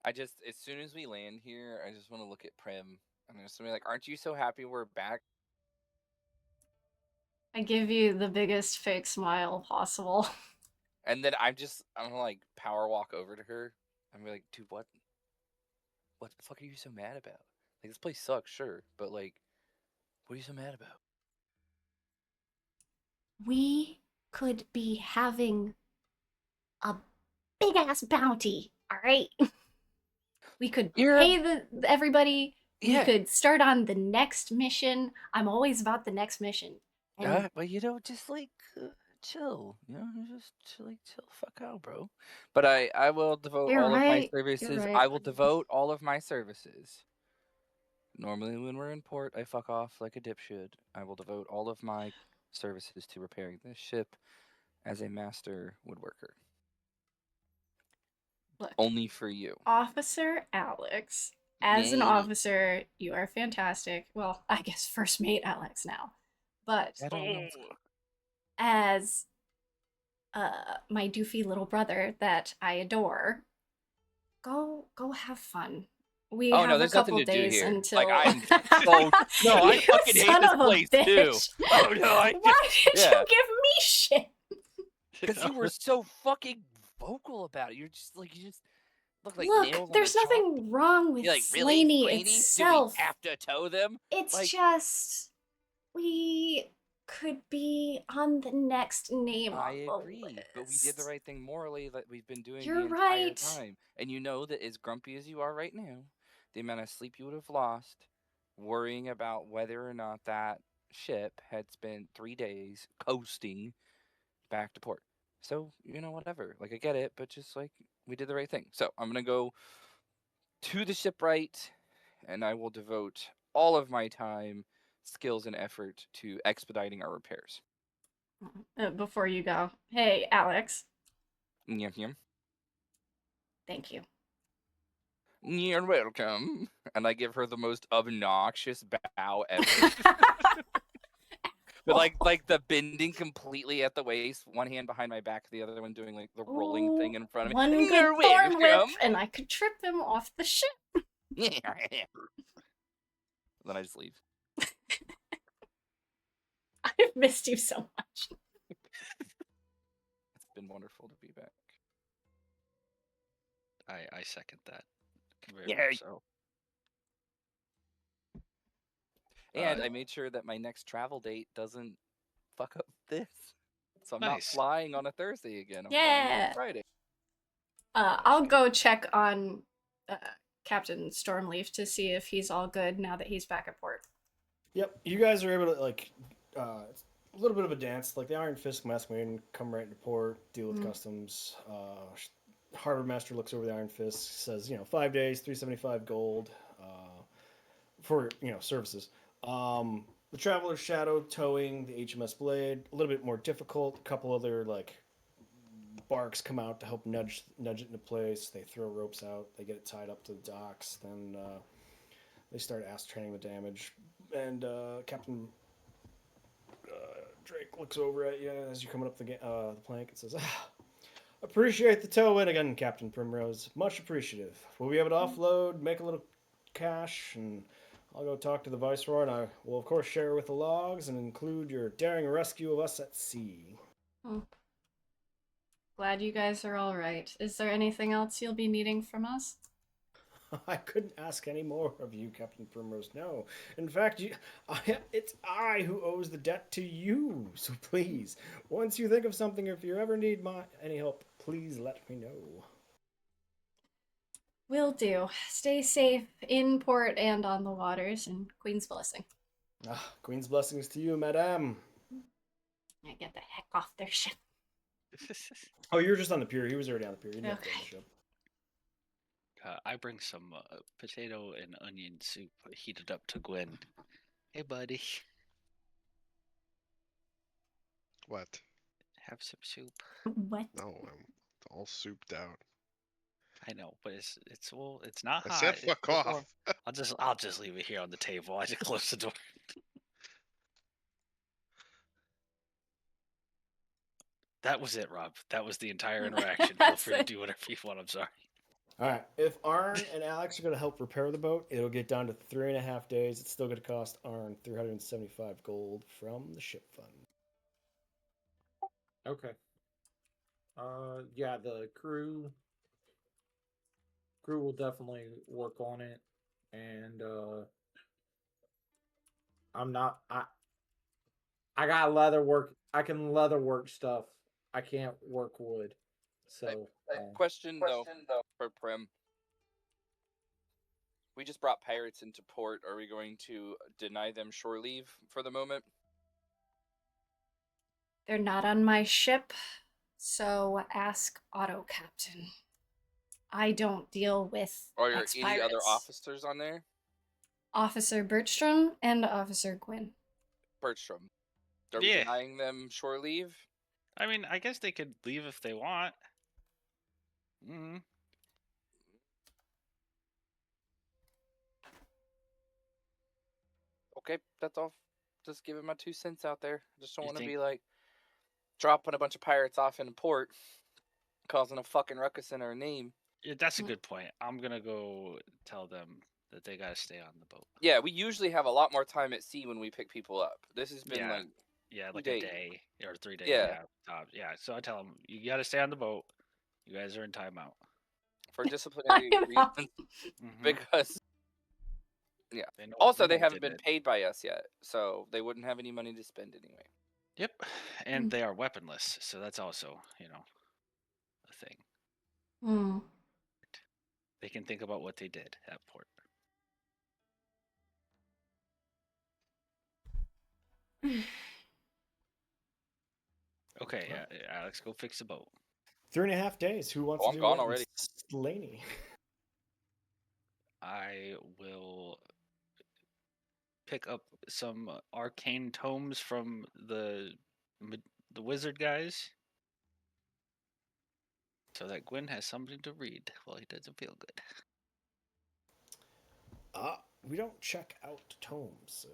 As soon as we land here, I just want to look at Prim. I'm just gonna be like, aren't you so happy we're back? I give you the biggest fake smile possible. And then I'm gonna like power walk over to her. I'm like, dude, what the fuck are you so mad about? Like, this place sucks, sure, but like, what are you so mad about? We could be having a big ass bounty, all right? We could pay everybody. We could start on the next mission. I'm always about the next mission. And But just like chill, just chill the fuck out, bro. But I will devote all of my services. I will devote all of my services. Normally, when we're in port, I fuck off like a dipshit. I will devote all of my services to repairing this ship as a master woodworker. look, only for you. Officer Alex, as an Yay. officer, you are fantastic. Well, I guess first mate Alex now. But I don't know. as my doofy little brother that I adore, go have fun. We have no, a there's nothing couple to do days here. until. Like, I'm so no, I You fucking hate son this of a place bitch. too. Oh no, Why did you give me shit? Because you were so fucking vocal about it. You just look like Look, nails on there's the chalkboard. nothing wrong with You're like, Slaney really, itself. Do we have to tow them? It's like, just we could be on the next name I on agree, the list. but we did the right thing morally that we've been doing You're the entire right. time. And you know that as grumpy as you are right now, the amount of sleep you would have lost worrying about whether or not that ship had spent 3 days coasting back to port. So, whatever. Like, I get it, but just like, we did the right thing. So, I'm going to go to the shipwright, and I will devote all of my time, skills, and effort to expediting our repairs. Before you go, hey, Alex. Yep. Thank you. You're welcome. And I give her the most obnoxious bow ever. But like the bending completely at the waist, one hand behind my back, the other one doing like the rolling thing in front of me. One good You're thorn whip, welcome. and I could trip him off the ship. Then I just leave. I've missed you so much. It's been wonderful to be back. I second that. Yeah. Very much so. And I made sure that my next travel date doesn't fuck up this. So I'm not Nice. flying on a Thursday again. I'm flying on Yeah. a Friday. I'll go check on Captain Stormleaf to see if he's all good now that he's back at port. Yep, you guys are able to it's a little bit of a dance. Like the Iron Fist, Masked Maiden come right into port, deal with customs. Harbor Master looks over the Iron Fist, says 5 days, 375 gold for services. The Traveler's Shadow towing the HMS Blade, a little bit more difficult. A couple other barks come out to help nudge it into place. They throw ropes out. They get it tied up to the docks. Then they start ascertaining the damage. And Captain Drake looks over at you as you're coming up the plank and says, appreciate the tow in again, Captain Primrose. Much appreciative. We'll be able to offload, make a little cash, and I'll go talk to the Viceroy, and I will, of course, share with the logs and include your daring rescue of us at sea. Glad you guys are all right. Is there anything else you'll be needing from us? I couldn't ask any more of you, Captain Primrose. No. In fact, it's I who owes the debt to you. So please, once you think of something, if you ever need any help, please let me know. Will do. Stay safe in port and on the waters, and Queen's blessing. Queen's blessings to you, madame. I get the heck off their ship. Oh, you were just on the pier. He was already on the pier. He didn't have to go on the Okay. ship. I bring some potato and onion soup heated up to Gwen. Hey, buddy, What? have some soup. What? No, I'm all souped out. I know, but it's not I hot. said It's fuck still warm. off. I'll just leave it here on the table. I just close the door. That was it, Rob. That was the entire interaction. Feel That's free to it. do whatever you want. I'm sorry. All right. If Arn and Alex are going to help repair the boat, it'll get down to 3.5 days. It's still going to cost Arn 375 gold from the ship fund. Okay. Yeah, the crew will definitely work on it, and I got leather work. I can leather work stuff. I can't work wood. So Question though for Prim. We just brought pirates into port. Are we going to deny them shore leave for the moment? They're not on my ship, so ask Auto Captain. I don't deal with Are there ex-pirates. any other officers on there? Officer Bertram and Officer Gwyn. Bertram. Are we denying them shore leave? I mean, I guess they could leave if they want. Okay, that's all. Just giving my 2 cents out there. Just don't You want to think- be like dropping a bunch of pirates off in port, causing a fucking ruckus in our name. Yeah, that's a good point. I'm gonna go tell them that they gotta stay on the boat. Yeah, we usually have a lot more time at sea when we pick people up. This has been like like 2 a days. day or 3 days. Yeah. Yeah. So I tell them you gotta stay on the boat. You guys are in timeout For disciplinary reasons, because They know- also they they know what haven't they been did. paid by us yet, so they wouldn't have any money to spend anyway. Yep, and they are weaponless, so that's also a thing. Hmm. They can think about what they did at port. Okay, Alex, go fix the boat. 3.5 days. Who wants Oh, to I'm do gone what? already. Slaney. I will pick up some arcane tomes from the wizard guys, so that Gwen has something to read while he doesn't feel good. We don't check out tomes.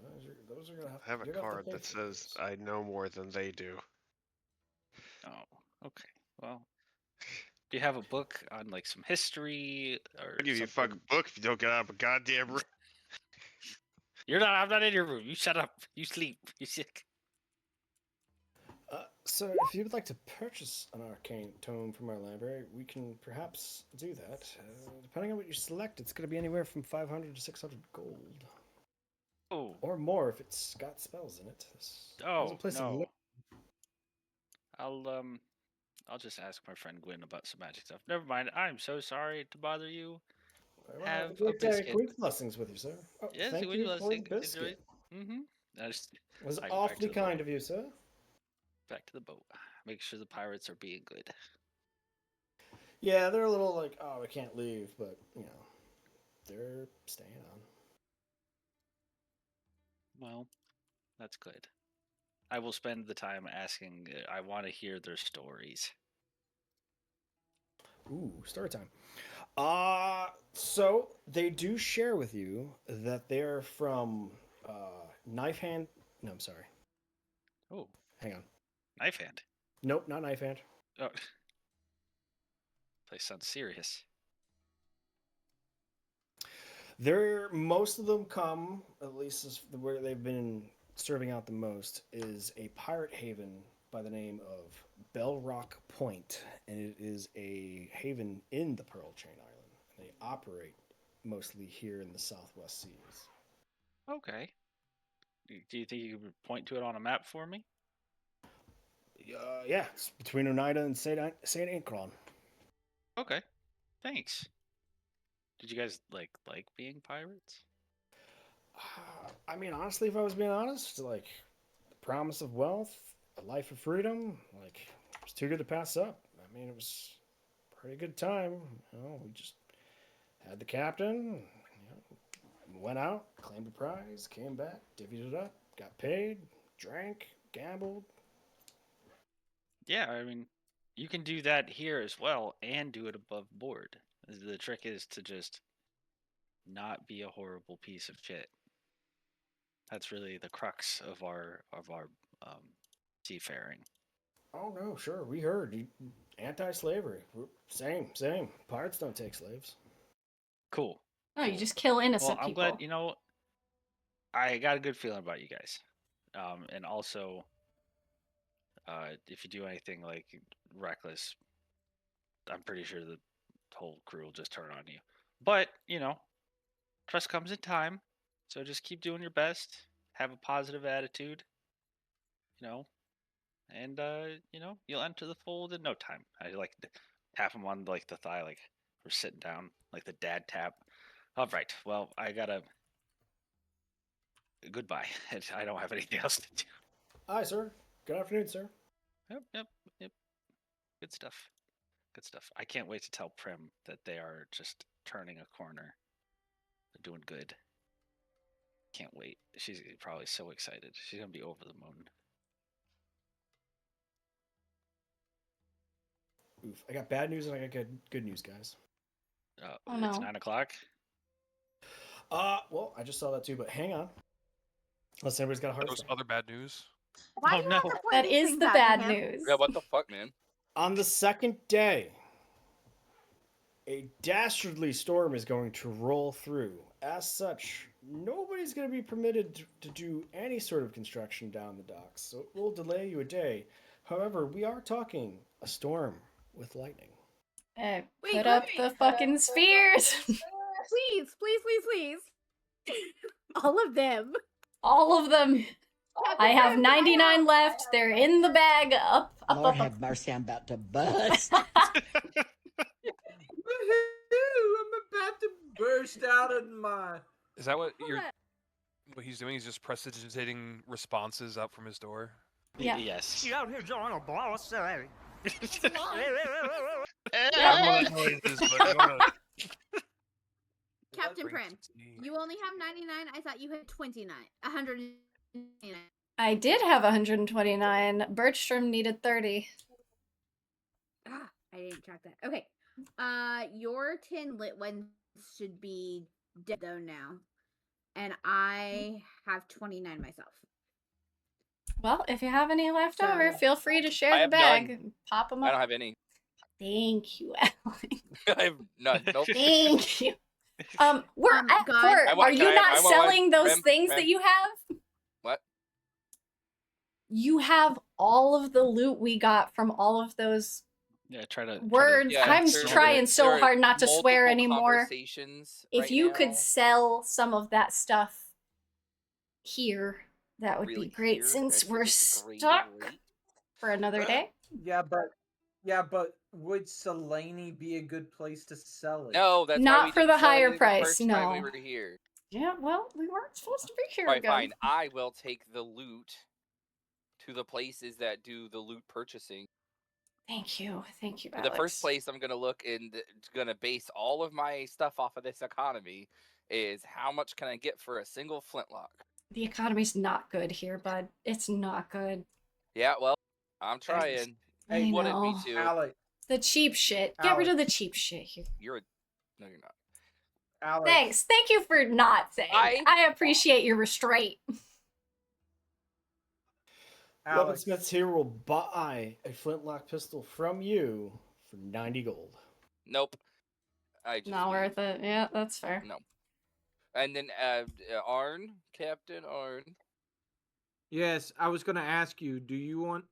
Those are gonna have. I have a you're gonna card to pay that for says those. I know more than they do. Oh, okay. Well, do you have a book on like some history or I give you a something? fucking book if you don't get out of a goddamn room. You're not. I'm not in your room. You shut up. You sleep. You sick. So, if you would like to purchase an arcane tome from our library, we can perhaps do that. Depending on what you select, it's going to be anywhere from 500 to 600 gold. Oh. Or more if it's got spells in it. There's a Oh place of no. li- I'll just ask my friend Gwen about some magic stuff. Never mind. I'm so sorry to bother you. Well, Have great, a biscuit. Queen's blessings with you, sir. Oh, Yes, thank Queen's you for the blessing. biscuit. Mm-hmm. It was awfully kind of you, sir. Back to the boat. Make sure the pirates are being good. Yeah, they're a little like, oh, we can't leave, but, they're staying on. Well, that's good. I will spend the time asking. I want to hear their stories. Ooh, story time. So they do share with you that they're from Knife Hand. No, I'm sorry. Oh, hang on. Knife Hand. Nope, not Knife Hand. Oh, place sounds serious. Most of them come, at least where they've been serving out the most, is a pirate haven by the name of Bell Rock Point, and it is a haven in the Pearl Chain Island. They operate mostly here in the Southwest Seas. Okay. Do you think you could point to it on a map for me? Yeah, it's between Oneida and Saint Ancron. Okay, thanks. Did you guys like being pirates? I mean, honestly, if I was being honest, like the promise of wealth, a life of freedom, like, it was too good to pass up. I mean, it was a pretty good time. You know, we just had the captain, went out, claimed a prize, came back, divvied it up, got paid, drank, gambled. Yeah, I mean, you can do that here as well and do it above board. The trick is to just not be a horrible piece of shit. That's really the crux of our seafaring. Oh no, sure, we heard you anti-slavery. Same. Pirates don't take slaves. Cool. No, you just kill innocent Well, I'm people. glad, you know, I got a good feeling about you guys. And also, if you do anything like reckless, I'm pretty sure the whole crew will just turn on you. But, you know, trust comes in time. So just keep doing your best. Have a positive attitude, you know, and, you know, you'll enter the fold in no time. I like to tap him on, like, the thigh, like, we're sitting down, like the dad tap. All right, well, I gotta... Goodbye. I don't have anything else to do. Aye, sir. Good afternoon, sir. Yep. Good stuff. Good stuff. I can't wait to tell Prim that they are just turning a corner. They're doing good. Can't wait. She's probably so excited. She's gonna be over the moon. Oof. I got bad news and I got good news, guys. Oh, It's no. 9 o'clock. Well, I just saw that too, but hang on. Unless anybody's got a heart There was stop. other bad news. Why Oh, do you have no. to point That these is things the out to bad him? news. Yeah, what the fuck, man? On the second day, a dastardly storm is going to roll through. As such, nobody's going to be permitted to do any sort of construction down the docks, so it will delay you a day. However, we are talking a storm with lightning. Wait, Wait, put up the fucking spears. Please. All of them. All of them. I have 99 left. They're in the bag. Up. Lord have mercy, I'm about to bust. Woohoo! I'm about to burst out of my. Is that what Hold you're? on. What he's doing? He's just precipitating responses out from his door. Yeah. Yes. out here drawing a boss. I don't know what noises, but I don't know. Captain Prim, you only have 99. I thought you had 29. 129. I did have 129. Bertram needed 30. Ah, I didn't track that. Okay. Your 10 lit ones should be dead though now. And I have 29 myself. Well, if you have any left So- over, feel free to share I the have bag. none. Pop them I up. don't have any. Thank you, Alan. I have none. Nope. Thank you. We're God. at court. I want- Are can you I- not I want one. selling those Prim, things Prim. that you have? What? You have all of the loot we got from all of those Yeah, try to words. Yeah, I'm there- trying so there are hard not to swear multiple anymore. conversations If right you now. could sell some of that stuff here, that would Really be great here, since that's we're a great stuck rate. for another day. Yeah, but would Selene be a good place to sell it? No, that's Not why we for didn't the sell higher any the price, first time we no. were here. Yeah, well, we weren't supposed to be here Alright, again. fine. I will take the loot to the places that do the loot purchasing. Thank you, The Alex. first place I'm gonna look and gonna base all of my stuff off of this economy is how much can I get for a single flintlock? The economy's not good here, bud. It's not good. Yeah, well, I'm trying. I You wanted me know. to. Alex, The cheap shit. Get rid of the cheap shit here. You're a... No, you're not. Alex. Thanks. Thank you for not saying. I appreciate your restraint. Alex, Weaponsmiths here will buy a flintlock pistol from you for 90 gold. Nope. I just Not worth it. Yeah, that's fair. No. And then Arn, Captain Arn. yes, I was gonna ask you. Do you want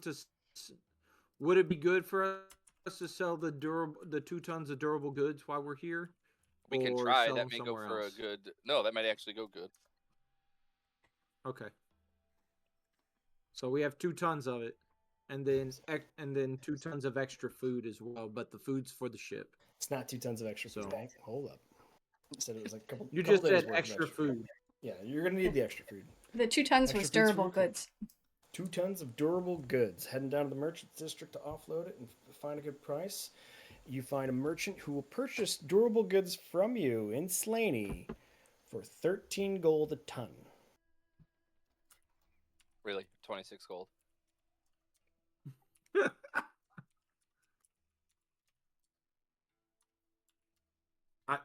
to? Would it be good for us to sell the 2 tons of durable goods while we're here? We can Or try. sell That them may go somewhere for else? a good. No, that might actually go good. Okay. So we have 2 tons of it, and then 2 tons of extra food as well. But the food's for the ship. It's not 2 tons of extra food. So- Hold up. I said it was like a couple. You couple just days said worth of extra food. Yeah, you're gonna need the extra food. The 2 tons Extra was food's durable for you. goods. 2 tons of durable goods. Heading down to the merchant district to offload it and find a good price. You find a merchant who will purchase durable goods from you in Slaney for 13 gold a ton. Really? 26 gold.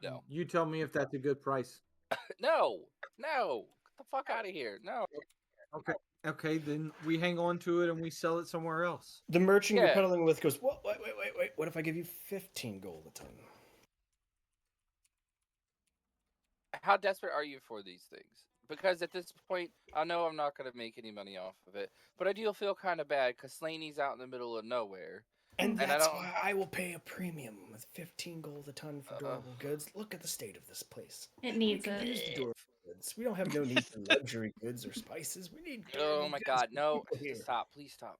No. You tell me if that's a good price. No. Get the fuck out of here. No. Okay, then we hang on to it and we sell it somewhere else. The merchant Yeah. you're peddling with goes, wait. What if I give you 15 gold a ton? How desperate are you for these things? Because at this point, I know I'm not going to make any money off of it, but I do feel kind of bad because Slaney's out in the middle of nowhere. And I that's don't- why I will pay a premium with 15 gold a ton for durable goods. Look at the state of this place. It needs We can use the durable goods. We don't have no need for luxury goods or spices. We need durable Oh my goods god, for no. people here. Stop. Please stop.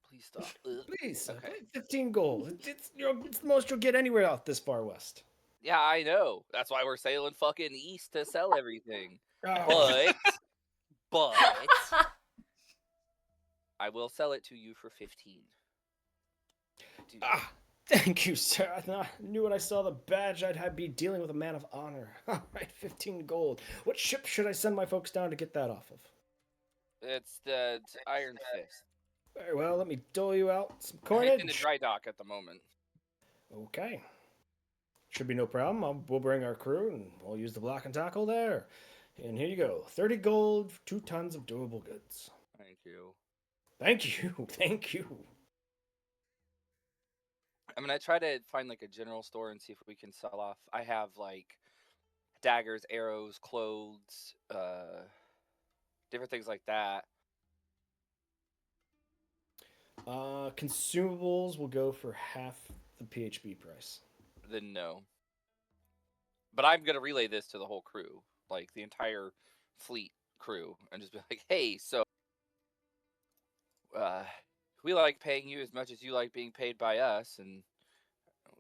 Ugh. Please, Okay. 15 gold. It's the most you'll get anywhere out this far west. Yeah, I know. That's why we're sailing fucking east to sell everything. Oh. But I will sell it to you for 15. Dude. Thank you, sir. I knew when I saw the badge I'd be dealing with a man of honor. All right, 15 gold. What ship should I send my folks down to get that off of? It's the Iron Fist. Very well, let me dole you out some It's in the coinage. dry dock at the moment. Okay. Should be no problem. We'll bring our crew and we'll use the block and tackle there. And here you go. 30 gold, 2 tons of durable goods. Thank you. Thank you. Thank you. I'm gonna try to find like a general store and see if we can sell off. I have like daggers, arrows, clothes, different things like that. Consumables will go for half the PHB price. Then no. But I'm gonna relay this to the whole crew, like the entire fleet crew, and just be like, "Hey, so we like paying you as much as you like being paid by us, and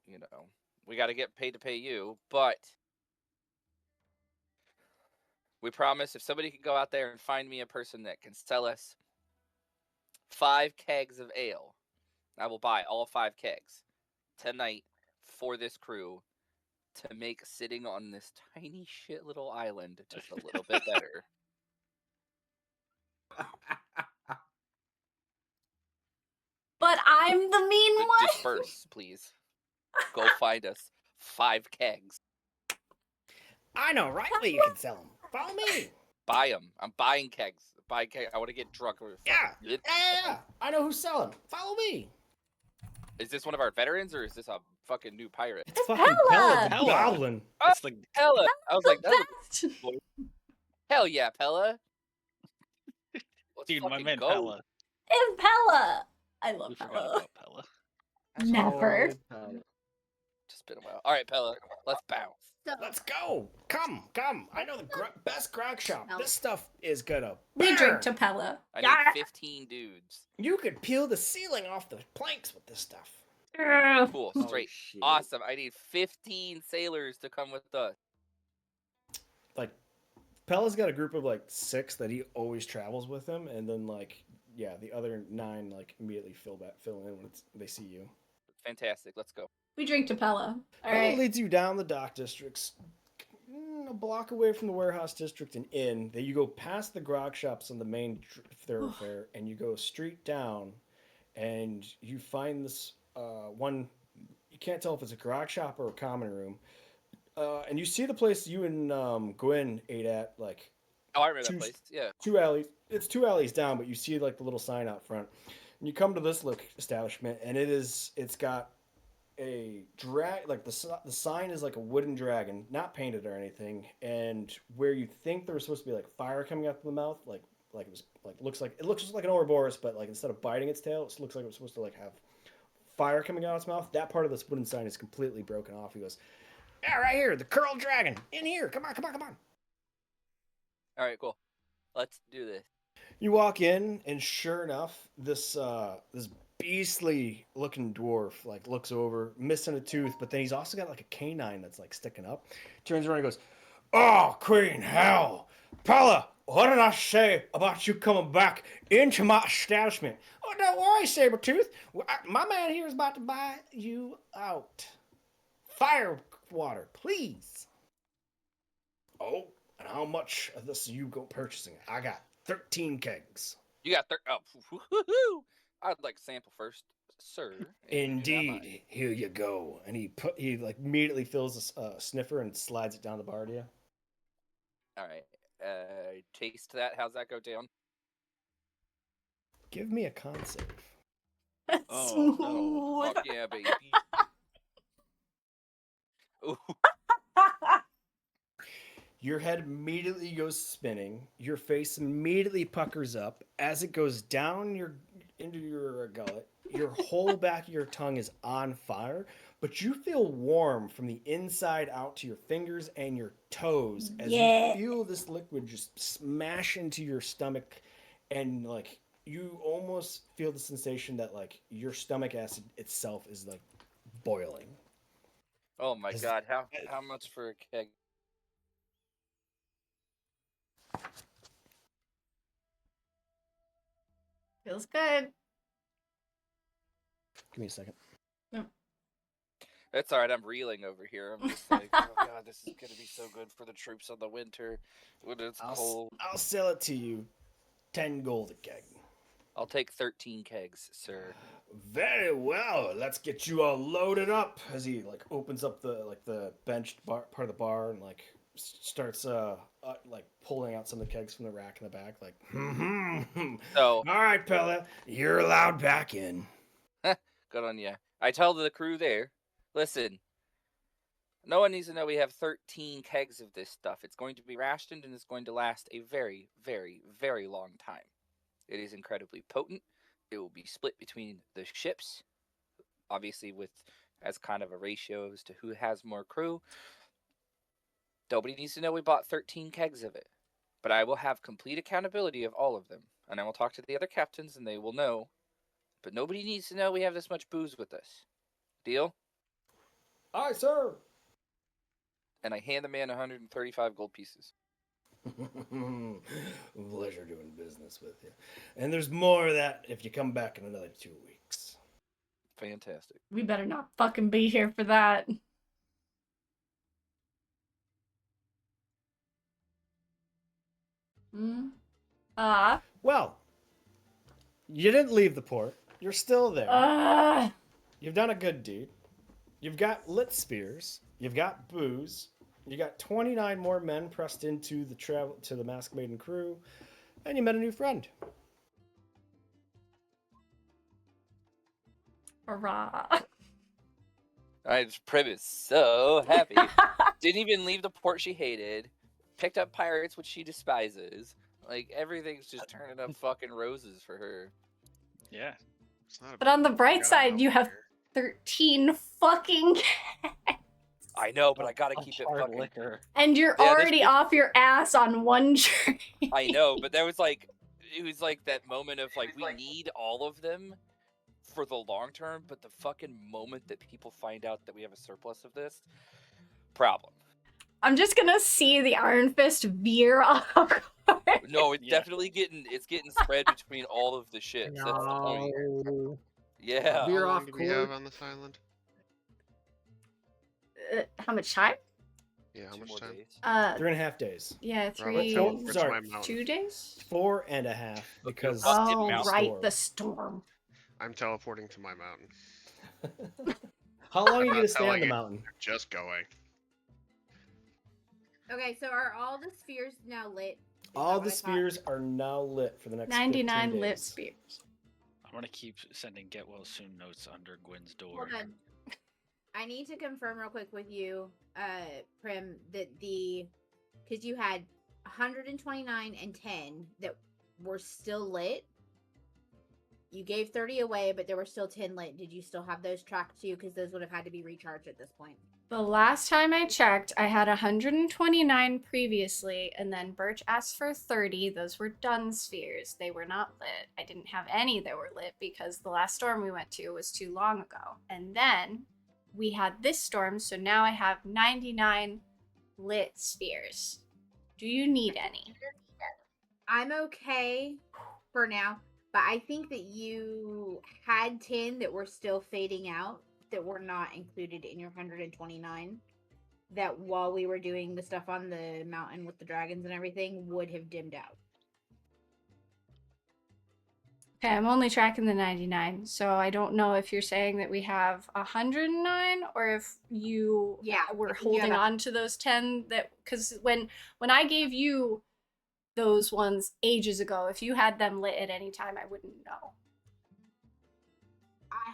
you know we got to get paid to pay you, but we promise if somebody can go out there and find me a person that can sell us 5 kegs of ale, I will buy all 5 kegs tonight for this crew to make sitting on this tiny shit little island just a little bit better." But I'm the mean But one. disperse, please. Go find us 5 kegs. I know right where you can sell them. Follow me. Buy them. I'm buying kegs. Buy kegs. I want to get drunk. Yeah. I know who's selling. Follow me. Is this one of our veterans or is this a fucking new pirate? It's fucking Pella the Goblin. It's like Pella. I was like, that Best. was hell yeah, Pella. Let's dude, my fucking man go. Pella. And Pella. I love We forgot Pella. about Pella. Never. Just been a while. All right, Pella. Let's bounce. So, Let's go. Come. I know the best grog shop. No. This stuff is gonna We burn. drink to Pella. I need 15 dudes. You could peel the ceiling off the planks with this stuff. Cool. Oh, Straight. shit. Awesome. I need 15 sailors to come with us. Like, Pella's got a group of like 6 that he always travels with him, and then like, yeah, the other 9 like immediately fill in when they see you. Fantastic. Let's go. We drink to Pella. All Pella right. leads you down the dock districts, a block away from the warehouse district and in. Then you go past the grog shops on the main thoroughfare, and you go straight down, and you find this one. You can't tell if it's a grog shop or a common room. And you see the place you and Gwen ate at, like Oh, I remember Two- that place. Yeah. 2 alleys. It's 2 alleys down, but you see like the little sign out front. And you come to this establishment, and it's got a like the sign is like a wooden dragon, not painted or anything, and where you think there was supposed to be like fire coming out of the mouth, like it was like it looks just like an Ouroboros, but like instead of biting its tail, it looks like it was supposed to like have fire coming out of its mouth. That part of this wooden sign is completely broken off. He goes, "Yeah, right here, the curled dragon in here. Come on." All right, cool. Let's do this. You walk in, and sure enough, this beastly looking dwarf like looks over, missing a tooth, but then he's also got like a canine that's like sticking up. Turns around and goes, "Oh, Queen Hell, Pella, What did I say about you coming back into my establishment? Oh, don't worry, Sabretooth. My man here is about to buy you out. Fire water, please. Oh, and how much of this are you go purchasing? I got 13 kegs. You got oh, I'd like to sample first, sir. if you do not mind. Indeed. Here you go. And he like immediately fills a sniffer and slides it down the bar to you. All right. Taste that. How's that go down? Give me a con save. Oh, no. Smooth. Fuck yeah, baby. Ooh. Your head immediately goes spinning. Your face immediately puckers up as it goes down into your gullet. Your whole back of your tongue is on fire, but you feel warm from the inside out to your fingers and your toes as you feel this liquid just smash into your stomach, and like you almost feel the sensation that like your stomach acid itself is like boiling. Oh my god, how much for a keg? Feels good. Give me a second. That's alright, I'm reeling over here. I'm just like, oh god, this is gonna be so good for the troops on the winter when it's cold. I'll sell it to you. 10 gold a keg. I'll take 13 kegs, sir. Very well. Let's get you all loaded up. As he like opens up the benched bar, part of the bar, and like starts like pulling out some of the kegs from the rack in the back. Like, So, all right, Pella, you're allowed back in. good on ya. I tell the crew there, listen, no one needs to know we have 13 kegs of this stuff. It's going to be rationed and it's going to last a very, very, very long time. It is incredibly potent. It will be split between the ships, obviously with as kind of a ratio as to who has more crew. Nobody needs to know we bought 13 kegs of it, but I will have complete accountability of all of them, and I will talk to the other captains and they will know, but nobody needs to know we have this much booze with us. Deal? Aye, sir. And I hand the man 135 gold pieces. Pleasure doing business with you. And there's more of that if you come back in another 2 weeks. Fantastic. We better not fucking be here for that. Well, you didn't leave the port. You're still there. You've done a good deed. You've got lit spears. You've got booze. You got 29 more men pressed into the travel to the Masked Maiden crew, and you met a new friend. Hurrah. Prim is so happy. Didn't even leave the port she hated. Picked up pirates, which she despises. Like, everything's just turning up fucking roses for her. Yeah. But on the bright side, you have 13 fucking I know, but I gotta keep it fucking liquor. And you're already off your ass on one tree. I know, but there was like, it was like that moment of like, we need all of them for the long term, but the fucking moment that people find out that we have a surplus of this, problem. I'm just gonna see the Iron Fist veer off. No, it's definitely getting spread between all of the ships. That's the point. Yeah. How long do we have on this island? How much time? Yeah, how much time? 3.5 days. Yeah, Sorry, 2 days? 4.5 because right, the storm. I'm teleporting to my mountain. How long are you I'm gonna not stay on telling the you, mountain? I'm just going. Okay, so are all the spheres now lit? All the spears are now lit for the next 99 15 lit days. spears. I'm gonna keep sending get well soon notes under Gwen's door. Hold on. I need to confirm real quick with you, Prim, that because you had 129 and 10 that were still lit. You gave 30 away, but there were still 10 lit. Did you still have those tracked too? Because those would have had to be recharged at this point. The last time I checked, I had 129 previously, and then Birch asked for 30. Those were done spheres. They were not lit. I didn't have any that were lit because the last storm we went to was too long ago. And then we had this storm, so now I have 99 lit spheres. Do you need any? I'm okay for now, but I think that you had 10 that were still fading out that were not included in your 129. That while we were doing the stuff on the mountain with the dragons and everything would have dimmed out. Okay, I'm only tracking the 99, so I don't know if you're saying that we have 109 or if you were holding on to those 10 that, because when I gave you those ones ages ago, if you had them lit at any time, I wouldn't know. I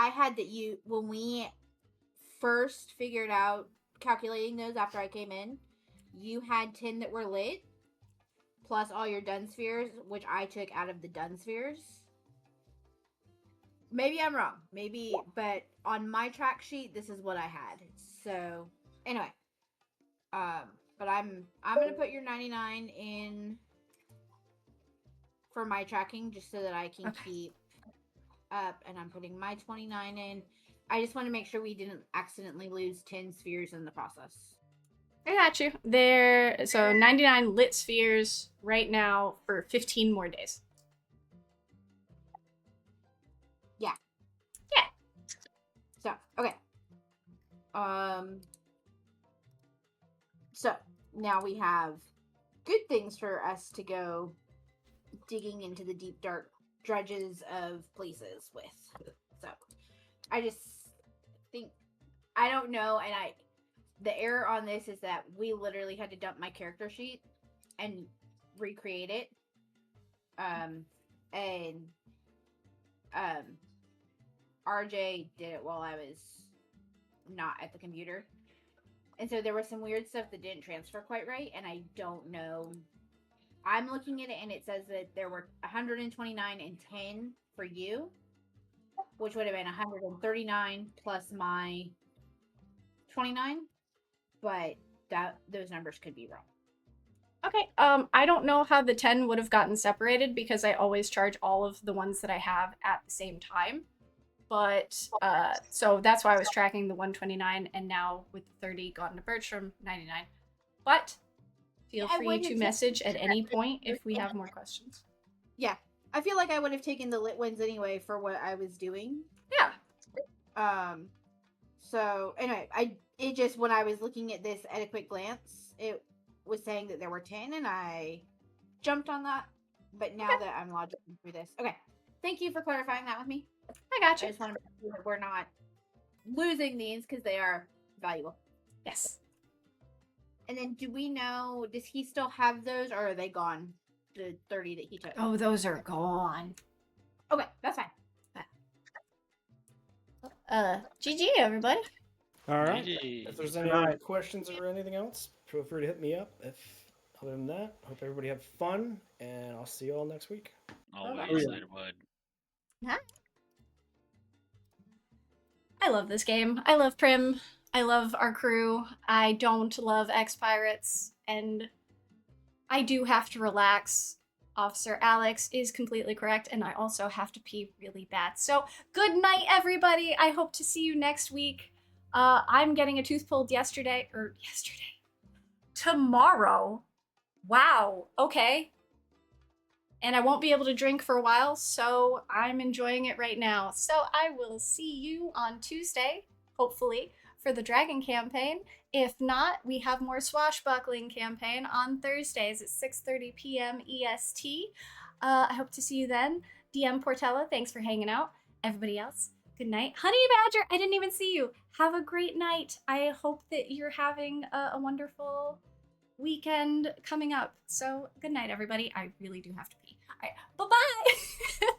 had that you, when we first figured out calculating those after I came in, you had 10 that were lit, plus all your dun spheres, which I took out of the dun spheres. Maybe I'm wrong. Maybe, but on my track sheet, this is what I had. So, anyway. But I'm gonna put your 99 in for my tracking just so that I can keep up, and I'm putting my 29 in. I just want to make sure we didn't accidentally lose 10 spheres in the process. I got you. There, so 99 lit spheres right now for 15 more days. Yeah. Yeah. So, okay. So, now we have good things for us to go digging into the deep, dark dredges of places with. So, I just think, I don't know, and the error on this is that we literally had to dump my character sheet and recreate it. RJ did it while I was not at the computer. And so there was some weird stuff that didn't transfer quite right, and I don't know. I'm looking at it, and it says that there were 129 and 10 for you, which would have been 139 plus my 29, but those numbers could be wrong. Okay, I don't know how the 10 would have gotten separated because I always charge all of the ones that I have at the same time. But, so that's why I was tracking the 129, and now with the 30 gone to Bertram, 99. But feel free to message at any point if we have more questions. Yeah, I feel like I would have taken the lit ones anyway for what I was doing. Yeah. So anyway, it just, when I was looking at this at a quick glance, it was saying that there were 10, and I jumped on that. But now that I'm logicking through this, okay. Thank you for clarifying that with me. I got you. I just want to make sure that we're not losing these because they are valuable. Yes. And then, do we know? Does he still have those, or are they gone? The 30 that he took. Oh, those are gone. Okay, that's fine. GG, everybody. All right. GG. If there's any other questions or anything else, feel free to hit me up. Other than that, hope everybody had fun, and I'll see you all next week. Always, later, bud. Hi. I love this game. I love Prim. I love our crew. I don't love X-Pirates, and I do have to relax. Officer Alex is completely correct, and I also have to pee really bad. So, good night, everybody. I hope to see you next week. I'm getting a tooth pulled tomorrow. Wow, okay. And I won't be able to drink for a while, so I'm enjoying it right now. So I will see you on Tuesday, hopefully, for the Dragon campaign. If not, we have more Swashbuckling campaign on Thursdays at 6:30 p.m. EST. I hope to see you then. DM Portella, thanks for hanging out. Everybody else, good night. Honey Badger, I didn't even see you. Have a great night. I hope that you're having a wonderful weekend coming up. So good night, everybody. I really do have to pee. All right, bye-bye.